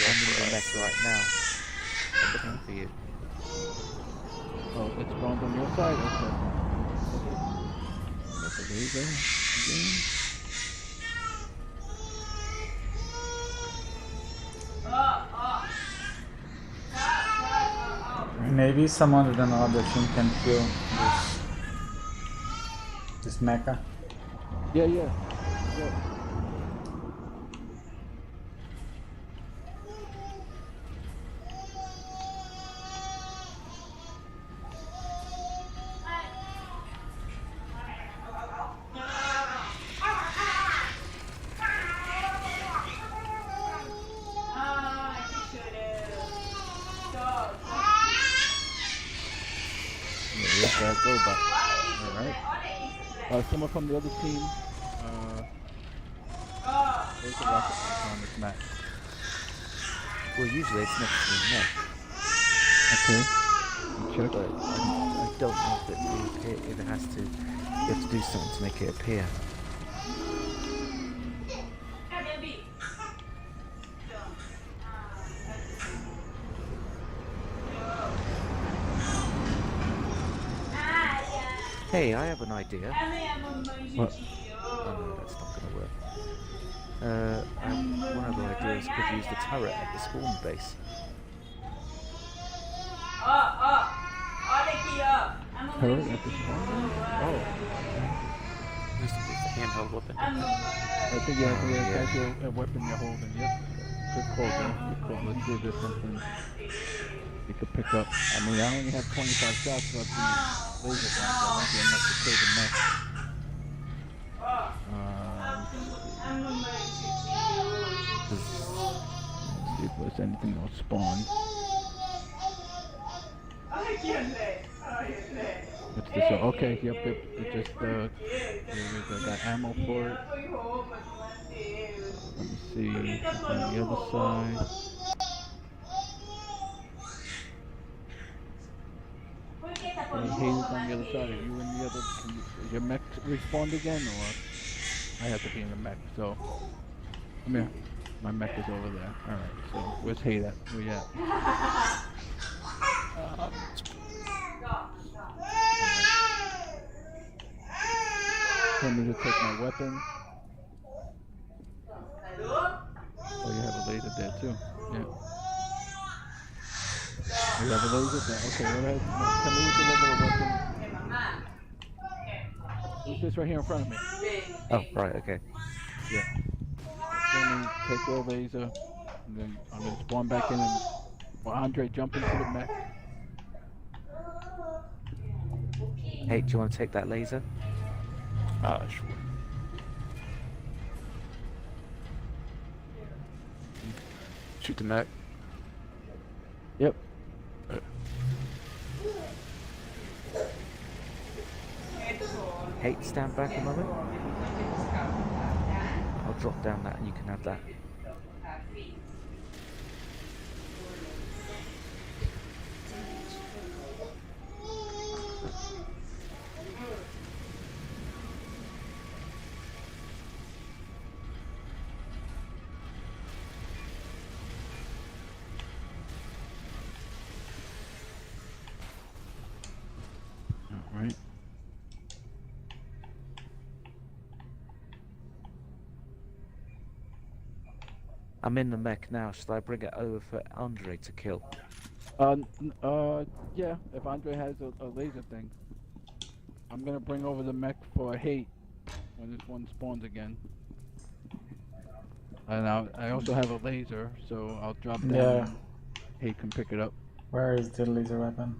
I'm in the mech right now. I'm looking for you. Oh, it spawned on your side? Okay. Get the laser again. Ó. Maybe someone with another team can kill this mecha. Yeah. that's over. Alright. Someone from the other team, there's a rocket launcher on this map. Well, usually it's next to the neck, Okay. Check. but I don't know if it reappear, if it has to. You have to do something to make it appear. Hey, I have an idea. What? Oh no, that's not gonna work. One of the ideas could use the turret at the spawn base. Turret at the spawn? Oh. This is a handheld weapon. I think that's a weapon you're holding. Yep. Good call, though. Good call. Let's see if there's something you could pick up. I mean, I only have 25 shots left in the laser gun, so I won't be enough to kill the mech. Let's see if there's anything else spawned. What's this? Okay, yep. It just, I got ammo for it. Let me see on the other side. Hey, Hayden's on the other side. Are you in the other? Is your mech respawned again, or I have to be in the mech? So come here. My mech is over there. All right. So where's Hayden at? Where you at? Tell me to take my weapon. Oh, you have a laser there too. Yeah. You have a laser there. Okay, what else? Tell me what's the level of weapon. Who's this right here in front of me? Oh, right, okay. Yeah. Let me take their laser, and then I'm gonna spawn back in and Andre jump into the mech. Hey, do you want to take that laser? Sure. Shoot the mech. Yep. Hey, stand back a moment. I'll drop down that and you can have that. Alright. I'm in the mech now. Should I bring it over for Andre to kill? Yeah, if Andre has a laser thing. I'm gonna bring over the mech for hate when this one spawns again. And I also have a laser, so I'll drop down and hate can pick it up. Where is the laser weapon?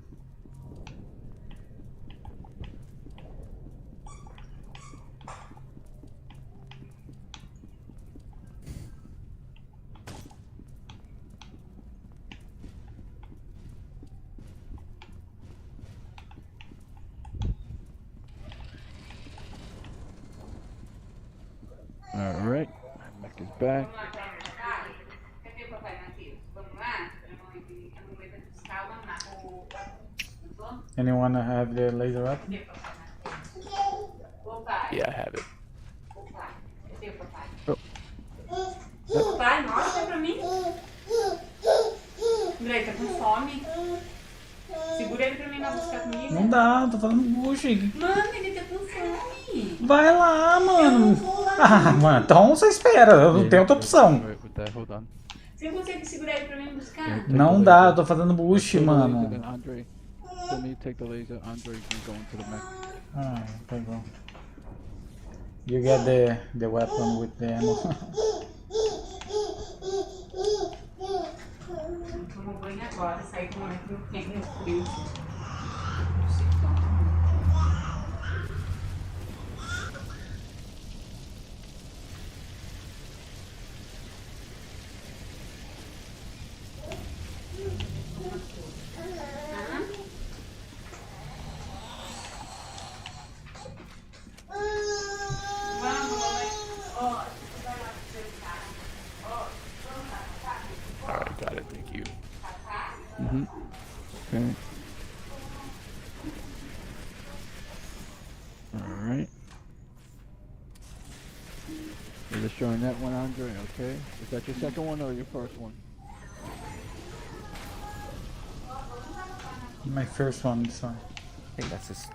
Alright, my mech is back. Anyone have the laser weapon? Yeah, I have it. Vai, mostra pra mim. Andrei, tá com fome. Segura ele pra mim lá buscar comida. Não dá, tô falando bucho. Mano, ele tá com fome. Vai lá, mano. Ah, mano, então você espera, eu não tenho outra opção. Você consegue segurar ele pra mim buscar? Não dá, eu tô fazendo bucho, mano. Andre, let me take the laser. Andre can go into the mech. Ah, tá bom. You get the weapon with the ammo. Tomo banho agora, sair com no frio. Got it, thank you. Mm-hmm. Okay. Alright. You're just showing that one, Andre, okay? Is that your second one or your first one? My first one, so. I think that's his.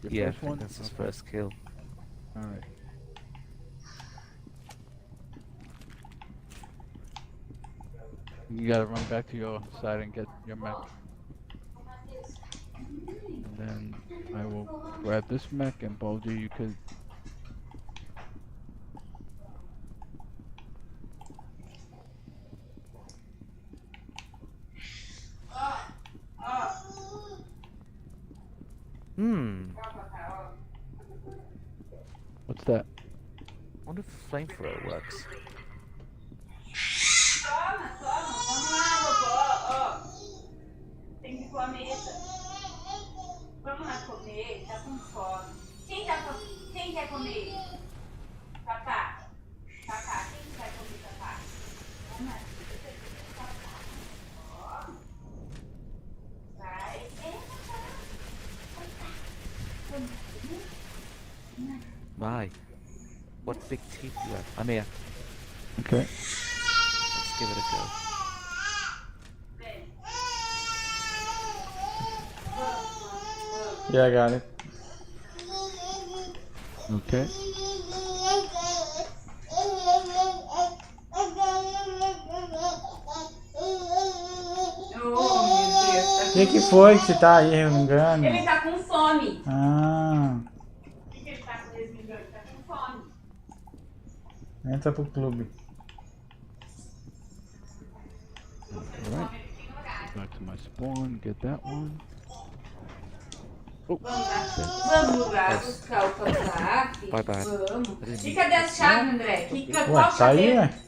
Your Yeah, I first think one? that's his Okay. first kill. Alright. You gotta run back to your side and get your mech. And then I will grab this mech and Boldy, you could. What's that? I wonder if flamethrower works. Toma, vamos lá, vovó, ó. Tem que pôr a mesa. Vamos lá comer, tá com fome. Quem quer comer? Papá, quem quer comer, papá? Vamos lá. Ó. Vai, My, what big teeth you have. I'm here. Okay. Let's give it a go. Yeah, I got it. Okay. Oh, meu Deus. O que foi que você tá aí resmungando? Ele tá com fome. Ah, O que ele tá com resmungando? Ele tá com fome. entra pro clube. Alright. Back to my spawn, get that one. Oh, Vamos lá buscar o casaco. Bye bye. Vamos. E cadê as chaves, André? Ué, Qual tá aí, chave? ué.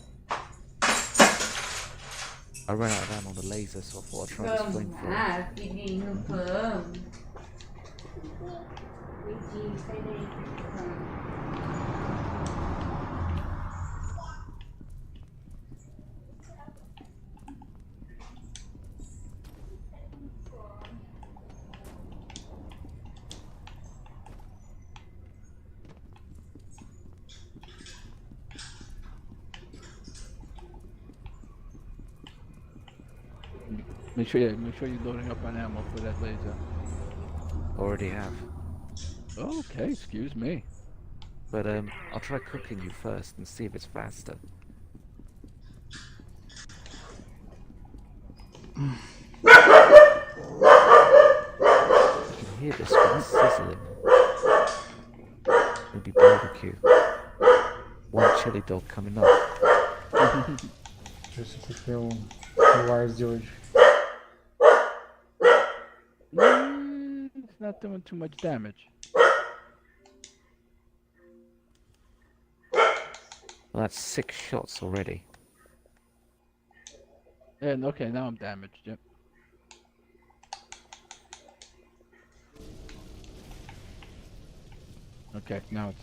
I ran out of ammo on the laser, so I thought I'd try this Vamos flamethrower. lá, filhinho, vamos. Cuidinho, sai daí. make sure you're loading up on ammo for that laser. Already have. Okay, excuse me. But I'll try cooking you first and see if it's faster. You can hear this one sizzling. Maybe barbecue. One chili dog coming up. Deixa eu ver o Wars de hoje. It's not doing too much damage. Well, that's 6 shots already. And okay, now I'm damaged. Yep. Okay, now it's.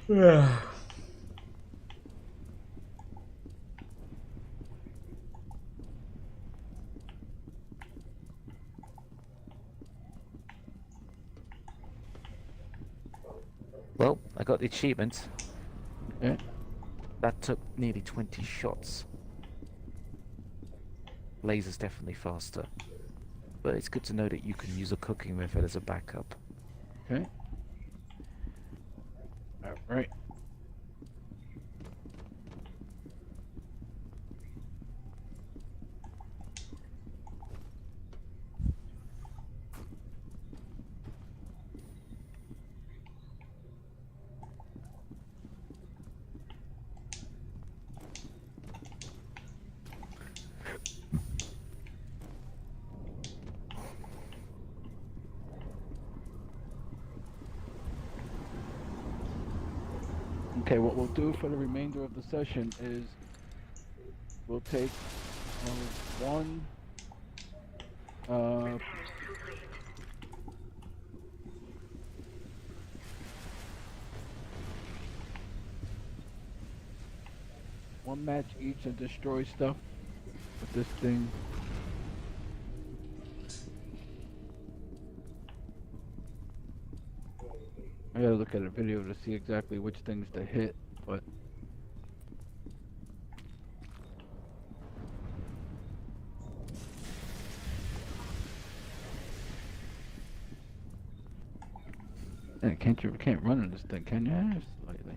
Yeah. Well, I got the achievement. Okay. That took nearly 20 shots. Laser's definitely faster. But it's good to know that you can use a cooking method as a backup. Okay. All right. Okay, what we'll do for the remainder of the session is we'll take one one match each and destroy stuff with this thing. I gotta look at a video to see exactly which things to hit, but yeah, can't run in this thing, can you? Slightly.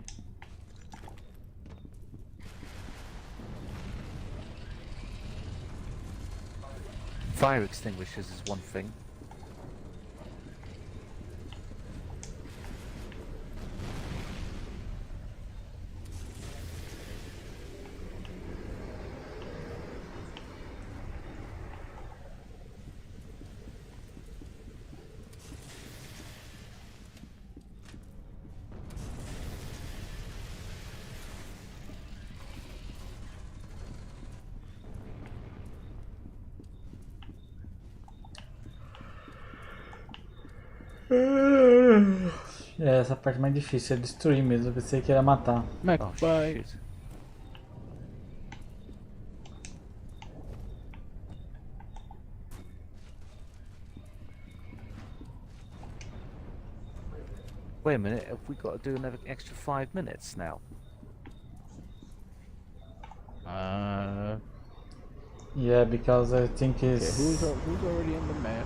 Fire extinguishers is one thing. É, essa parte mais difícil é destruir mesmo. Eu pensei que ia matar. Oh, Bye. shit. Wait a minute, have we got to do another extra 5 minutes now? Yeah, because I think Okay, it's... who's already in the map?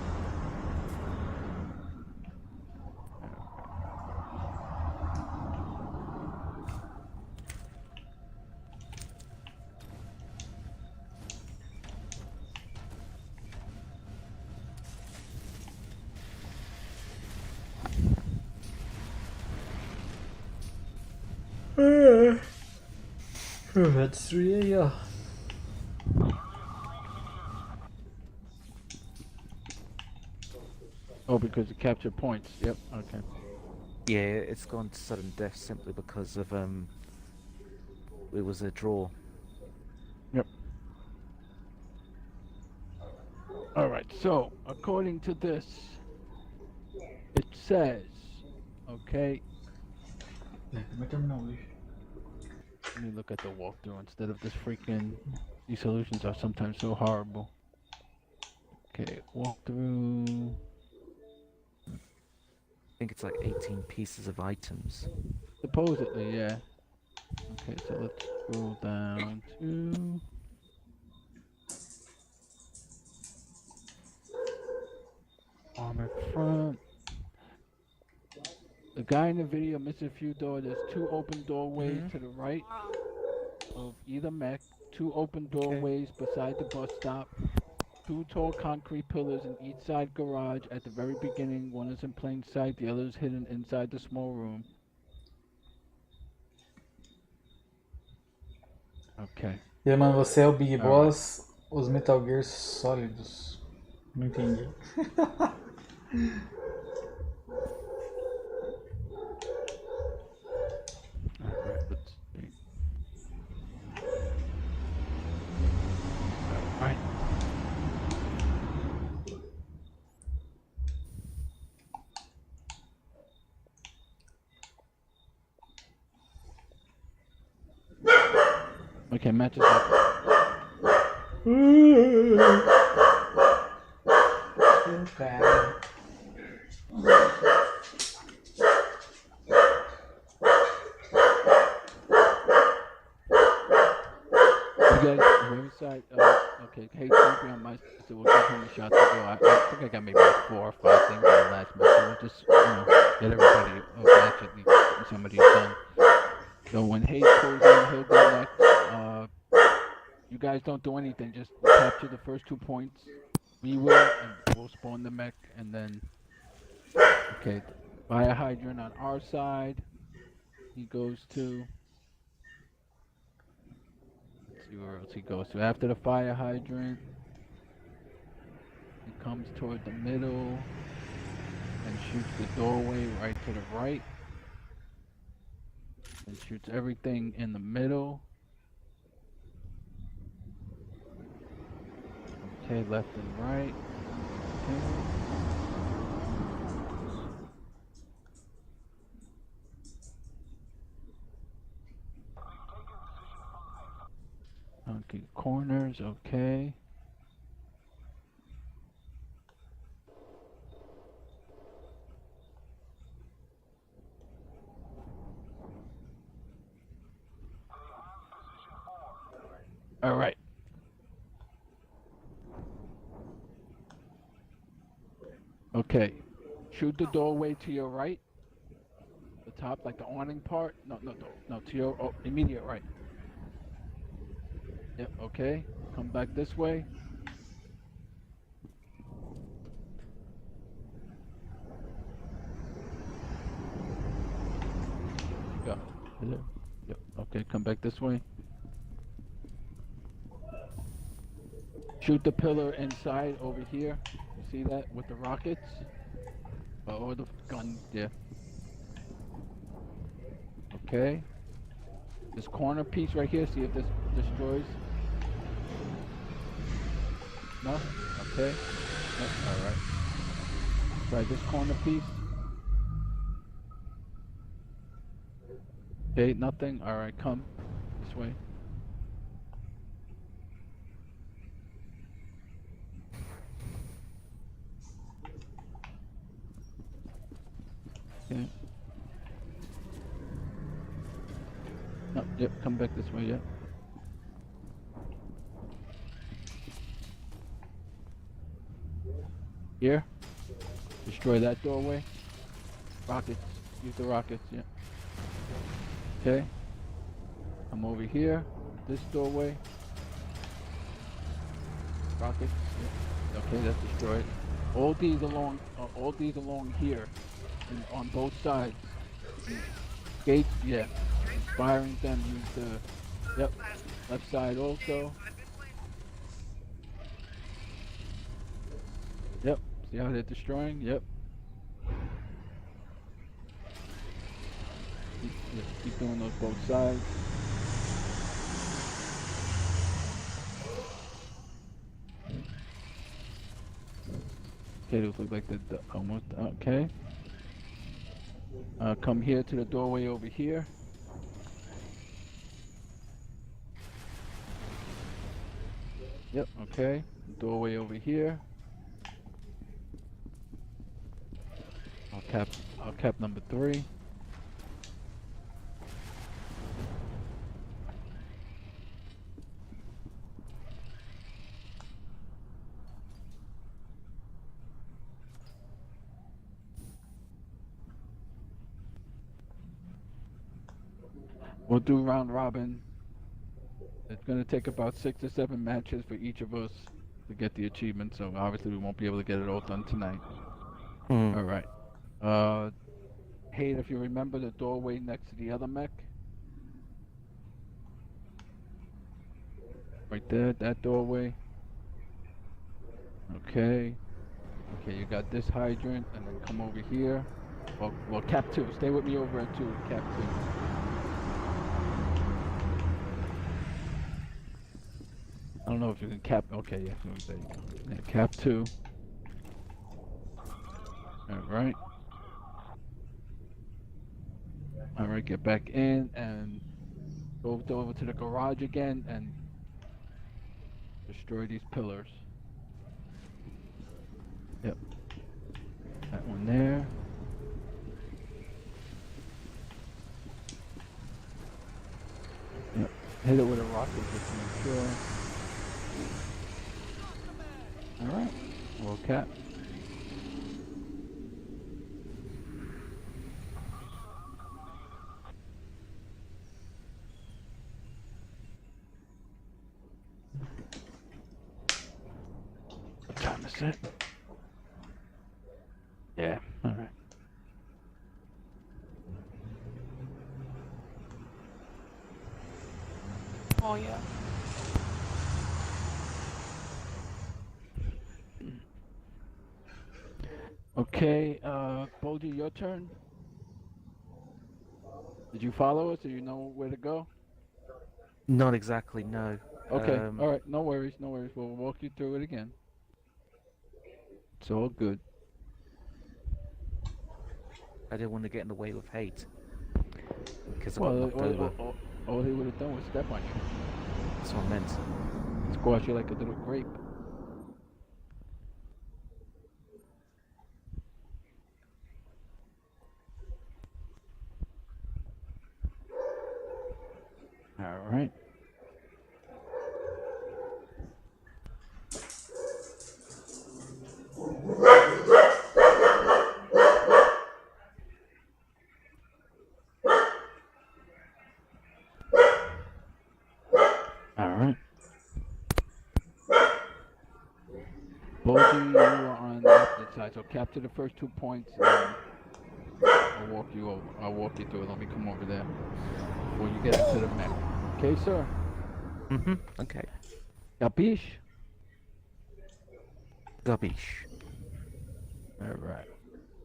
Let's destruir aí, ó. Oh, because it captured points. Yep. Okay. Yeah, it's gone to sudden death simply because of it was a draw. Yep. All right. So according to this, it says, okay. Let me look at the walkthrough instead of this freaking. These solutions are sometimes so horrible. Okay, walkthrough. I think it's like 18 pieces of items. Supposedly, yeah. Okay, so let's scroll down to. Armored front. The guy in the video missed a few doors. There's 2 open doorways to the right of either mech. 2 open doorways beside the bus stop. 2 tall concrete pillars in each side garage at the very beginning. One is in plain sight, the other is hidden inside the small room. Ok. E aí, mano, você é o Big Boss, os Metal Gears sólidos. Não entendi. Alright, let's see. Alright. Okay, matches up. Cara. You guys, very side. Okay, hey, champion on my side, so we'll give him a shot to go. I think I got maybe like 4 or 5 things on the last match, so we'll just, get everybody a match at least. Somebody's done. So when Hayes pulls in, he'll go next. You guys don't do anything, just capture the first 2 points. We will, and we'll spawn the mech, and then. Okay, fire hydrant on our side. He goes to. See where else he goes to. After the fire hydrant, he comes toward the middle and shoots the doorway right to the right. And shoots everything in the middle. Okay, left and right. Okay. Okay, corners, okay. All right. Okay. Shoot the doorway to your right. The top, like the awning part. No, to your immediate right. Yep, okay. Come back this way. Go. Yep, okay, come back this way. Shoot the pillar inside over here. You see that with the rockets? Or the gun, yeah. Okay. This corner piece right here, see if this destroys. No? Okay. Yep, alright. Try this corner piece. Okay, nothing. Alright, come this way. Okay. No, yep, come back this way, yep. Here. Destroy that doorway. Rockets. Use the rockets, yeah. Okay. I'm over here. This doorway. Rockets. Yeah. Okay, that's destroyed. All these along here, and on both sides. Gates, yeah. Inspiring them. Use the left side also. Yep. See how they're destroying? Yep. Keep doing those both sides. Okay, those look like the almost okay. Come here to the doorway over here. Yep, okay. Doorway over here. I'll cap number 3. We'll do round robin. It's going to take about 6 or 7 matches for each of us to get the achievement, so obviously we won't be able to get it all done tonight. All right. Hey, if you remember the doorway next to the other mech. Right there, that doorway. Okay. Okay, you got this hydrant, and then come over here. Well, cap 2. Stay with me over at 2, cap 2. I don't know if you can cap. Okay, yeah, there you go. Yeah, cap 2. All right. All right, get back in and go over to the garage again and destroy these pillars. Yep. That one there. Yep. Hit it with a rocket just to make sure. Alright. Well, cap. What time is it? Yeah, alright. Oh yeah. Okay, Boldy, your turn. Did you follow us, or you know where to go? Not exactly, no. Okay, alright, no worries, no worries. We'll walk you through it again. It's all good. I didn't want to get in the way of hate. Because I got Well, knocked over. all he would have done was step on you. That's what I meant. Squash you like a little grape. All right. All right. Both of you are on the opposite side, so capture the first 2 points. And I'll walk you over. I'll walk you through it. Let me come over there before you get into the mech. Okay, sir. Okay. Capiche? Gabish. All right.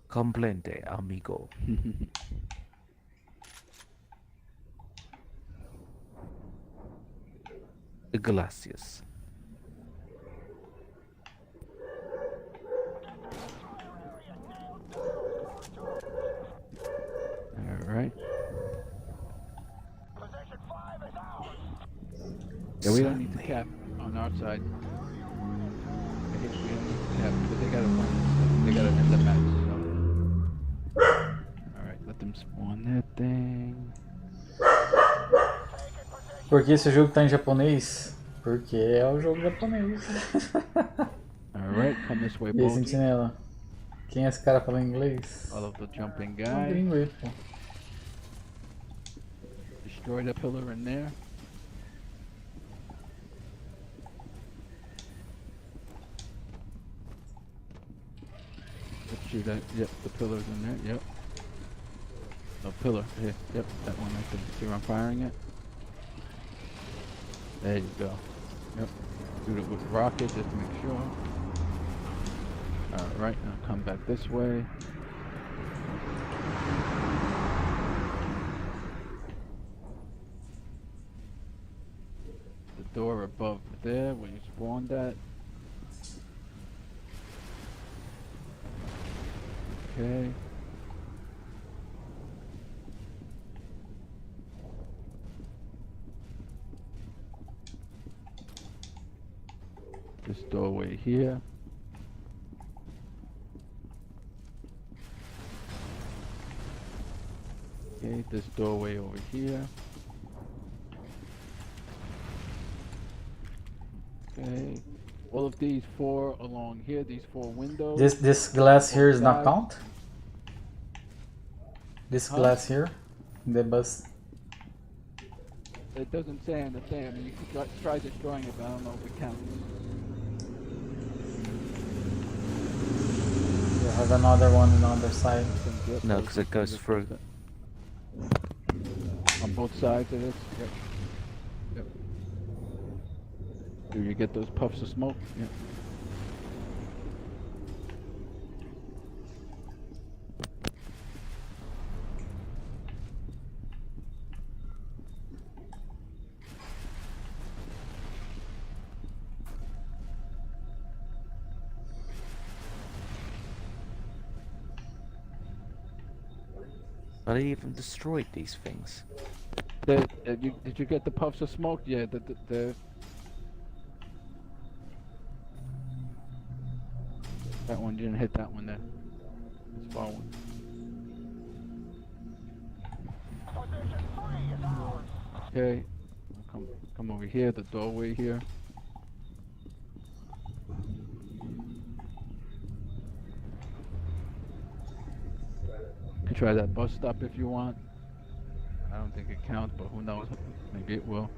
Comprende, amigo. Gracias. All right. Yeah, we don't need to cap on our side. We don't need to cap because they gotta run. They gotta end the match. So. All right, let them spawn that thing. Por que esse jogo tá em japonês? Porque é o jogo japonês. All right, come this way, E aí, Boldy. Sentinela? Quem é esse cara falando inglês? Follow the jumping É um guy. gringo aí, pô. Destroy the pillar in there. Let's shoot that. Yep, the pillar's in there. Yep. No pillar. Here. Yep, that one right there. See where I'm firing it? There you go. Yep. Do it with rocket just to make sure. Alright, now come back this way. The door above there where you spawned at. Okay. This doorway here. Okay, this doorway over here. Okay. All of these 4 along here, these 4 windows. This glass here is not Outside. count? This glass here? The bus. It doesn't say on the thing. I mean, you can try destroying it, but I don't know if it counts. You have another one on the other side. Yep, No, those because it goes are- through. On both sides of this? Yep. Yep. Do you get those puffs of smoke? Yep. But I even destroyed these things. Did you get the puffs of smoke? Yeah, the that one, you didn't hit that one there. It's far one. Okay, come over here, the doorway here. You can try that bus stop if you want. I don't think it counts, but who knows? Maybe it will.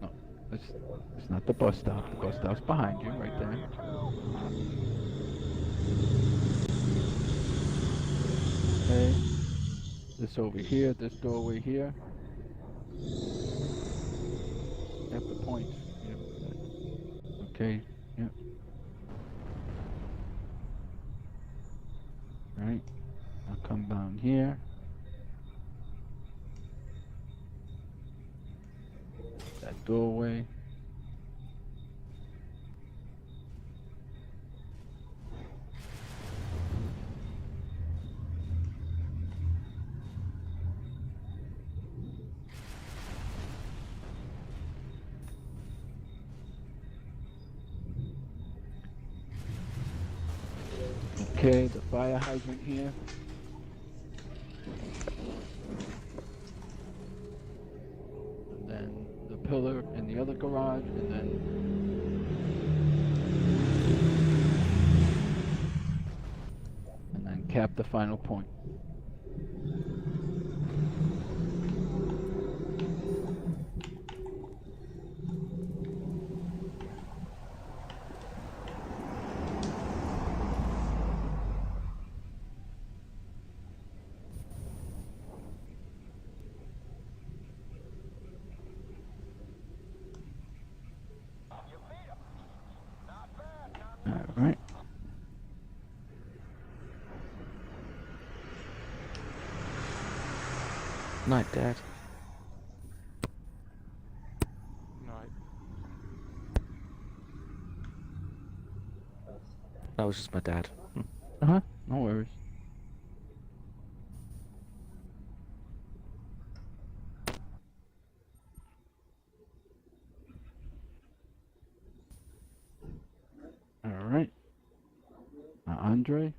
No, it's not the bus stop. The bus stop's behind you, right there. Okay. This over here, this doorway here. Yep, the points. Yep. Okay, yep. Right. I'll come down here. That doorway. Okay, the fire hydrant here. And then the pillar in the other garage, and then cap the final point. Alright. Night, Dad. No, That was just my dad. Uh-huh, no worries. Alright. Andre.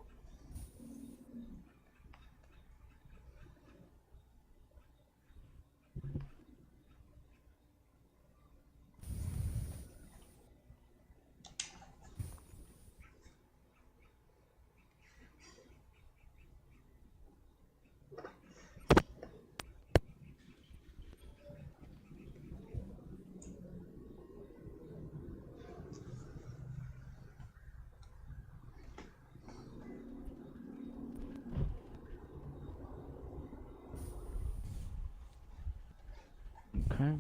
Okay.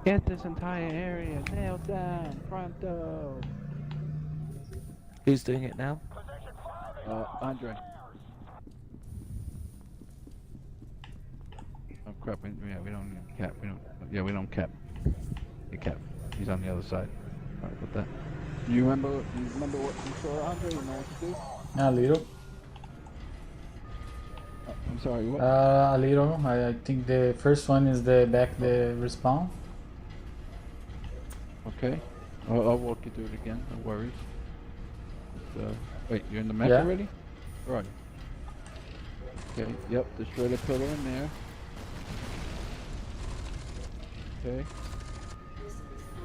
Get this entire area nailed down, pronto. Who's doing it now? Andre. Oh crap! Yeah, we don't need cap. We don't cap. The cap. He's on the other side. Sorry about that. You remember what you saw, Andre? You know what to do? A little. I'm sorry. What? A little. I think the first one is the respawn. Okay. I'll walk you through it again. No worries. Wait, you're in the map Yeah. already? Right. Okay. Yep. Destroy the pillar in there. Okay.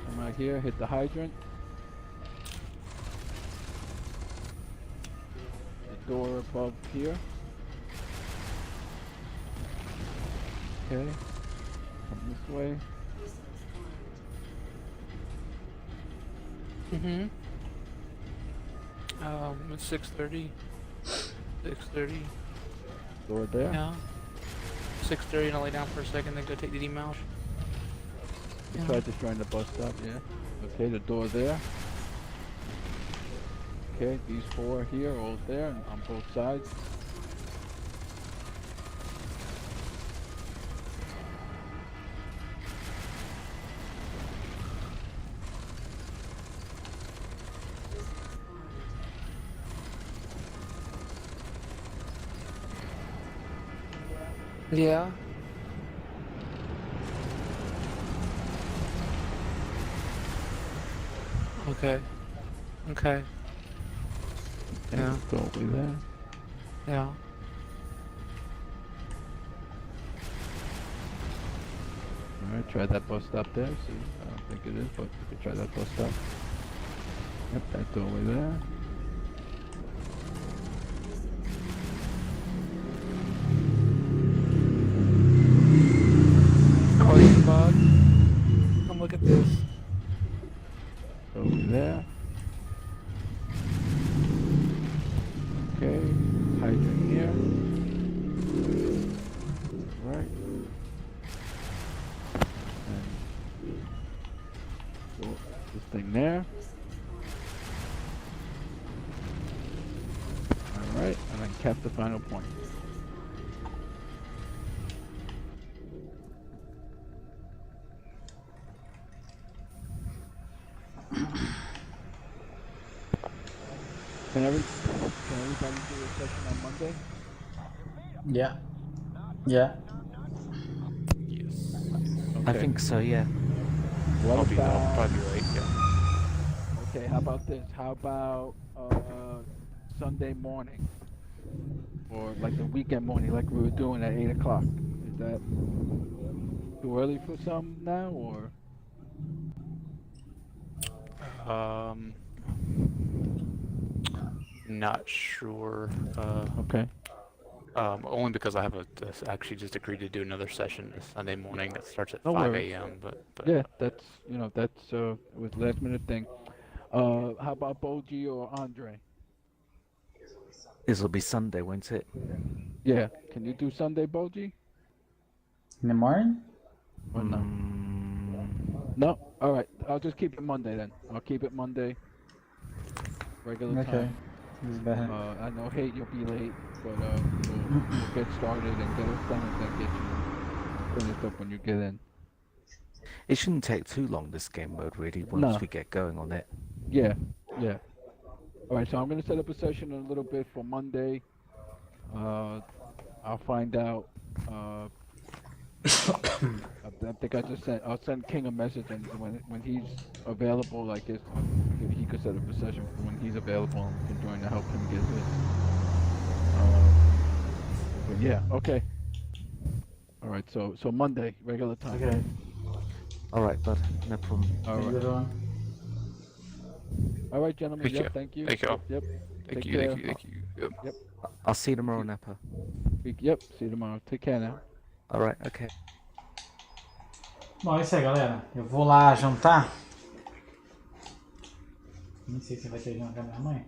Come right here. Hit the hydrant. The door above here. Okay. Come this way. Mm-hmm. It's 6:30. 6:30. Door there. Yeah. 6:30, and I'll lay down for a second, then go take the emails. You tried destroying the bus stop, yeah. Okay, the door there. Okay, these four here, all there, and on both sides. Yeah. Okay. Okay. Yeah. Go over there. Yeah. Alright, try that bus stop there. See, I don't think it is, but you could try that bus stop. Yep, that doorway there. Oh, you bug. Come look at this. Over there. Okay, hydrant here. Right. And recap the final point. Can everybody do a session on Monday? Yeah. Yeah. Yes. I Okay. think so, yeah. What I'll about? probably be late. Yeah. Okay, how about this? How about Sunday morning? Or like the weekend morning, like we were doing at 8 o'clock. Is that too early for some now, or? Not sure. Okay. Only because I have actually just agreed to do another session this Sunday morning that starts at No 5 worries. a.m. But Yeah, that's it was last minute thing. How about Boji or Andre? This'll be Sunday, won't it? Yeah, can you do Sunday, Boji? In the morning? Or no? No. All right. I'll just keep it Monday then. I'll keep it Monday. Regular Okay. time. This is bad. I know, hey, you'll be late, but we'll get started and get it done and then get you finished up when you get in. It shouldn't take too long, this game mode, really, once No. we get going on it. Yeah. Yeah. All right. So I'm gonna set up a session in a little bit for Monday. I'll find out. I think I'll send King a message, and when he's available, I guess if he could set up a session for when he's available and can join to help him get this. But yeah, okay. All right, so Monday, regular time. Okay. Alright, bud, no problem. All Have a right. good one. All right, gentlemen. Thank Yep, you. thank you. Thank you all. Yep. thank Take you. care. Thank you. Yep. I'll see you tomorrow, Napa. Yep. See you tomorrow. Take care now. Alright, okay. Bom, é isso aí, galera. Eu vou lá jantar. Nem sei se vai ter janta da minha mãe.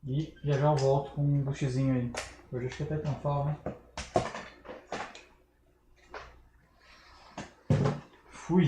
E já eu volto com um buchizinho aí. Hoje acho que até tem fala, né? Fui.